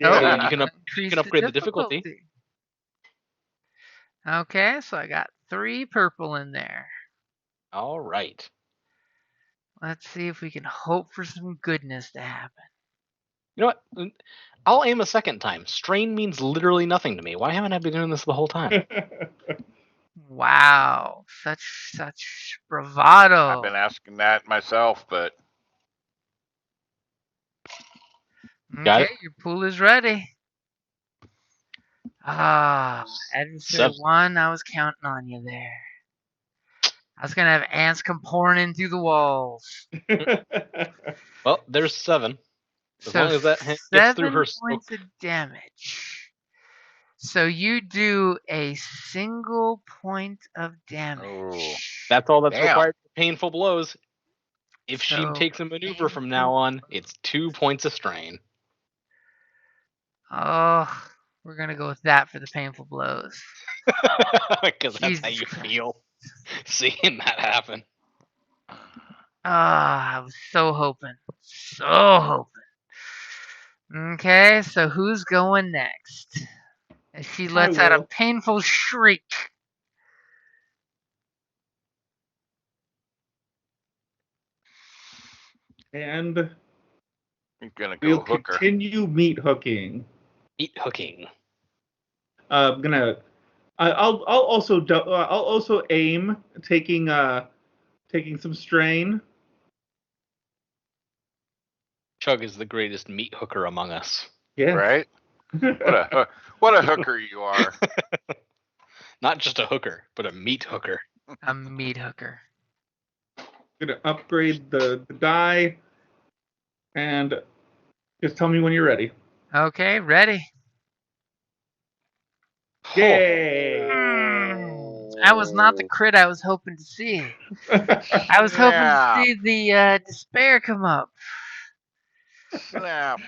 Oh, So you can increase upgrade the difficulty. Okay, so I got 3 purple in there. All right. Let's see if we can hope for some goodness to happen. You know what? I'll aim a second time. Strain means literally nothing to me. Why haven't I been doing this the whole time? Wow, such bravado. I've been asking that myself, but Got Okay, it? your pool is ready. Adversary 7. 1, I was counting on you there. I was gonna have ants come pouring in through the walls. Well, there's 7. As So long as that gets through 7 her points smoke. of damage. So you do a single point of damage. oh, That's all that's damn. required for painful blows. If she So, takes a maneuver from now on, it's 2 points of strain. Oh, we're gonna go with that for the painful blows. Because that's how Jesus you Christ. feel seeing that happen. I was so hoping. So hoping. Okay, so who's going next? As she lets out a will. painful shriek. And You're going to go we'll hooker. continue meat hooking. Meat hooking. I'm gonna. I'll also aim, taking some strain. Chug is the greatest meat hooker among us. Yeah. Right? What a hooker you are. Not just a hooker, but a meat hooker. A meat hooker. Gonna upgrade the die, and just tell me when you're ready. Okay, ready. Yay! That was not the crit I was hoping to see. I was hoping to Snap. see the despair come up. Snap.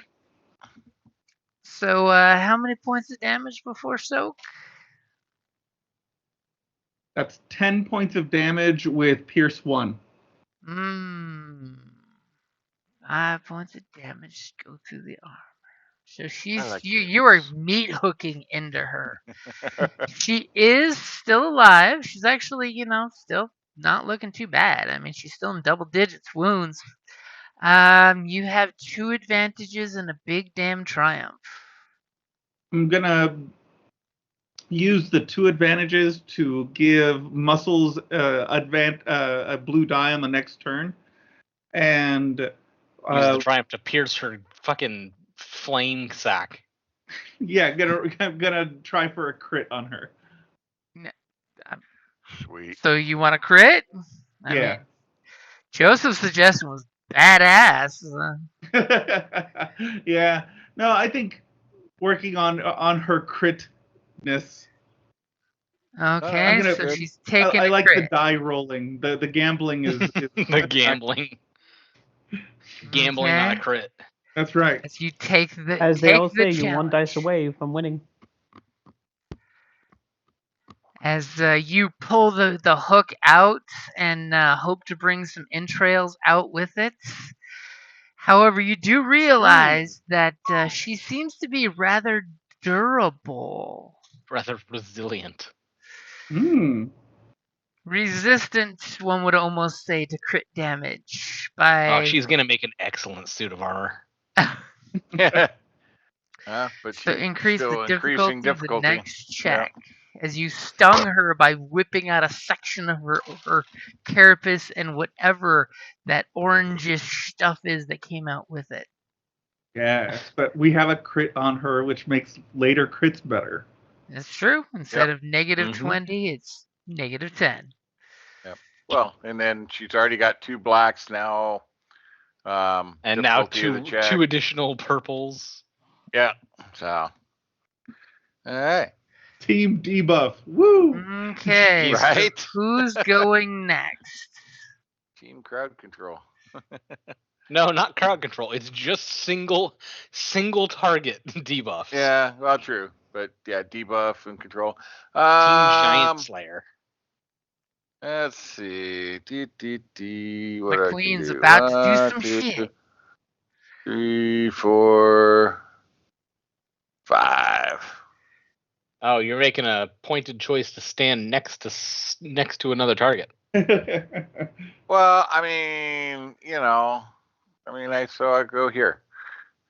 So, how many points of damage before soak? That's 10 points of damage with Pierce 1. 5 points of damage go through the armor. So she's like you are meat hooking into her. She is still alive. She's actually, still not looking too bad. I mean, she's still in double digits wounds. You have 2 advantages and a big damn triumph. I'm gonna use the 2 advantages to give muscles a blue die on the next turn, and Use the triumph to pierce her fucking flame sack. yeah, I'm gonna try for a crit on her. Sweet. So you want a crit? I Yeah. mean, Joseph's suggestion was badass. Yeah. No, I think working on her critness. Okay, gonna- so she's taking I a like crit. the die rolling. The gambling is The gambling. Gambling on a Okay. crit. That's right. As you take the As they all take the say, you're one dice challenge. away from winning. As you pull the hook out and hope to bring some entrails out with it. However, you do realize that she seems to be rather durable. Rather resilient. Hmm. Resistant, one would almost say, to crit damage Oh, by she's gonna make an excellent suit of armor. But so she's increase still the increasing difficulty of the next Yeah. check. As you stung her by whipping out a section of her carapace and whatever that orangish stuff is that came out with it. Yes, but we have a crit on her, which makes later crits better. That's true. Instead of negative Mhm. 20, it's negative 10. Well, and then she's already got 2 blacks now. And now difficulty of the check. 2 additional purples. Yeah. So. All right. Team debuff. Woo! Okay, Right? so who's going next? Team crowd control. No, not crowd control. It's just single target debuffs. Yeah, well, true. But yeah, debuff and control. Team Giant Slayer. Let's see. What The I can queen's do. about to do 1, some 2, shit. 3, 4, 5. Oh, you're making a pointed choice to stand next to another target. Well, I mean, so I go here,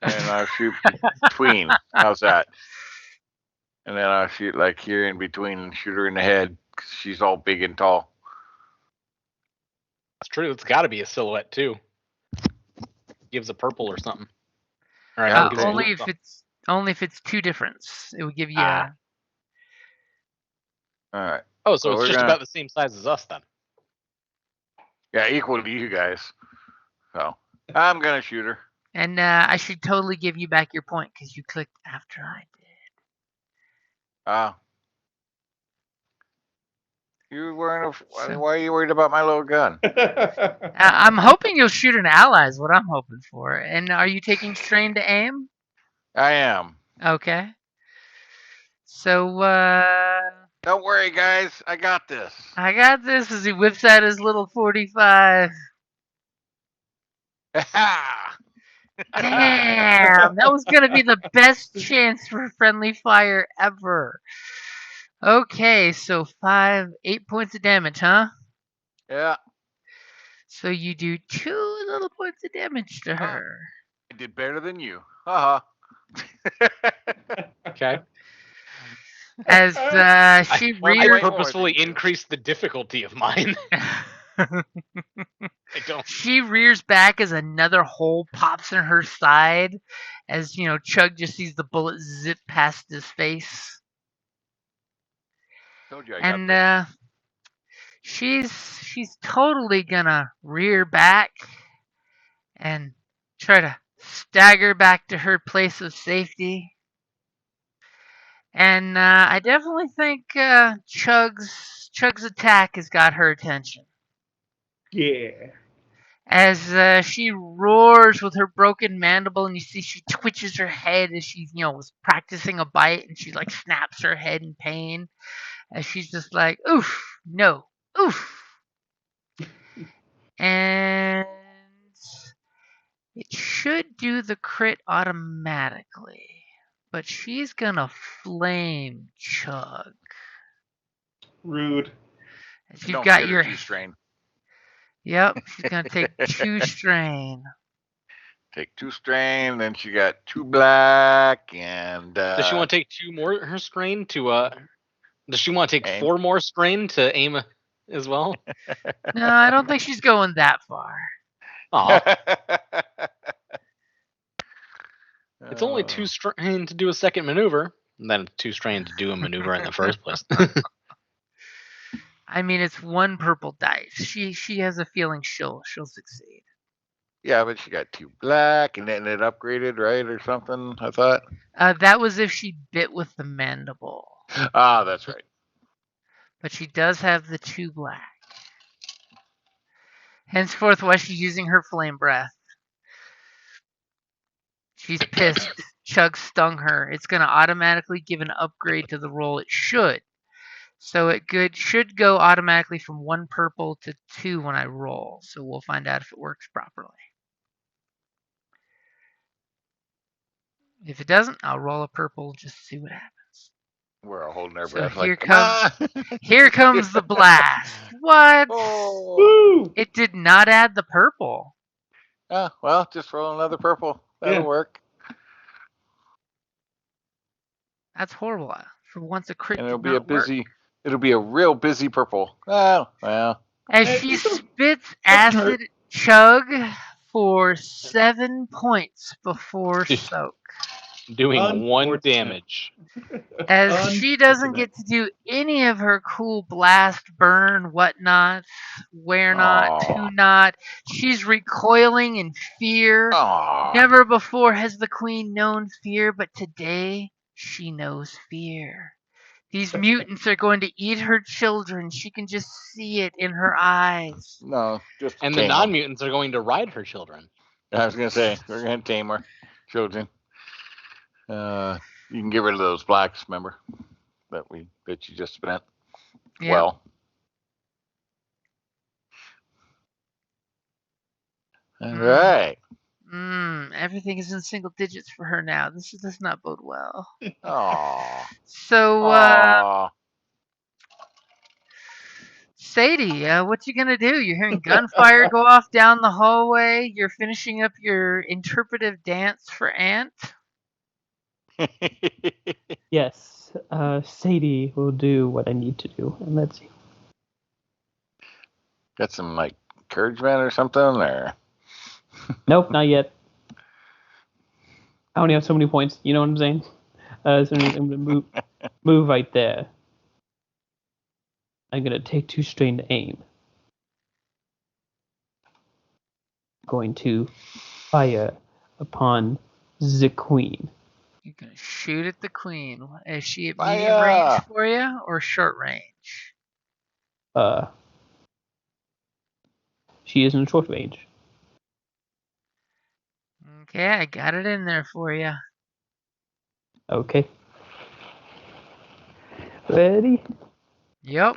and I'll shoot between. How's that? And then I'll shoot like here in between and shoot her in the head because she's all big and tall. That's true. It's got to be a silhouette too. Gives a purple or something. All right. Yeah, gives a okay. blue or something. Only if it's 2 difference. It would give you Ah. All right. Oh, so Well, it's we're just gonna- about the same size as us then. Yeah, equal to you guys. So I'm gonna shoot her. and I should totally give you back your point because you clicked after I did. Ah. You weren't. So- Why are you worried about my little gun? I'm hoping you'll shoot an ally is what I'm hoping for. And are you taking strain to aim? I am. Okay. So, Don't worry, guys. I got this. I got this as he whips out his little 45. Damn! That was going to be the best chance for friendly fire ever. Okay, so 8 points of damage, huh? Yeah. So you do 2 little points of damage to her. I did better than you. Haha. Okay. As she I rears, purposefully increased the difficulty of mine. I don't. she rears back as another hole pops in her side. As Chug just sees the bullet zip past his face. Told you I got And this. she's totally gonna rear back and try to stagger back to her place of safety. And I definitely think Chug's attack has got her attention. Yeah. As she roars with her broken mandible, and you see she twitches her head as she, was practicing a bite, and she like snaps her head in pain, as she's just like, "Oof, no, oof," and it should do the crit automatically, but she's gonna flame Chug. Rude. As you've Don't got get your, her too strained. yep, she's gonna take 2 strain. Take 2 strain, then she got 2 black, and Does she want to take 2 more her strain to Does she want to take aim. 4 more strain to aim as well? No, I don't think she's going that far. Aw, it's only 2 strain to do a second maneuver, and then 2 strain to do a maneuver in the first place. I mean, it's 1 purple dice. She has a feeling she'll succeed. Yeah, but she got 2 black, and then it upgraded, right, or something, I thought. That was if she bit with the mandible, Ah, that's right. but she does have the 2 black. Henceforth, why she's using her flame breath. She's pissed. Chug stung her. It's going to automatically give an upgrade to the roll. It should. So it should go automatically from 1 purple to 2 when I roll. So we'll find out if it works properly. If it doesn't, I'll roll a purple just to see what happens. We're all holding our So breath here like, come comes on! here comes the blast. What? Oh. Woo! It did not add the purple. Ah, well, just roll another purple. That'll Yeah. work. That's horrible. For once, a crit And it'll did be a not work. it'll be a real busy purple. Oh, well. As Hey, she it's a- spits doesn't hurt. acid Chug for 7 points before soak. Doing 1 Unfortunate. damage. As she doesn't Unfortunate. get to do any of her cool blast, burn, whatnot, where not, Aw. to not. She's recoiling in fear. Aw. Never before has the queen known fear, but today she knows fear. These mutants are going to eat her children. She can just see it in her eyes. No, just And the tame 'em. non-mutants are going to ride her children. I was gonna say we're gonna tame her children. You can get rid of those blacks, remember that you just spent. Yep. Well, all right. Everything is in single digits for her now. This does not bode well. Aw. So, Aw. Sadie, what you gonna do? You're hearing gunfire go off down the hallway. You're finishing up your interpretive dance for Ant. Yes, Sadie will do what I need to do. And let's see. Got some like encouragement or something, or Nope, not yet. I only have so many points. You know what I'm saying? So I'm gonna move right there. I'm gonna take 2 strain to aim. Going to fire upon the queen. You're gonna shoot at the queen. Is she at Fire! medium range for you or short range? She is in short range. Okay, I got it in there for you. Okay. Ready? Yep.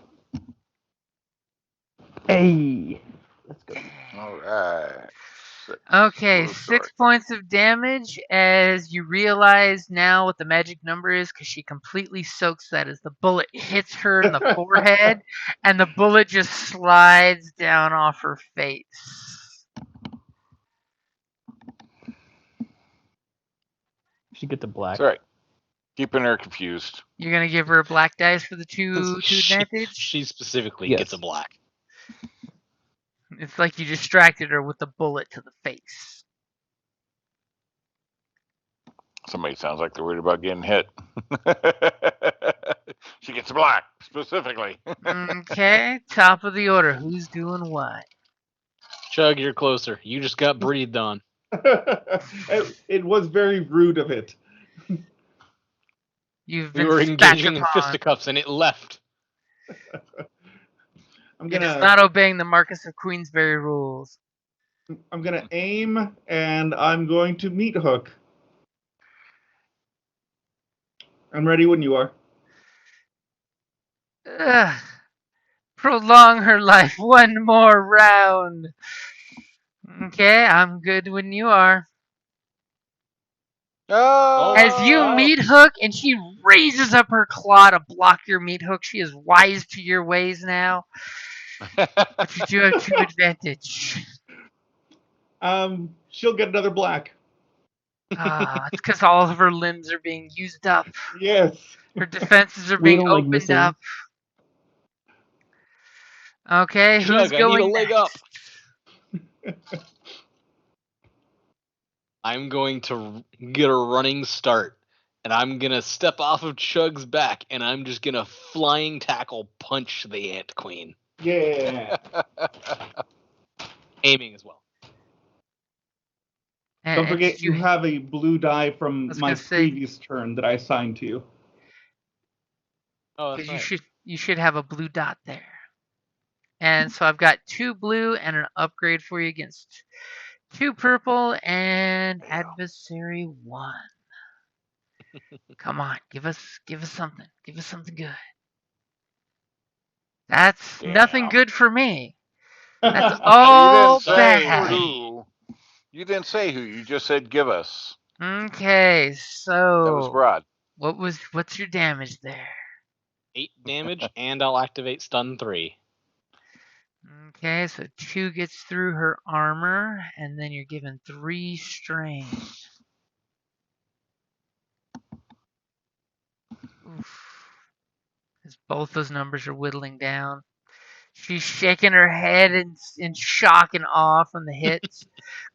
Hey! Let's go. all right. Okay, Little 6 short. points of damage as you realize now what the magic number is because she completely soaks that as the bullet hits her in the forehead and the bullet just slides down off her face. She get the black. That's right. Keeping her confused. You're going to give her a black dice for the two advantage? She specifically Yes. gets a black. It's like you distracted her with the bullet to the face. Somebody sounds like they're worried about getting hit. She gets black, specifically. Okay, top of the order. Who's doing what? Chug, you're closer. You just got breathed on. It was very rude of it. You've We been were spat engaging in upon. fisticuffs and it left. It is not obeying the Marcus of Queensberry rules. I'm gonna aim, and I'm going to meat hook. I'm ready when you are. Ugh. Prolong her life one more round. Okay, I'm good when you are. Oh, As you meat hook, and she raises up her claw to block your meat hook, she is wise to your ways now. But you do have 2 advantage. She'll get another black. It's because all of her limbs are being used up. Yes. Her defenses are We being don't like opened missing. up. Okay, who's Chug, I need a going leg next? up. I'm going to get a running start, and I'm going to step off of Chug's back, and I'm just going to flying tackle punch the Ant Queen. Yeah. Aiming as well. Don't forget, you have a blue die from was my gonna say- previous turn that I assigned to you. Oh, that's Because right. you should have a blue dot there. And so I've got 2 blue and an upgrade for you against 2 purple and adversary 1. Come on, give us something. Give us something good. That's nothing good for me. That's all you didn't say bad. who. You didn't say who. You just said give us. Okay, so That was broad. what's your damage there? 8 damage, and I'll activate stun 3. Okay, so 2 gets through her armor, and then you're given 3 strain. Oof. As both those numbers are whittling down. She's shaking her head in shock and awe from the hits.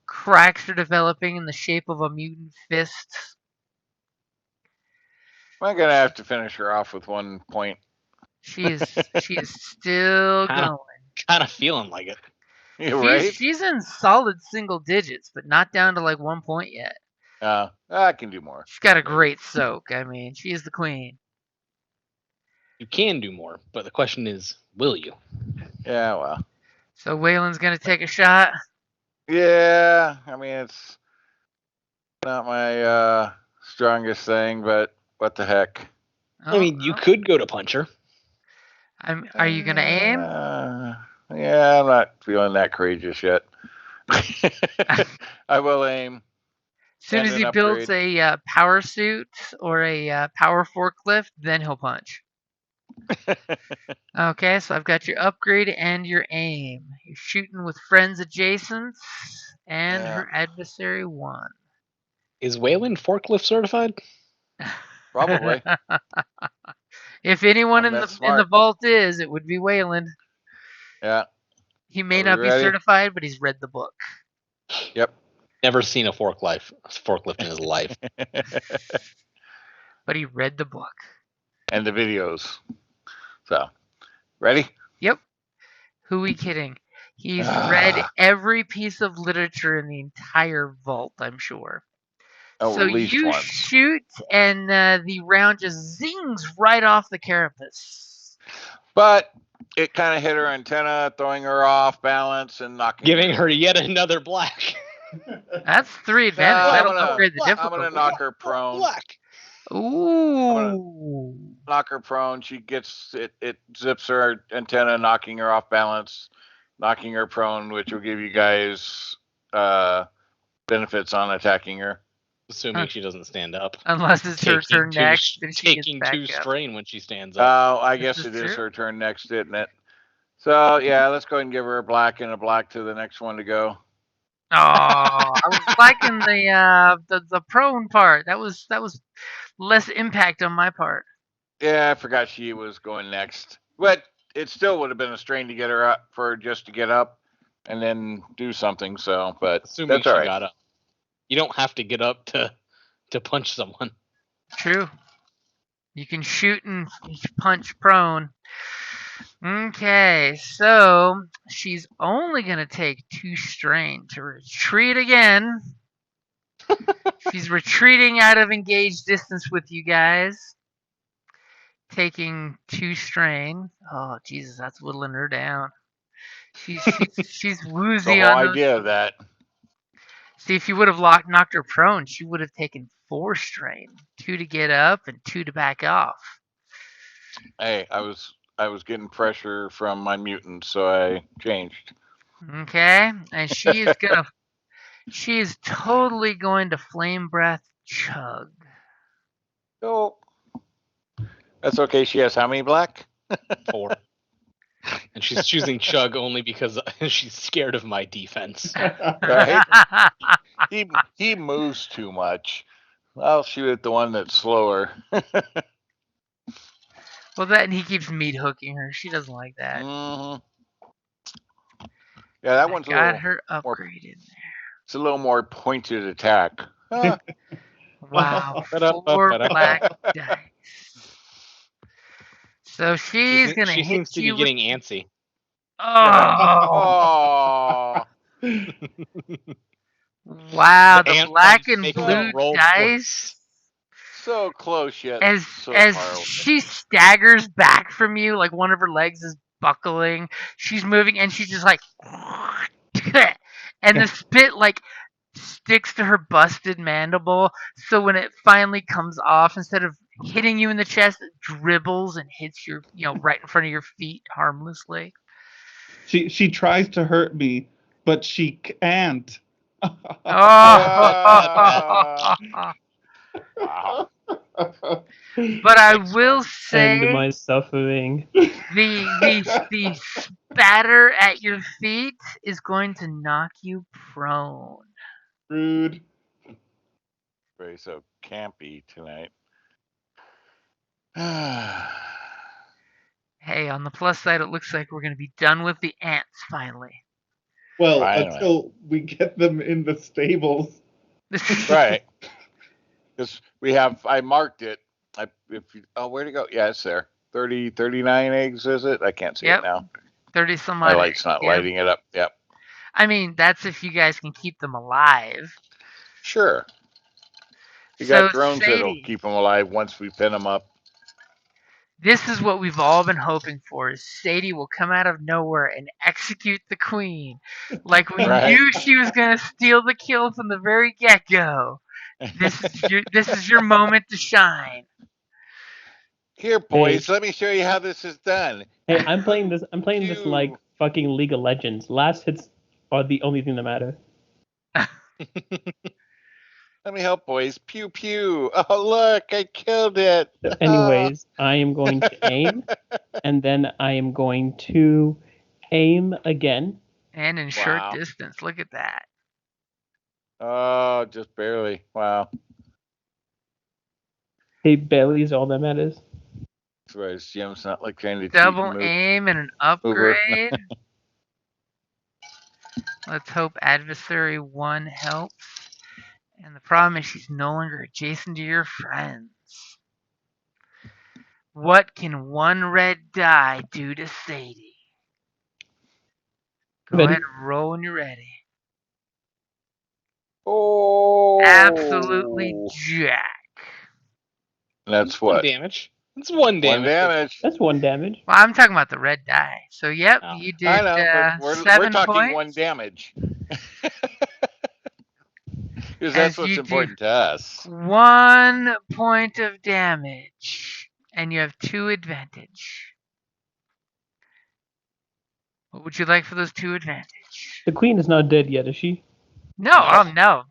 Cracks are developing in the shape of a mutant fist. I'm gonna have to finish her off with 1 point. She is still Kinda. going. Kind of feeling like it. You right? She's in solid single digits, but not down to like 1 point yet. I can do more. She's got a great soak. I mean, she is the queen. You can do more, but the question is, will you? Yeah, well. So Waylon's gonna take a shot. Yeah, I mean, it's not my strongest thing, but what the heck. I mean, you could go to punch her. Are you gonna aim? Yeah, I'm not feeling that courageous yet. I will aim. As soon And as an he builds upgrade. a power suit or a power forklift, then he'll punch. Okay, so I've got your upgrade and your aim. You're shooting with friends adjacent and Yeah. her adversary 1. Is Waylon forklift certified? Probably. If anyone I'm in that the smart. vault is, it would be Wayland. Yeah. He may Are we not be ready? certified, but he's read the book. Yep. Never seen a forklift in his life. But he read the book. And the videos. So, ready? Yep. Who are we kidding? He's read every piece of literature in the entire vault, I'm sure. Oh, So at least you once. shoot, and the round just zings right off the carapace. But it kind of hit her antenna, throwing her off balance and knocking Giving her yet another black. That's 3 advantage. I'm That'll gonna- upgrade the I'm difficulty. going to knock her prone. Black. Ooh. Knock her prone. She gets it zips her antenna, knocking her off balance, knocking her prone, which will give you guys benefits on attacking her. Assuming she doesn't stand up. Unless it's her turn next, and she gets Taking back 2 up. strain when she stands up. Oh, I This guess is it is true. her turn next, isn't it? So yeah, let's go ahead and give her a black and a black to the next one to go. Oh, I was liking the prone part. That was less impact on my part. Yeah, I forgot she was going next, but it still would have been a strain to get her up just to get up and then do something. So, but Assuming that's all she right. got up. You don't have to get up to punch someone. True. You can shoot and punch prone. Okay, so she's only going to take 2 strain to retreat again. She's retreating out of engaged distance with you guys. Taking 2 strain. Oh, Jesus, that's whittling her down. She's The woozy whole on those. idea of that. See, if you would have knocked her prone, she would have taken 4 strain. 2 to get up and 2 to back off. Hey, I was getting pressure from my mutant, so I changed. Okay, and she is totally going to flame breath chug. Oh, that's okay. She has how many black? 4. And she's choosing chug only because she's scared of my defense. Right? He moves too much. I'll shoot at the one that's slower. Well, that and he keeps meat hooking her. She doesn't like that. Mhm. Yeah, that I one's a got little her more. upgraded there. It's a little more pointed attack. Ah, Wow, Ba-da-ba, 4 ba-da-ba. black dice. So she's gonna She hit seems to be you with. getting antsy. Oh, oh, wow! The Ant black ones and make blue her roll dice. so close yet As so as far away. she staggers back from you, like one of her legs is buckling. She's moving, and she's just like, and the spit like sticks to her busted mandible. So when it finally comes off, instead of hitting you in the chest, it dribbles and hits your, right in front of your feet harmlessly. She tries to hurt me, but she can't. Oh, Ah, wow. but I will End say my suffering. the spatter at your feet is going to knock you prone. Rude. Very so campy tonight. Hey, on the plus side, it looks like we're going to be done with the ants finally. Well, Finally. until we get them in the stables. Right. Because I marked it. Where'd it go? Yeah, it's there. 39 eggs, is it? I can't see Yep. it now. 30 some My odd light's eggs, not yeah. lighting it up. Yep. I mean, that's if you guys can keep them alive. Sure. You So, got drones that'll Sadie, keep them alive once we pin them up. this is what we've all been hoping for. Is Sadie will come out of nowhere and execute the queen. Like we Right. knew she was going to steal the kill from the very get-go. This is your moment to shine. Here, boys, let me show you how this is done. Hey, I'm playing this like fucking League of Legends. Last hits are the only thing that matter. Let me help, boys. Pew pew. Oh, look, I killed it. Anyways, I am going to aim, and then I am going to aim again. And in short Wow. distance, look at that. Oh, just barely. Wow. Hey, barely is all that matters. That's right. Jim's not like trying to Double cheat and aim and an Over. upgrade. Let's hope adversary 1 helps. And the problem is she's no longer adjacent to your friends. What can 1 red die do to Sadie? Go Ready? ahead and roll when you're ready. Oh. Absolutely jack. That's One what? damage. It's one damage. One damage. That's 1 damage. Well, I'm talking about the red die. So, yep, Oh. you did I know, but we're 7 talking points. 1 damage. Because As that's what's you do important to us. 1 point of damage. And you have 2 advantage. What would you like for those 2 advantage? The queen is not dead yet, is she? No, no.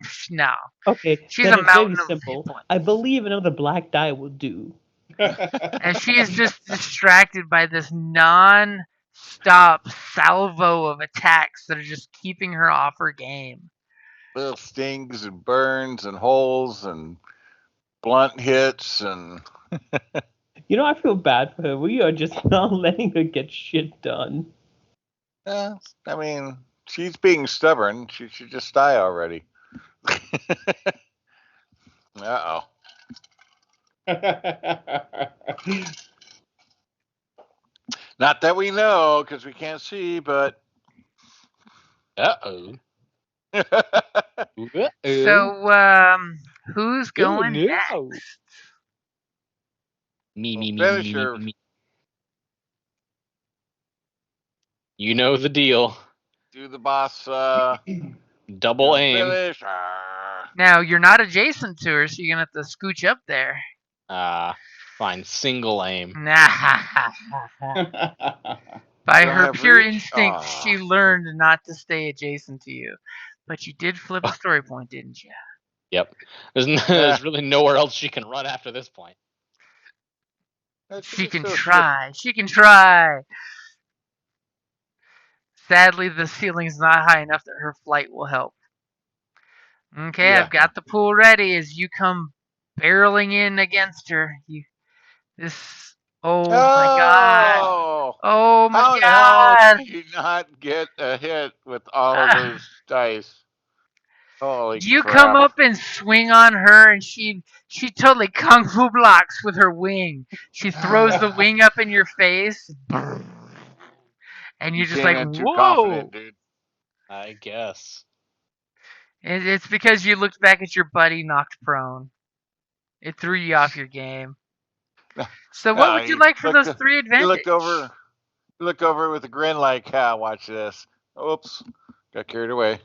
Okay, She's then a it's very mountain of simple. hit points. I believe another black die will do. And she is just distracted by this non-stop salvo of attacks that are just keeping her off her game. Little stings and burns and holes and blunt hits and. You know, I feel bad for her. We are just not letting her get shit done. I mean, she's being stubborn. She should just die already. Uh-oh. Not that we know, because we can't see, but. Uh-oh. So, who's going no. next? Me. Finisher. You know the deal. Do the boss. Double aim. Finish. Now, you're not adjacent to her, so you're going to have to scooch up there. Fine. Single aim. By Don't her have pure reach? instinct, Aw. she learned not to stay adjacent to you. But you did flip a story point, didn't you? Yep. There's really nowhere else she can run after this point. She can try. She can try. Sadly, the ceiling's not high enough that her flight will help. Okay, Yeah. I've got the pool ready as you come barreling in against her. Oh my god. Oh my How the god. hell did you not get a hit with all of those dice? Holy You crap. come up and swing on her, and she totally kung fu blocks with her wing. She throws the wing up in your face, and you're just came like, in too whoa. confident, dude. I guess. It's because you looked back at your buddy knocked prone. It threw you off your game. So what would you like for those 3 advantage? You look over with a grin like, watch this. Oops. Got carried away.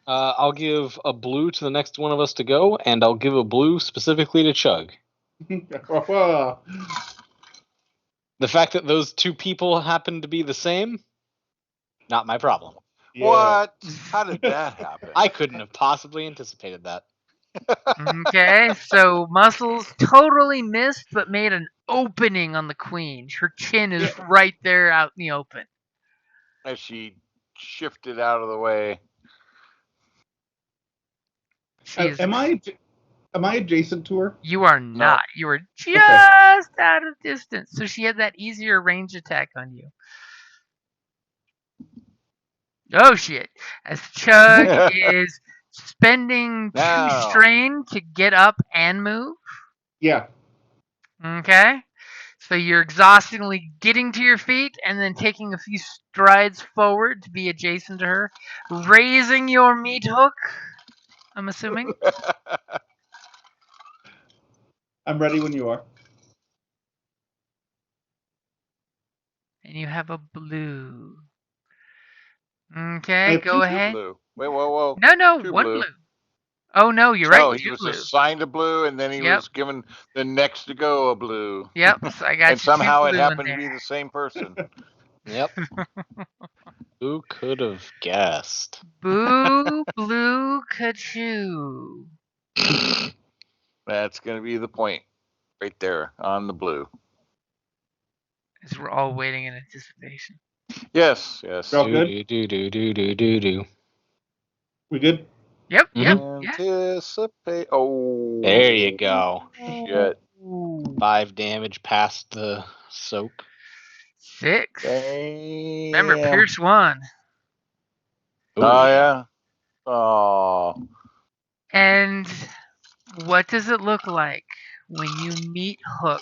I'll give a blue to the next one of us to go, and I'll give a blue specifically to Chug. The fact that those 2 people happen to be the same, not my problem. Yeah. What? How did that happen? I couldn't have possibly anticipated that. Okay, so Muscles totally missed, but made an opening on the queen. Her chin is right there out in the open. As she shifted out of the way. Am I adjacent to her? You are not. You are just out of distance. So she had that easier range attack on you. Oh shit. As Chug is spending 2 strain to get up and move. Yeah. Okay. So you're exhaustingly getting to your feet and then taking a few strides forward to be adjacent to her. Raising your meat hook, I'm assuming. I'm ready when you are. And you have a blue. Okay, go ahead. Blue. Wait, whoa. No, 1 blue. Oh no, you're right. He was blue. assigned a blue, and then he was given the next to go a blue. Yep, so I got and somehow it happened to be the same person. Yep. Who could have guessed? Boo, blue, Kachoo. That's going to be the point right there on the blue. As we're all waiting in anticipation. Yes. All good? Do. We good? Yep. Anticipate. Oh. There you go. Shit. 5 damage past the soak. 6. Damn. Remember, Pierce 1. Oh, yeah. Oh. And what does it look like when you meet hook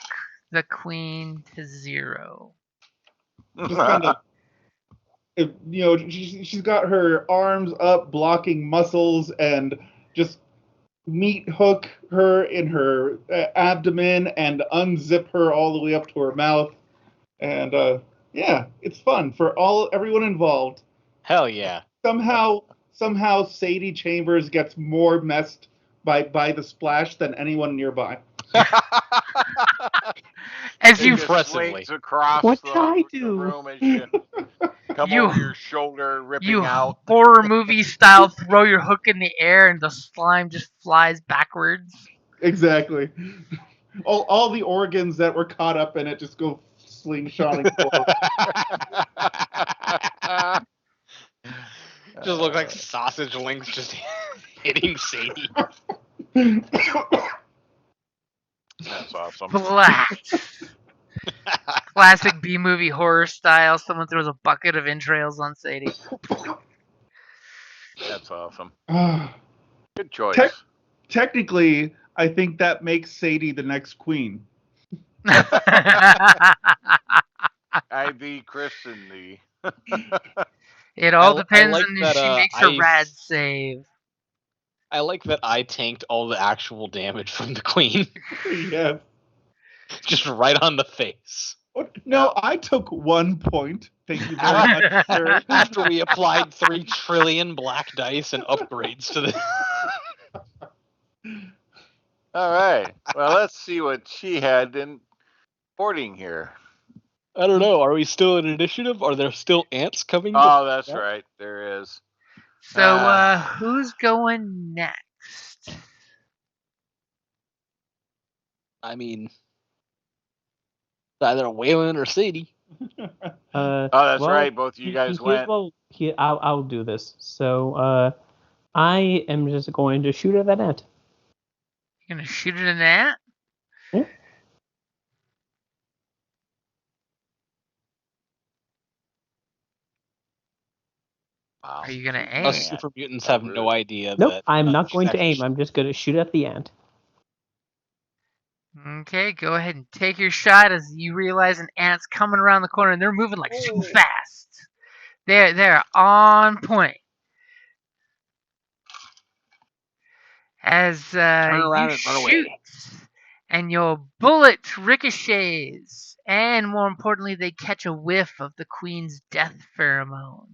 the queen to 0? Just kind of, she's got her arms up blocking Muscles and just meat hook her in her abdomen and unzip her all the way up to her mouth. And it's fun for everyone involved. Hell yeah. Somehow Sadie Chambers gets more messed by the splash than anyone nearby. As you impressively across what the, did I the do? room as you come over your shoulder, ripping out. Horror movie style throw your hook in the air and the slime just flies backwards. Exactly. All the organs that were caught up in it just go slingshotting forward. Just look like sausage links just hitting Sadie. That's awesome. Flat. Classic B-movie horror style. Someone throws a bucket of entrails on Sadie. That's awesome. Good choice. Technically, I think that makes Sadie the next queen. I thee christen thee. It all I depends like on if that. she makes a rad save. I like that I tanked all the actual damage from the queen, Yes. just right on the face. What? No, I took 1 point. Thank you very Ah. much, sir. After we applied 3 trillion black dice and upgrades to the. All right. Well, let's see what she had in boarding here. I don't know. Are we still in initiative? Are there still ants coming? Oh, that's right. There is. So, who's going next? I mean, either Waylon or Sadie. Oh, that's well, right. Both of you guys here's went. well, I'll do this. So, I am just going to shoot at that ant. You're gonna shoot it in the ant? Yeah. Wow. Are you gonna aim? Us super mutants have rude. no idea Nope, that. I'm not going to aim. I'm just going to shoot at the ant. Okay, go ahead and take your shot as you realize an ant's coming around the corner and they're moving like so fast. They're on point. As Turn around you and run shoot, away. and your bullet ricochets, and more importantly, they catch a whiff of the queen's death pheromone.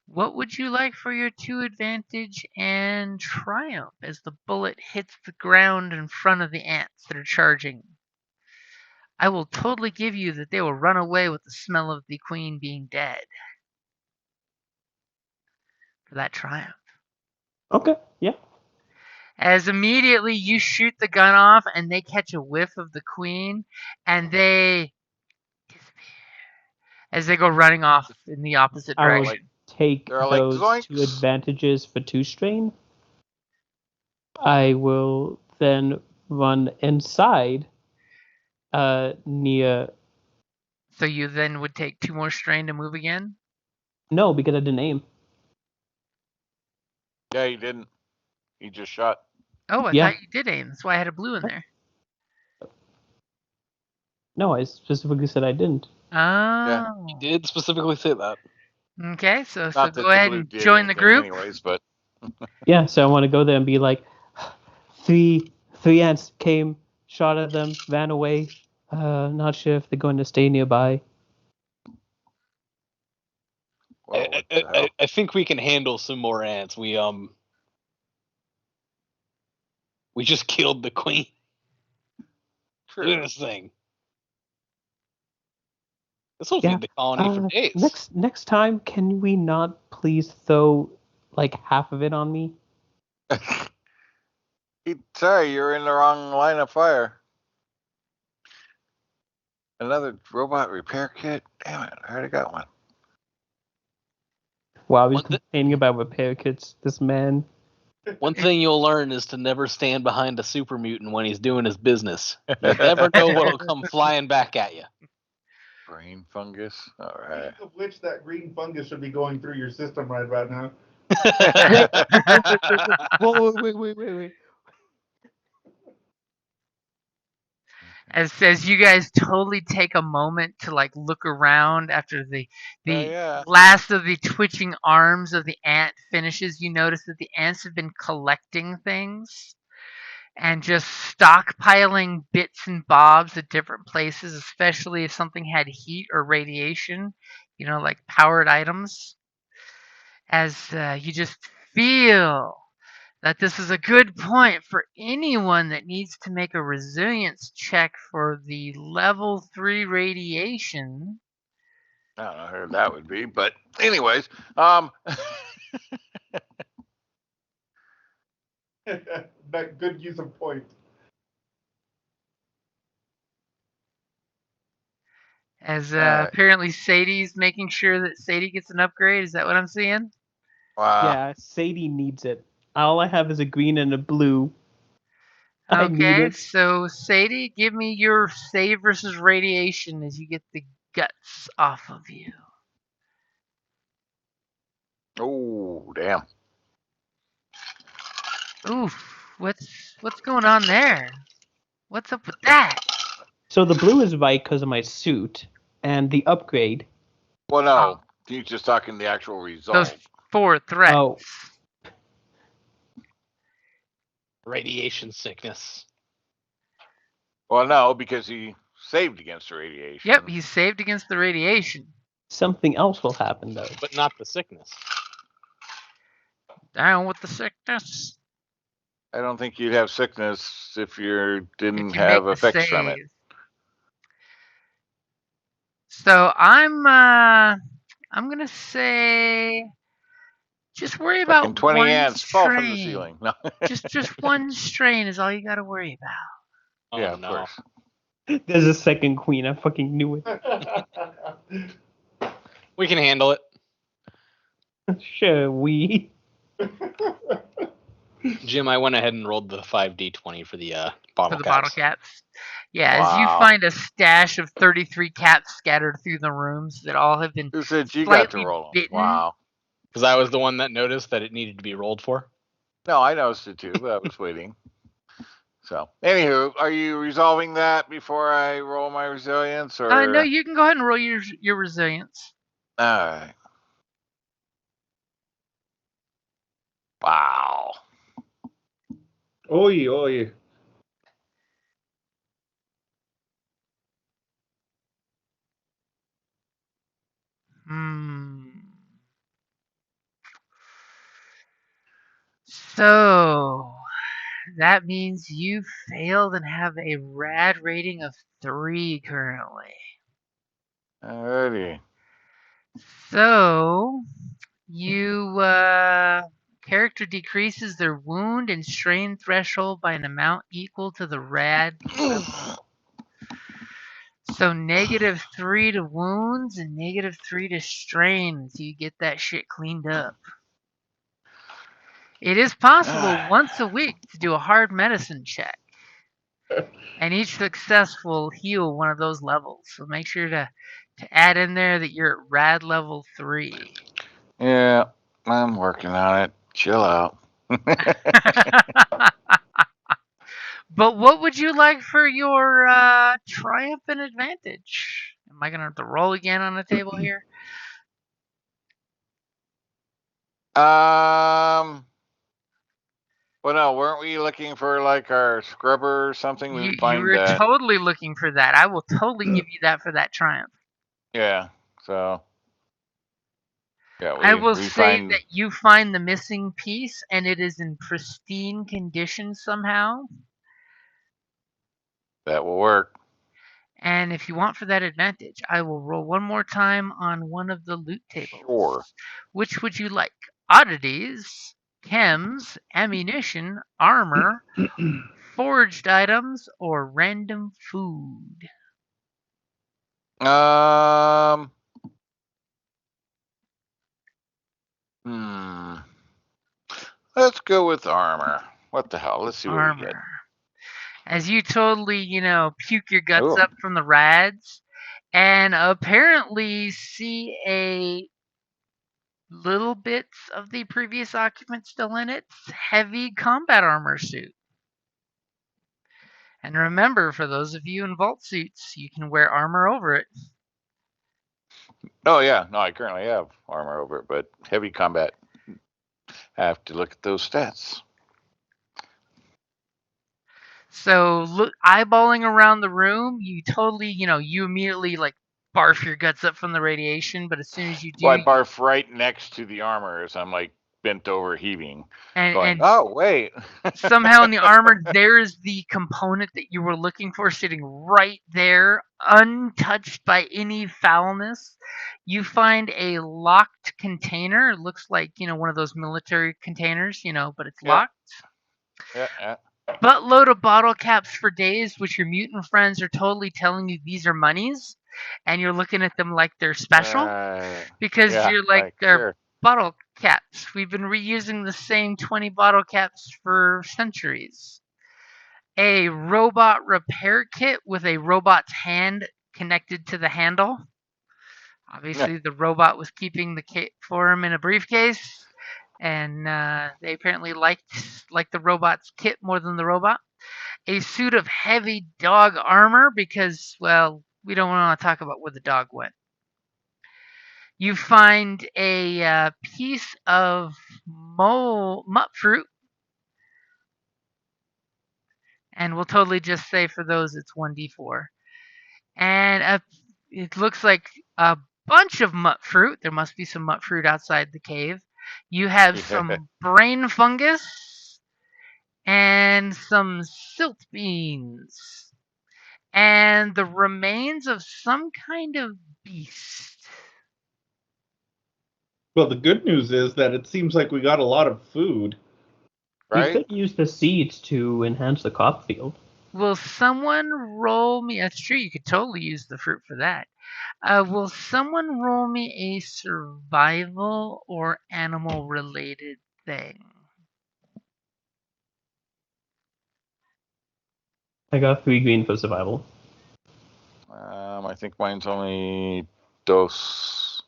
What would you like for your 2 advantage and triumph as the bullet hits the ground in front of the ants that are charging? I will totally give you that they will run away with the smell of the queen being dead for that triumph. Okay, yeah. As immediately you shoot the gun off and they catch a whiff of the queen and they disappear as they go running off in the opposite I will direction. take They're like, those zoinks. 2 advantages for 2 strain. I will then run inside near. So you then would take 2 more strain to move again? No, because I didn't aim. Yeah, he didn't. He just shot. Oh, I Yeah. thought you did aim. That's why I had a blue in there. No, I specifically said I didn't. Oh. He did specifically say that. Okay, so Not that go the ahead blue and did join the anything group. anyways, but Yeah, so I want to go there and be like, three ants came, shot at them, ran away. Not sure if they're going to stay nearby. well, what the hell? I think we can handle some more ants. We just killed the queen. Look at True. this thing. This will Yeah, feed the colony for days. Next time, can we not please throw like half of it on me? Sorry, you're in the wrong line of fire. Another robot repair kit? Damn it, I already got one. Wow, he's One thi- complaining about repair kits. This man. One thing you'll learn is to never stand behind a super mutant when he's doing his business. You never know what'll come flying back at you. Brain fungus? Alright. Speaking of which, that green fungus should be going through your system right about now. Wait. As you guys totally take a moment to like look around after the yeah. last of the twitching arms of the ant finishes, you notice that the ants have been collecting things and just stockpiling bits and bobs at different places, especially if something had heat or radiation, like powered items. As you just feel that this is a good point for anyone that needs to make a resilience check for the level 3 radiation. I don't know who that would be, but anyways, That good use of point. As Alright. apparently Sadie's making sure that Sadie gets an upgrade. Is that what I'm seeing? wow. Yeah, Sadie needs it. All I have is a green and a blue. I need Okay, it. so Sadie, give me your save versus radiation as you get the guts off of you. Oh, damn. Oof, what's going on there? What's up with that? So the blue is right because of my suit, and the upgrade. Well, no, he's just talking the actual result. Those 4 threats. Oh. Radiation sickness. Well, no, because he saved against the radiation. Yep, he's saved against the radiation. Something else will happen though. But not the sickness. Down with the sickness. I don't think you'd have sickness if you didn't If you have make the effects from it. save. So I'm gonna say just worry about Fucking 20 one ants fall from the strain. ceiling. No. just one strain is all you gotta worry about. Oh, Yeah, of no. course. There's a second queen. I fucking knew it. We can handle it. Sure, we. Jim, I went ahead and rolled the 5d20 for the bottle For the caps. bottle caps. Yeah, as you Wow. find a stash of 33 caps scattered through the rooms that all have been Who said you got to slightly roll 'em? bitten. Wow. Because I was the one that noticed that it needed to be rolled for. No, I noticed it too, but I was waiting. So, anywho, are you resolving that before I roll my resilience, or? No, you can go ahead and roll your resilience. All right. Wow. Oy, oy. So that means you failed and have a rad rating of 3 currently. Alrighty. So you character decreases their wound and strain threshold by an amount equal to the rad level. So -3 to wounds and -3 to strain, so you get that shit cleaned up. It is possible once a week to do a hard medicine check. And each success will heal one of those levels. So make sure to add in there that you're at rad level 3. Yeah, I'm working on it. Chill out. But what would you like for your triumphant advantage? Am I going to have to roll again on the table here? Well, no, weren't we looking for like our scrubber or something? We You would find were that. totally looking for that. I will totally give you that for that triumph. Yeah. So. Yeah, I will we say find that you find the missing piece and it is in pristine condition somehow. that will work. And if you want for that advantage, I will roll one more time on one of the loot tables. Sure. Which would you like? Oddities, chems, ammunition, armor, forged items, or random food? Let's go with armor. What the hell? Let's see what we get. Armor. As you totally, puke your guts Ooh. up from the rads, and apparently see a little bits of the previous occupant still in its heavy combat armor suit. And remember, for those of you in vault suits, you can wear armor over it. Oh yeah, no, I currently have armor over it, but heavy combat. I have to look at those stats. So eyeballing around the room, you totally, you immediately like barf your guts up from the radiation, but as soon as you do, Well, I barf right next to the armor as I'm like bent over heaving. And oh wait. Somehow in the armor there's the component that you were looking for sitting right there, untouched by any foulness. You find a locked container. It looks like, one of those military containers, but it's locked. Yeah. Buttload of bottle caps for days, which your mutant friends are totally telling you these are monies, and you're looking at them like they're special because you're like they're sure. bottle caps. We've been reusing the same 20 bottle caps for centuries. A robot repair kit with a robot's hand connected to the handle. Obviously, the robot was keeping the kit for him in a briefcase, and they apparently liked the robot's kit more than the robot. a suit of heavy dog armor because, well, we don't want to talk about where the dog went. You find a piece of mut fruit, and we'll totally just say for those it's 1d4. And it looks like a bunch of mut fruit. There must be some mut fruit outside the cave. You have some brain fungus and some silt beans and the remains of some kind of beast. Well, the good news is that it seems like we got a lot of food. We Right? could use the seeds to enhance the crop field. Will someone roll me? That's true. You could totally use the fruit for that. Will someone roll me a survival or animal related thing? I got 3 green for survival. I think mine's only dos.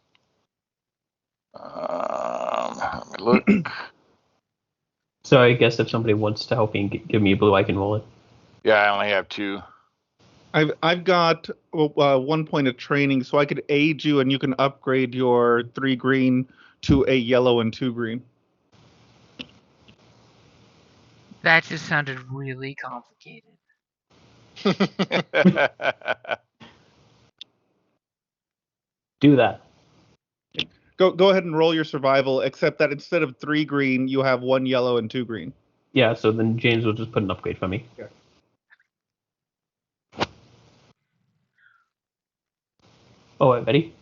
Let me look. So I guess if somebody wants to help me and give me a blue, I can roll it. Yeah, I only have 2. I've got 1 point of training, so I could aid you, and you can upgrade your 3 green to a yellow and 2 green. That just sounded really complicated. Do that. Go ahead and roll your survival, except that instead of 3 green, you have 1 yellow and 2 green. Yeah, so then James will just put an upgrade for me. Yeah. Oh, wait, ready?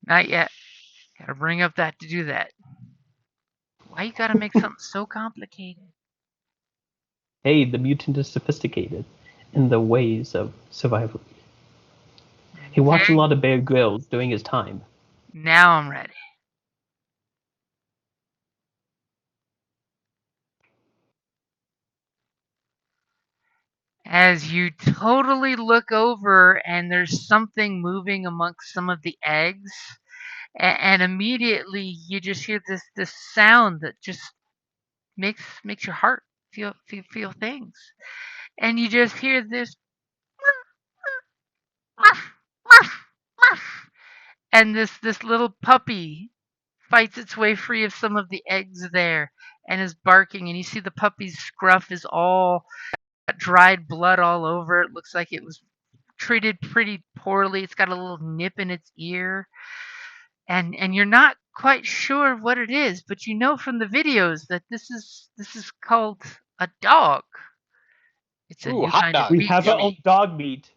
Not yet. Gotta bring up that to do that. Why you gotta make something so complicated? Hey, the mutant is sophisticated in the ways of survival. He watched a Okay, lot of Bear Grylls during his time. now I'm ready. As you totally look over and there's something moving amongst some of the eggs, and immediately you just hear this sound that just makes your heart feel things, and you just hear this, and this little puppy fights its way free of some of the eggs there and is barking, and you see the puppy's scruff is all dried blood all over. It looks like it was treated pretty poorly. It's got a little nip in its ear, and you're not quite sure what it is, but you know from the videos that this is called a dog. It's a Ooh, new hot kind of dog. We beast. have our own Yummy. dog meat.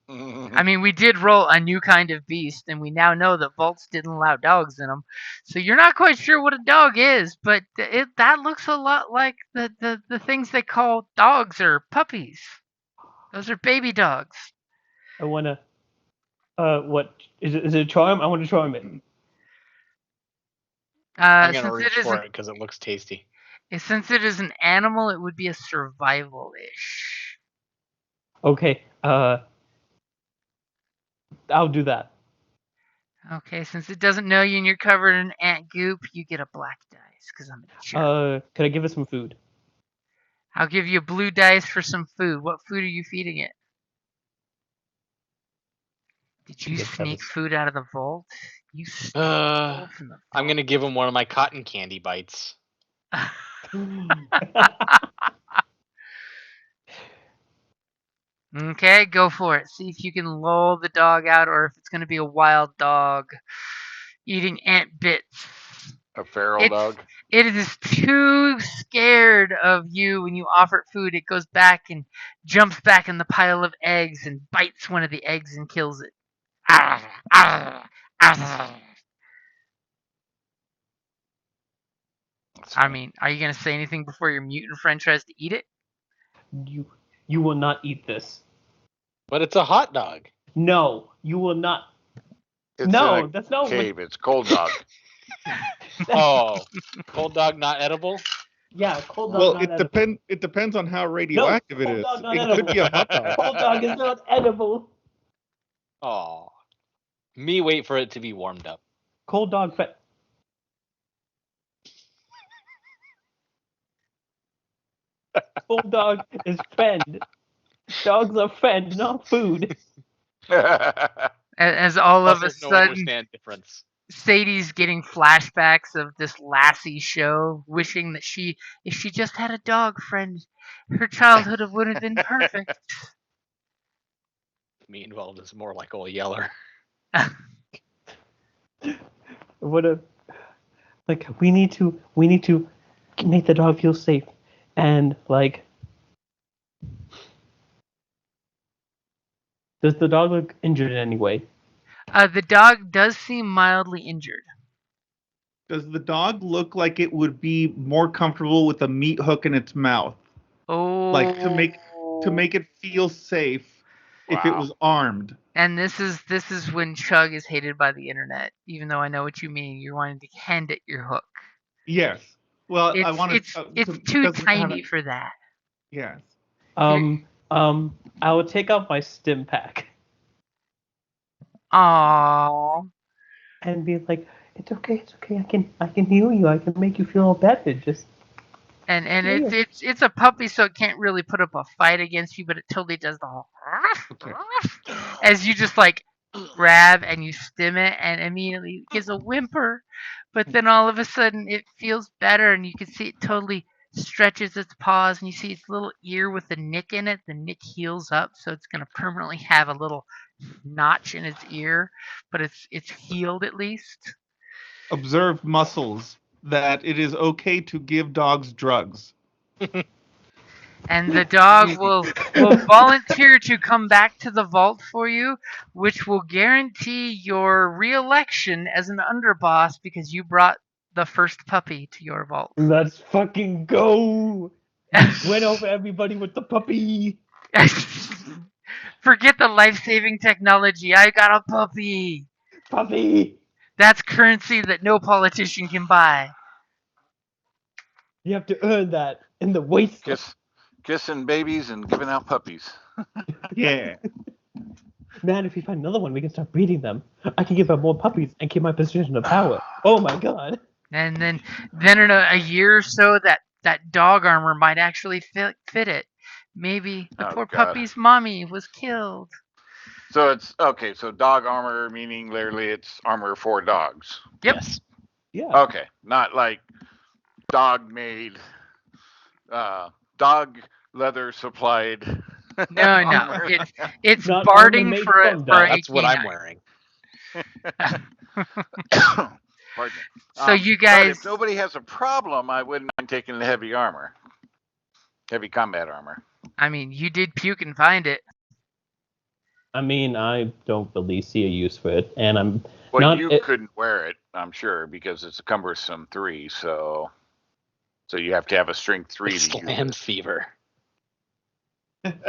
I mean, we did roll a new kind of beast, and we now know that vaults didn't allow dogs in them. So you're not quite sure what a dog is, but that looks a lot like the things they call dogs or puppies. Those are baby dogs. I wanna. What is it? Is it a charm? I want to charm it. I'm gonna Since reach it is for it because it looks tasty. since it is an animal, it would be a survival-ish. Okay. I'll do that. Okay, since it doesn't know you and you're covered in ant goop, you get a black dice because I'm a jerk. Could I give it some food? I'll give you a blue dice for some food. What food are you feeding it? Did you Get sneak feathers. food out of the vault? You stole from the I'm gonna give him one of my cotton candy bites. Okay, go for it. See if you can lull the dog out or if it's going to be a wild dog eating ant bits. A feral It's dog. it is too scared of you when you offer it food. It goes back and jumps back in the pile of eggs and bites one of the eggs and kills it. I mean, are you gonna say anything before your mutant friend tries to eat it? You will not eat this. But it's a hot dog. No, you will not. It's No, in a that's not what. cave. It's cold dog. Oh, cold dog not edible? Yeah, cold dog Well, not edible. it depends on how radioactive it cold is. dog not It edible. could be a hot dog. Cold dog is not edible. Oh. Me wait for it to be warmed up. Cold dog fat. Bulldog is friend. Dogs are friend, not food. As all Plus, of a there's no sudden, understand difference. Sadie's getting flashbacks of this Lassie show, wishing that if she just had a dog friend, her childhood would have been perfect. Meanwhile, it's more like old Yeller. What a like we need to make the dog feel safe, and like, does the dog look injured in any way? The dog does seem mildly injured. Does the dog look like it would be more comfortable with a meat hook in its mouth? Oh, Like to make it feel safe if it Wow. was armed. And this is when Chug is hated by the internet. Even though I know what you mean, you're wanting to hand it your hook. Yes. Well, I It's wanted it's too tiny for that. Yes. I would take out my stim pack Aww. and be like, it's okay, I can heal you, I can make you feel better. Just And Yeah. it's a puppy, so it can't really put up a fight against you, but it totally does the whole as you just like grab and you stim it, and immediately it gives a whimper, but then all of a sudden it feels better, and you can see it totally stretches its paws, and you see its little ear with the nick in it. The nick heals up, so it's gonna permanently have a little notch in its ear, but it's healed at least. Observed muscles that it is okay to give dogs drugs. And the dog will volunteer to come back to the vault for you, which will guarantee your re-election as an underboss because you brought the first puppy to your vault. Let's fucking go! Went over everybody with the puppy. Forget the life-saving technology. I got a puppy. Puppy. That's currency that no politician can buy. You have to earn that in the wasteland. Kissing babies and giving out puppies. Yeah. Man, if we find another one, we can start breeding them. I can give her more puppies and keep my position of power. Oh my god. And then in a year or so, that dog armor might actually fit it. Maybe the Oh, poor God. puppy's mommy was killed. So it's okay. So dog armor, meaning literally it's armor for dogs. Yep. Yes. Yeah. Okay, not like dog made, dog leather supplied. No, armor. it's Not barding armor made for from a dog. That's what I'm canine. wearing. Pardon me. So you But guys, if nobody has a problem, I wouldn't mind taking the heavy armor, heavy combat armor. I mean, you did puke and find it. I mean, I don't really see a use for it, and I'm Well, not. you couldn't wear it, I'm sure, because it's a cumbersome 3. So you have to have a strength 3 to use Slam it. fever.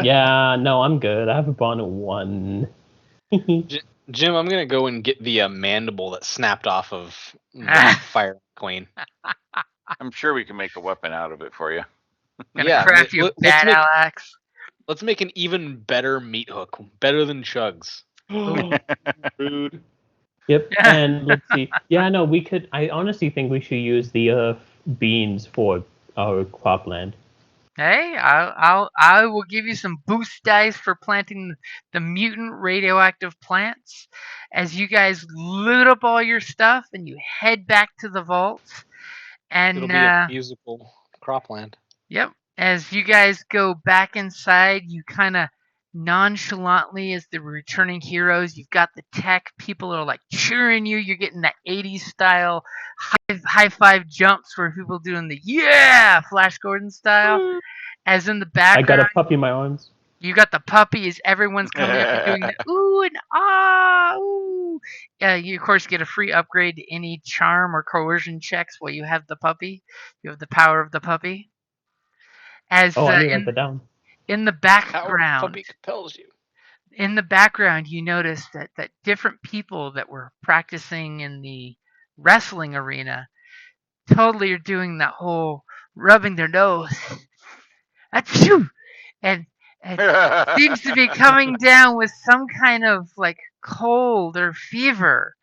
Yeah, no, I'm good. I have a bond of 1. Jim, I'm gonna go and get the mandible that snapped off of the Fire Queen. I'm sure we can make a weapon out of it for you. Gonna craft you a battle axe. Let's make an even better meat hook, better than Chug's. Rude. Yep. And let's see. Yeah, no, we could. I honestly think we should use the beans for our cropland. Hey, I will give you some boost dice for planting the mutant radioactive plants. As you guys loot up all your stuff and you head back to the vault. And It'll be a musical cropland. Yep. As you guys go back inside, you kind of nonchalantly, as the returning heroes, you've got the tech. People are like cheering you. You're getting that 80s style high five jumps where people doing the yeah Flash Gordon style. As in the I background, got a puppy in my arms. you got the puppies. Everyone's coming up and doing the ooh and ah ooh. You of course get a free upgrade to any charm or coercion checks while you have the puppy. You have the power of the puppy. As Oh, I need to write that down. in the How background, puppy compels you. in the background, you notice that different people that were practicing in the wrestling arena totally are doing that whole rubbing their nose. Achoo! And seems to be coming down with some kind of like cold or fever.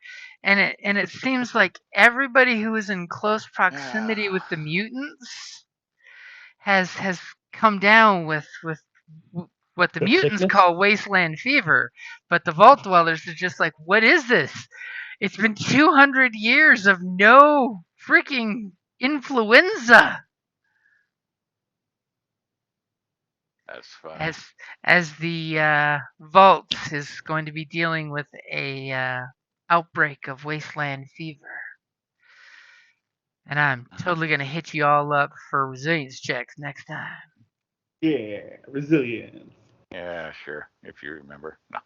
And it seems like everybody who is in close proximity with the mutants has come down with what the With mutants sickness? call wasteland fever, but the vault dwellers are just like, what is this? It's been 200 years of no freaking influenza. That's funny. As the vault is going to be dealing with a outbreak of wasteland fever, and I'm totally gonna hit you all up for resilience checks next time. Yeah, resilience. Yeah, sure. If you remember. No.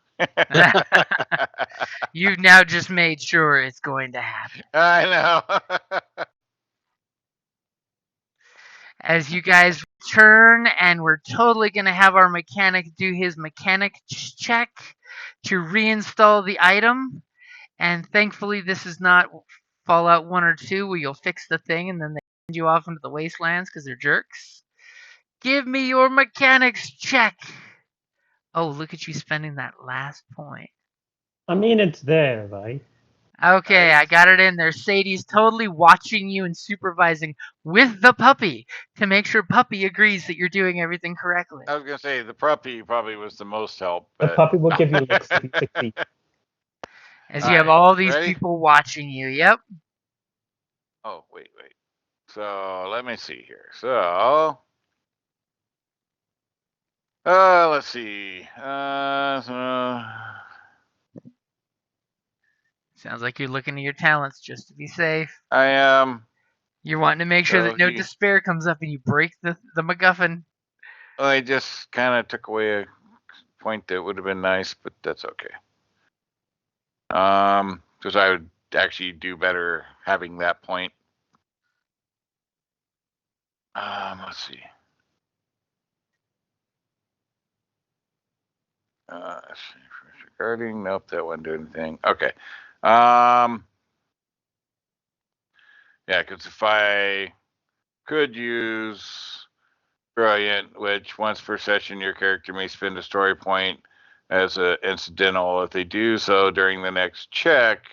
You've now just made sure it's going to happen. I know. As you guys return, and we're totally going to have our mechanic do his mechanic check to reinstall the item. And thankfully, this is not Fallout 1 or 2 where you'll fix the thing and then they send you off into the wastelands because they're jerks. Give me your mechanics check. Oh, look at you spending that last point. I mean, it's there, right? Okay, I Nice. got it in there. Sadie's totally watching you and supervising with the puppy to make sure puppy agrees that you're doing everything correctly. I was gonna say the puppy probably was the most help. The But... puppy will give you like 60. As you have all these people watching you. Yep. Oh, wait. So let me see here. So let's see. Sounds like you're looking at your talents just to be safe. I am. You're wanting to make sure So that no he- despair comes up and you break the MacGuffin. I just kind of took away a point that would have been nice, but that's okay. Because I would actually do better having that point. Let's see. Regarding, nope, that wouldn't do anything. Okay. Yeah, because if I could use Brilliant, which once per session your character may spend a story point as an incidental. If they do so during the next check,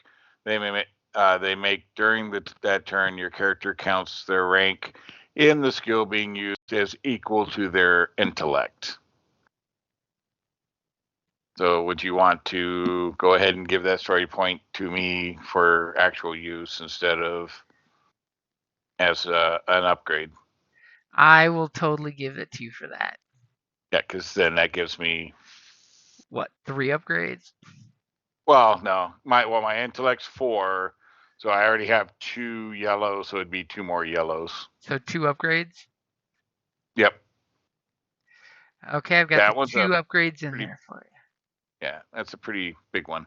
they make during that turn your character counts their rank in the skill being used as equal to their intellect. So would you want to go ahead and give that story point to me for actual use instead of as an upgrade? I will totally give it to you for that. Yeah, because then that gives me. What, 3 upgrades? Well, no, my intellect's 4, so I already have 2 yellows, so it'd be 2 more yellows. So 2 upgrades? Yep. Okay, I've got That the one's 2 upgrades in there for you. Yeah, that's a pretty big one.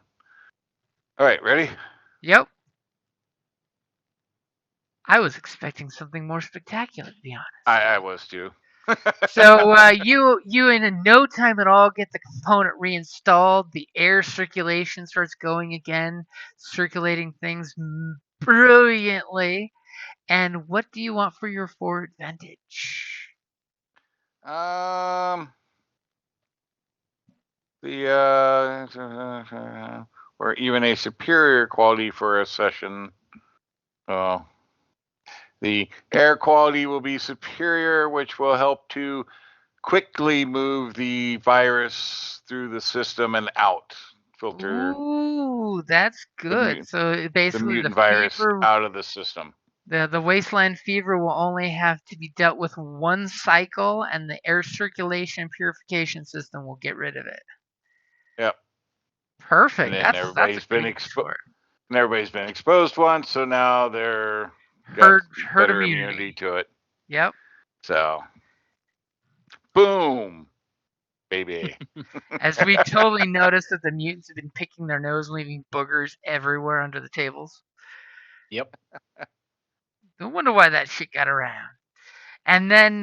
All right, ready? Yep. I was expecting something more spectacular, to be honest. I was too. So you in no time at all get the component reinstalled. The air circulation starts going again, circulating things brilliantly. And what do you want for your forward advantage? Or even a superior quality for a session. The air quality will be superior, which will help to quickly move the virus through the system and out. Filter. Ooh, that's good. So basically, the mutant virus fever, out of the system. the wasteland fever will only have to be dealt with one cycle, and the air circulation purification system will get rid of it. Yep. Perfect. And then That's everybody's a been exposed once, so now they're herd better immunity to it. Yep. So, boom, baby. As we totally noticed that the mutants have been picking their nose, leaving boogers everywhere under the tables. Yep. No wonder why that shit got around. And then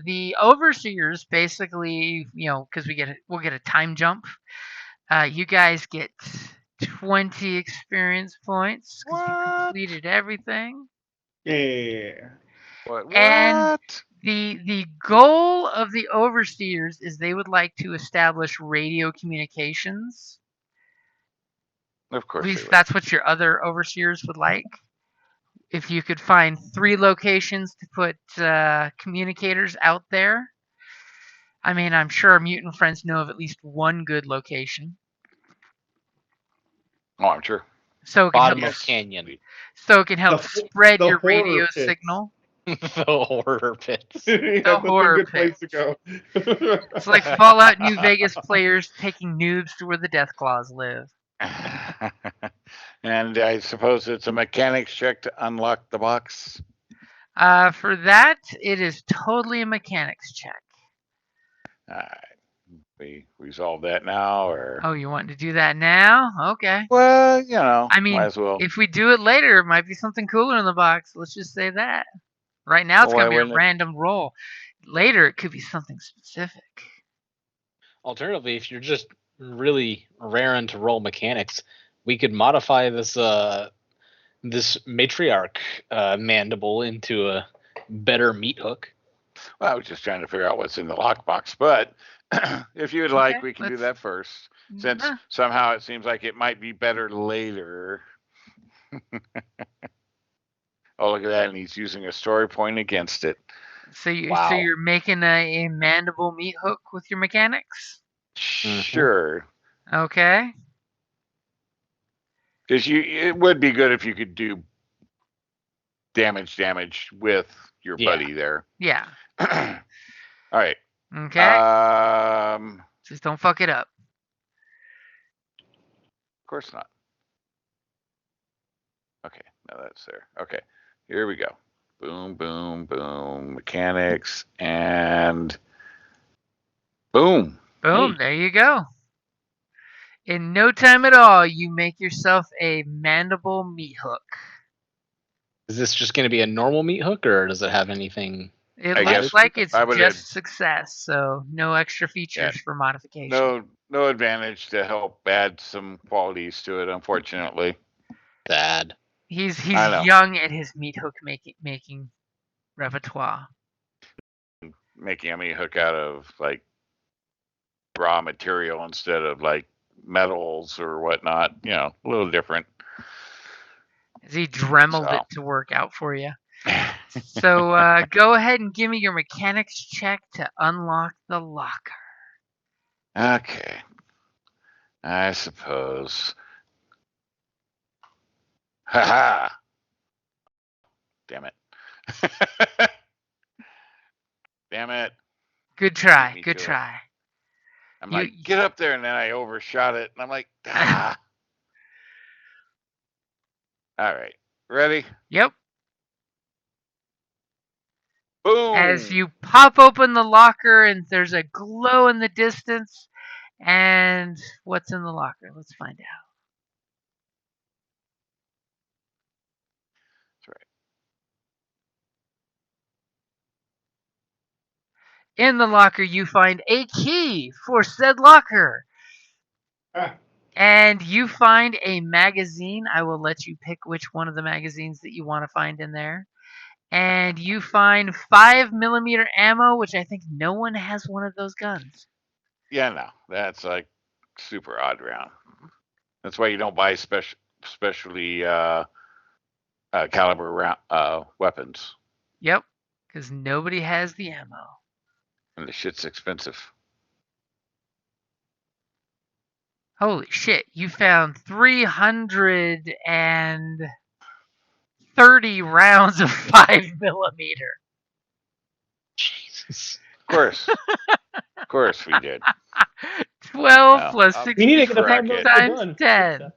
the overseers basically, because we'll get a time jump. You guys get 20 experience points because you completed everything. Yeah. What? And the goal of the overseers is they would like to establish radio communications. Of course. At least that's what your other overseers would like. If you could find 3 locations to put communicators out there, I mean, I'm sure our mutant friends know of at least one good location. Oh, I'm sure. So it can Bottom help, of canyon. so it can help spread the your horror radio pits. signal. The horror pits. Yeah, The that's a horror good place to go. It's like Fallout New Vegas players taking noobs to where the Death Claws live. And I suppose it's a mechanics check to unlock the box. For that, it is totally a mechanics check. All right. We resolve that now, or Oh, you want to do that now? Okay. well, you know, I mean, might as well. if we do it later, it might be something cooler in the box. Let's just say that. Right now, it's Well, going to why be a wouldn't it- random roll. Later, it could be something specific. Alternatively, if you're just really raring to roll mechanics, we could modify this this matriarch mandible into a better meat hook. Well, I was just trying to figure out what's in the lockbox, but if you would like, Okay, we can do let's- that first. Since Nah. somehow it seems like it might be better later. Oh, look at that, and he's using a story point against it. So Wow. you're making a mandible meat hook with your mechanics? Sure. Okay. Because it would be good if you could do damage with your Yeah. buddy there. Yeah. All right. Okay. Just don't fuck it up. Of course not. Okay, now that's there. Okay, here we go. Boom, boom, boom. Mechanics and boom. Boom, Hey. there you go. In no time at all, you make yourself a mandible meat hook. Is this just going to be a normal meat hook, or does it have anything? It I looks guess like it's I would just success, so no extra features Yeah. for modification. No advantage to help add some qualities to it, unfortunately. Bad. He's I know. young at his meat hook making repertoire. Making a meat hook out of like raw material instead of like metals or whatnot, a little different. As he dremeled So. it to work out for you. So go ahead and give me your mechanics check to unlock the locker. Okay. I suppose. Ha ha! Damn it. Damn it. Good try. Beat me Good to it. try. I'm You- like, get up there, and then I overshot it, and I'm like, ah. All right. Ready? Yep. Boom! As you pop open the locker and there's a glow in the distance. And what's in the locker? Let's find out. That's right. In the locker, you find a key for said locker. Ah. And you find a magazine. I will let you pick which one of the magazines that you want to find in there. And you find 5mm ammo, which I think no one has one of those guns. Yeah, no. That's like super odd round. That's why you don't buy specially caliber round, weapons. Yep, because nobody has the ammo. And the shit's expensive. Holy shit, you found 330 rounds of 5mm. Jesus. Of course. Of course we did. 12 Well, plus I'll- 60 We need to get a Correct. 5 times 10.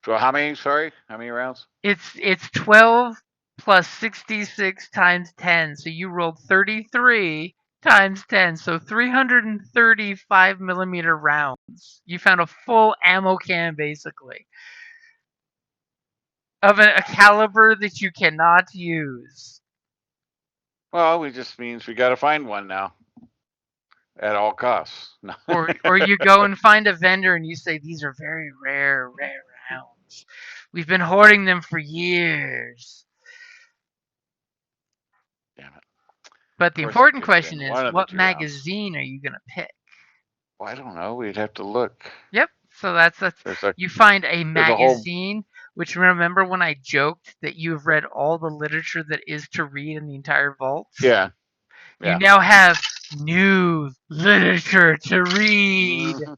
So how many? Sorry, how many rounds? It's 12 plus 66 times 10. So you rolled 33 times 10. So 335mm rounds. You found a full ammo can, basically. Of a caliber that you cannot use. Well, it just means we got to find one now. At all costs. No. Or you go and find a vendor and you say, these are very rare rounds. We've been hoarding them for years. Damn it. But the Of course, important it could've question been is, one of the what 2 rounds. magazine are you going to pick? Well, I don't know. We'd have to look. Yep. So that's There's a you find a a whole- magazine, which remember when I joked that you've read all the literature that is to read in the entire vault? yeah. Yeah. You now have new literature to read. Mhm.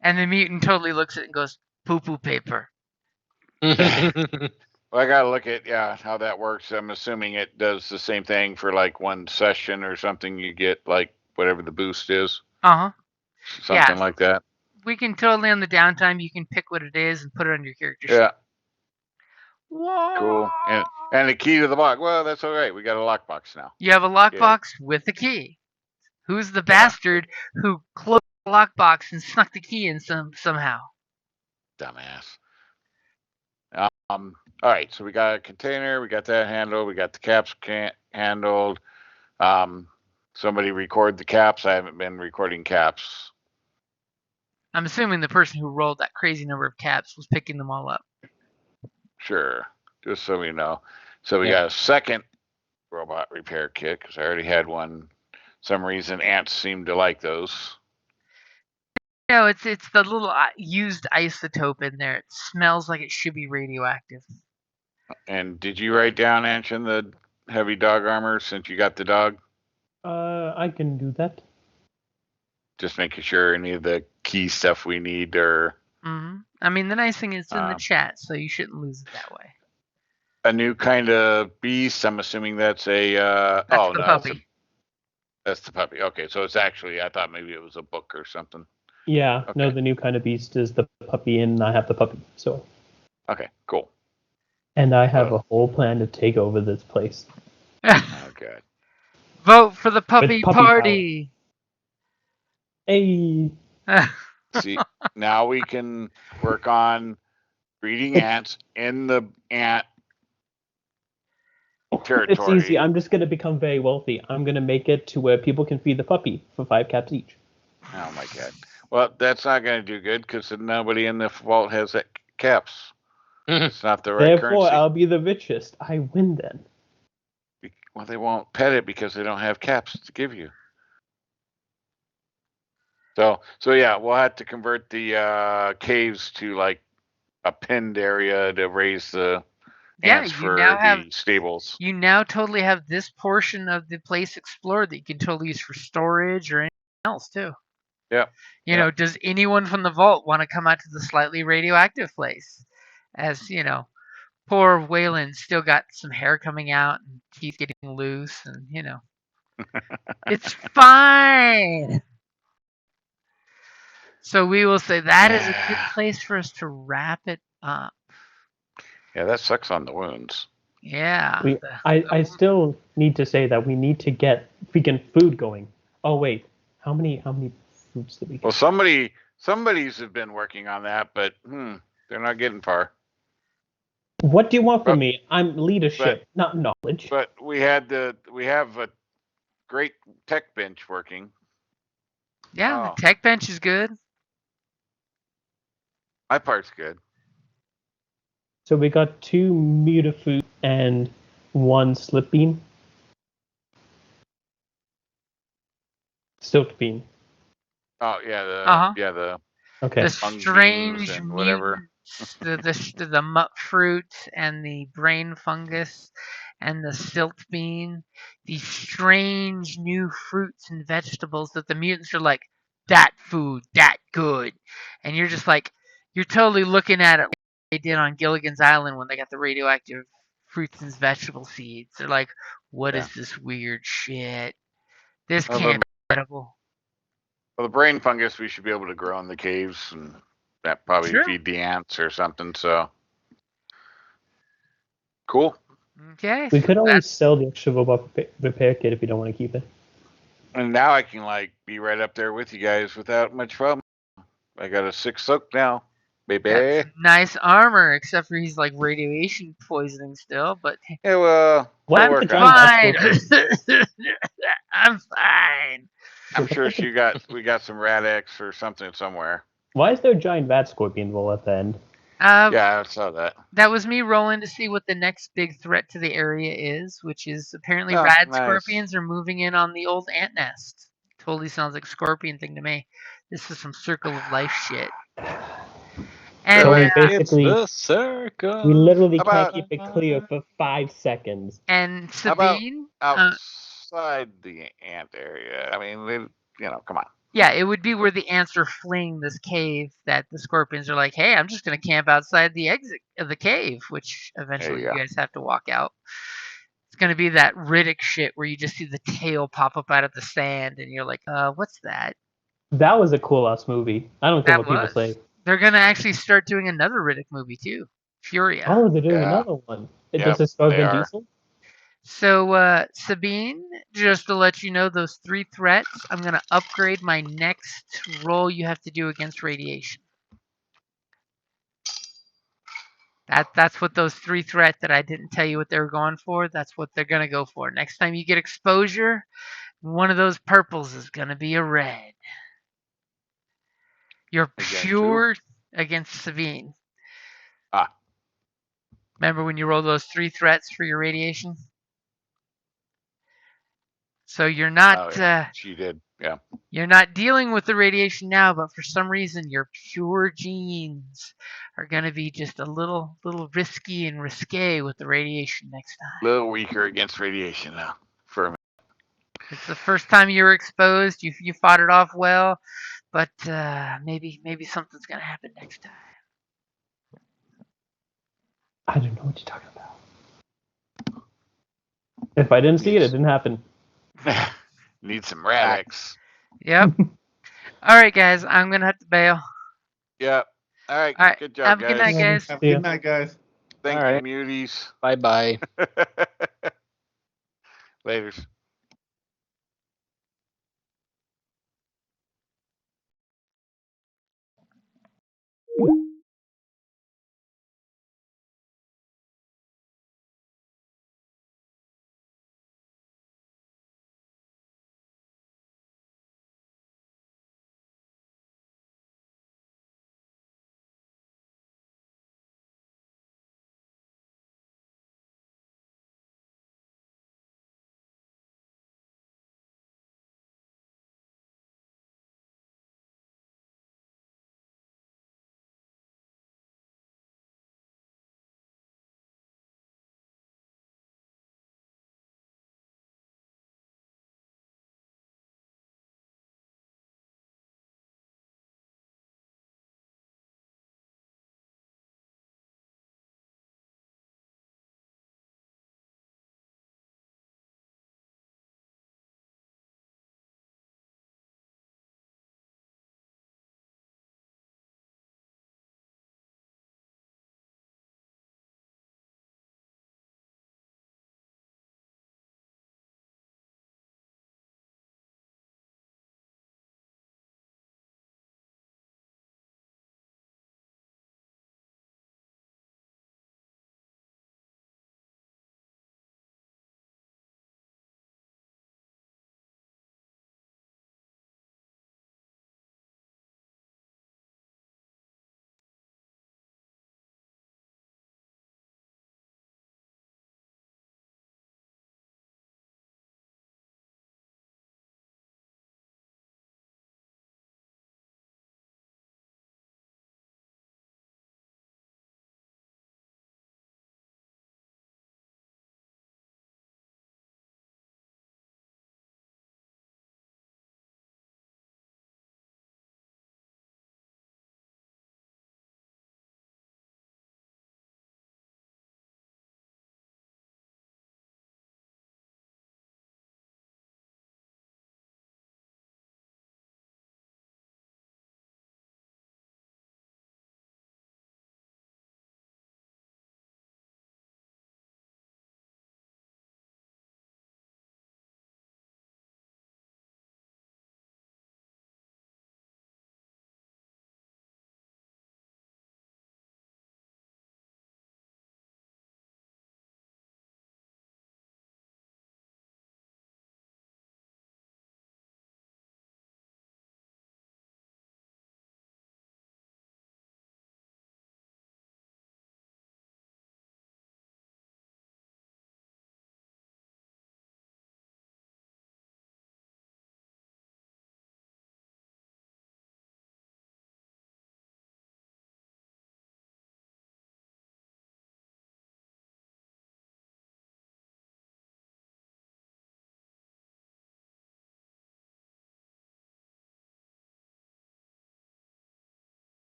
And the mutant totally looks at it and goes, poo-poo paper. Well, I gotta look at how that works. I'm assuming it does the same thing for like one session or something. You get like whatever the boost is, Uh-huh. something Yeah. like that. We can totally, on the downtime, you can pick what it is and put it on your character sheet. Yeah, Whoa. cool. And the key to the box. Well, that's all right. We got a lockbox now. You have a lockbox with a key. Who's the bastard who closed the lockbox and snuck the key in somehow? Dumbass. All right. So we got a container. We got that handled. We got the caps handled. Somebody record the caps. I haven't been recording caps. I'm assuming the person who rolled that crazy number of caps was picking them all up. Sure. Just so we know. So we got a second robot repair kit because I already had one. Some reason ants seem to like those. No, it's the little used isotope in there. It smells like it should be radioactive. And did you write down, Anshin, the heavy dog armor since you got the dog? I can do that. Just making sure any of the key stuff we need are I mean, the nice thing is it's in the chat, so you shouldn't lose it that way. a new kind of beast. I'm assuming that's a. That's the puppy. That's the puppy. Okay, so it's actually. I thought maybe it was a book or something. Yeah, Okay. no, the new kind of beast is the puppy, and I have the puppy. So. Okay, cool. And I have a whole plan to take over this place. Oh god. Vote for the puppy puppy party. Hey. See, now we can work on breeding ants in the ant territory. It's easy. I'm just going to become very wealthy. I'm going to make it to where people can feed the puppy for 5 caps each. Oh my god. Well, that's not going to do good because nobody in the vault has that caps. It's not the right Therefore, currency. I'll be the richest. I win then. Well, they won't pet it because they don't have caps to give you. So yeah, we'll have to convert the caves to like a pinned area to raise the ants for the stables. You now totally have this portion of the place explored that you can totally use for storage or anything else too. Yep. You know, does anyone from the vault want to come out to the slightly radioactive place? As you know, poor Waylon still got some hair coming out and teeth getting loose, and you know, it's fine. So we will say that is a good place for us to wrap it up. Yeah, that sucks on the wounds. Yeah. I still need to say that we need to get freaking food going. Oh wait, how many foods did we get? Well, somebody's have been working on that, but they're not getting far. What do you want from me? I'm leadership, not knowledge. But we have a great tech bench working. Yeah, the tech bench is good. My part's good. So we got 2 mutafood and 1 slip bean. Silk bean. Oh yeah, the okay. The strange and whatever. the mut fruit and the brain fungus and the silt bean, these strange new fruits and vegetables that the mutants are like, that food, that good. And you're just like, you're totally looking at it like they did on Gilligan's Island when they got the radioactive fruits and vegetable seeds. They're like, what is this weird shit? This can't be edible. Well, the brain fungus we should be able to grow in the caves, and that probably feed the ants or something. So cool. Okay. We could always sell the extra robot repair kit if you don't want to keep it. And now I can like be right up there with you guys without much problem. I got a 6 soak now, baby. That's nice armor, except for he's like radiation poisoning still. But yeah, well, I'm fine. I'm fine. I'm sure we got some Rad-X or something somewhere. Why is there a giant vat scorpion roll at the end? Yeah, I saw that. That was me rolling to see what the next big threat to the area is, which is apparently scorpions are moving in on the old ant nest. Totally sounds like a scorpion thing to me. This is some circle of life shit. And so basically, it's the circle. We literally can't keep it clear for 5 seconds. And Sabine, outside the ant area. I mean, come on. Yeah, it would be where the ants are fleeing this cave that the scorpions are like, hey, I'm just going to camp outside the exit of the cave, which eventually you go. guys have to walk out. It's going to be that Riddick shit where you just see the tail pop up out of the sand and you're like, what's that? That was a cool ass movie. I don't care That what people was. say. They're going to actually start doing another Riddick movie too. Furia. Oh, they're doing Yeah. another one. Yep, Does it star they Vin are. Diesel? So, Sabine, just to let you know, those 3 threats, I'm going to upgrade my next roll you have to do against radiation. That's what those 3 threats that I didn't tell you what they were going for, that's what they're going to go for. Next time you get exposure, one of those purples is going to be a red. You're Against pure against Sabine. Ah. Remember when you rolled those 3 threats for your radiation? So you're not She did. Yeah. you're not dealing with the radiation now, but for some reason your pure genes are going to be just a little risky and risque with the radiation next time. A little weaker against radiation now. For a minute. It's the first time you were exposed. You fought it off well, but maybe something's going to happen next time. I don't know what you're talking about. If I didn't see it, it didn't happen. Need some Radix. Yep. All right, guys. I'm going to have to bail. Yep. All right. All right. Good job, Have a guys. good night, guys. Have a good night, guys. Thank All you, right. muties. Bye-bye. Laters.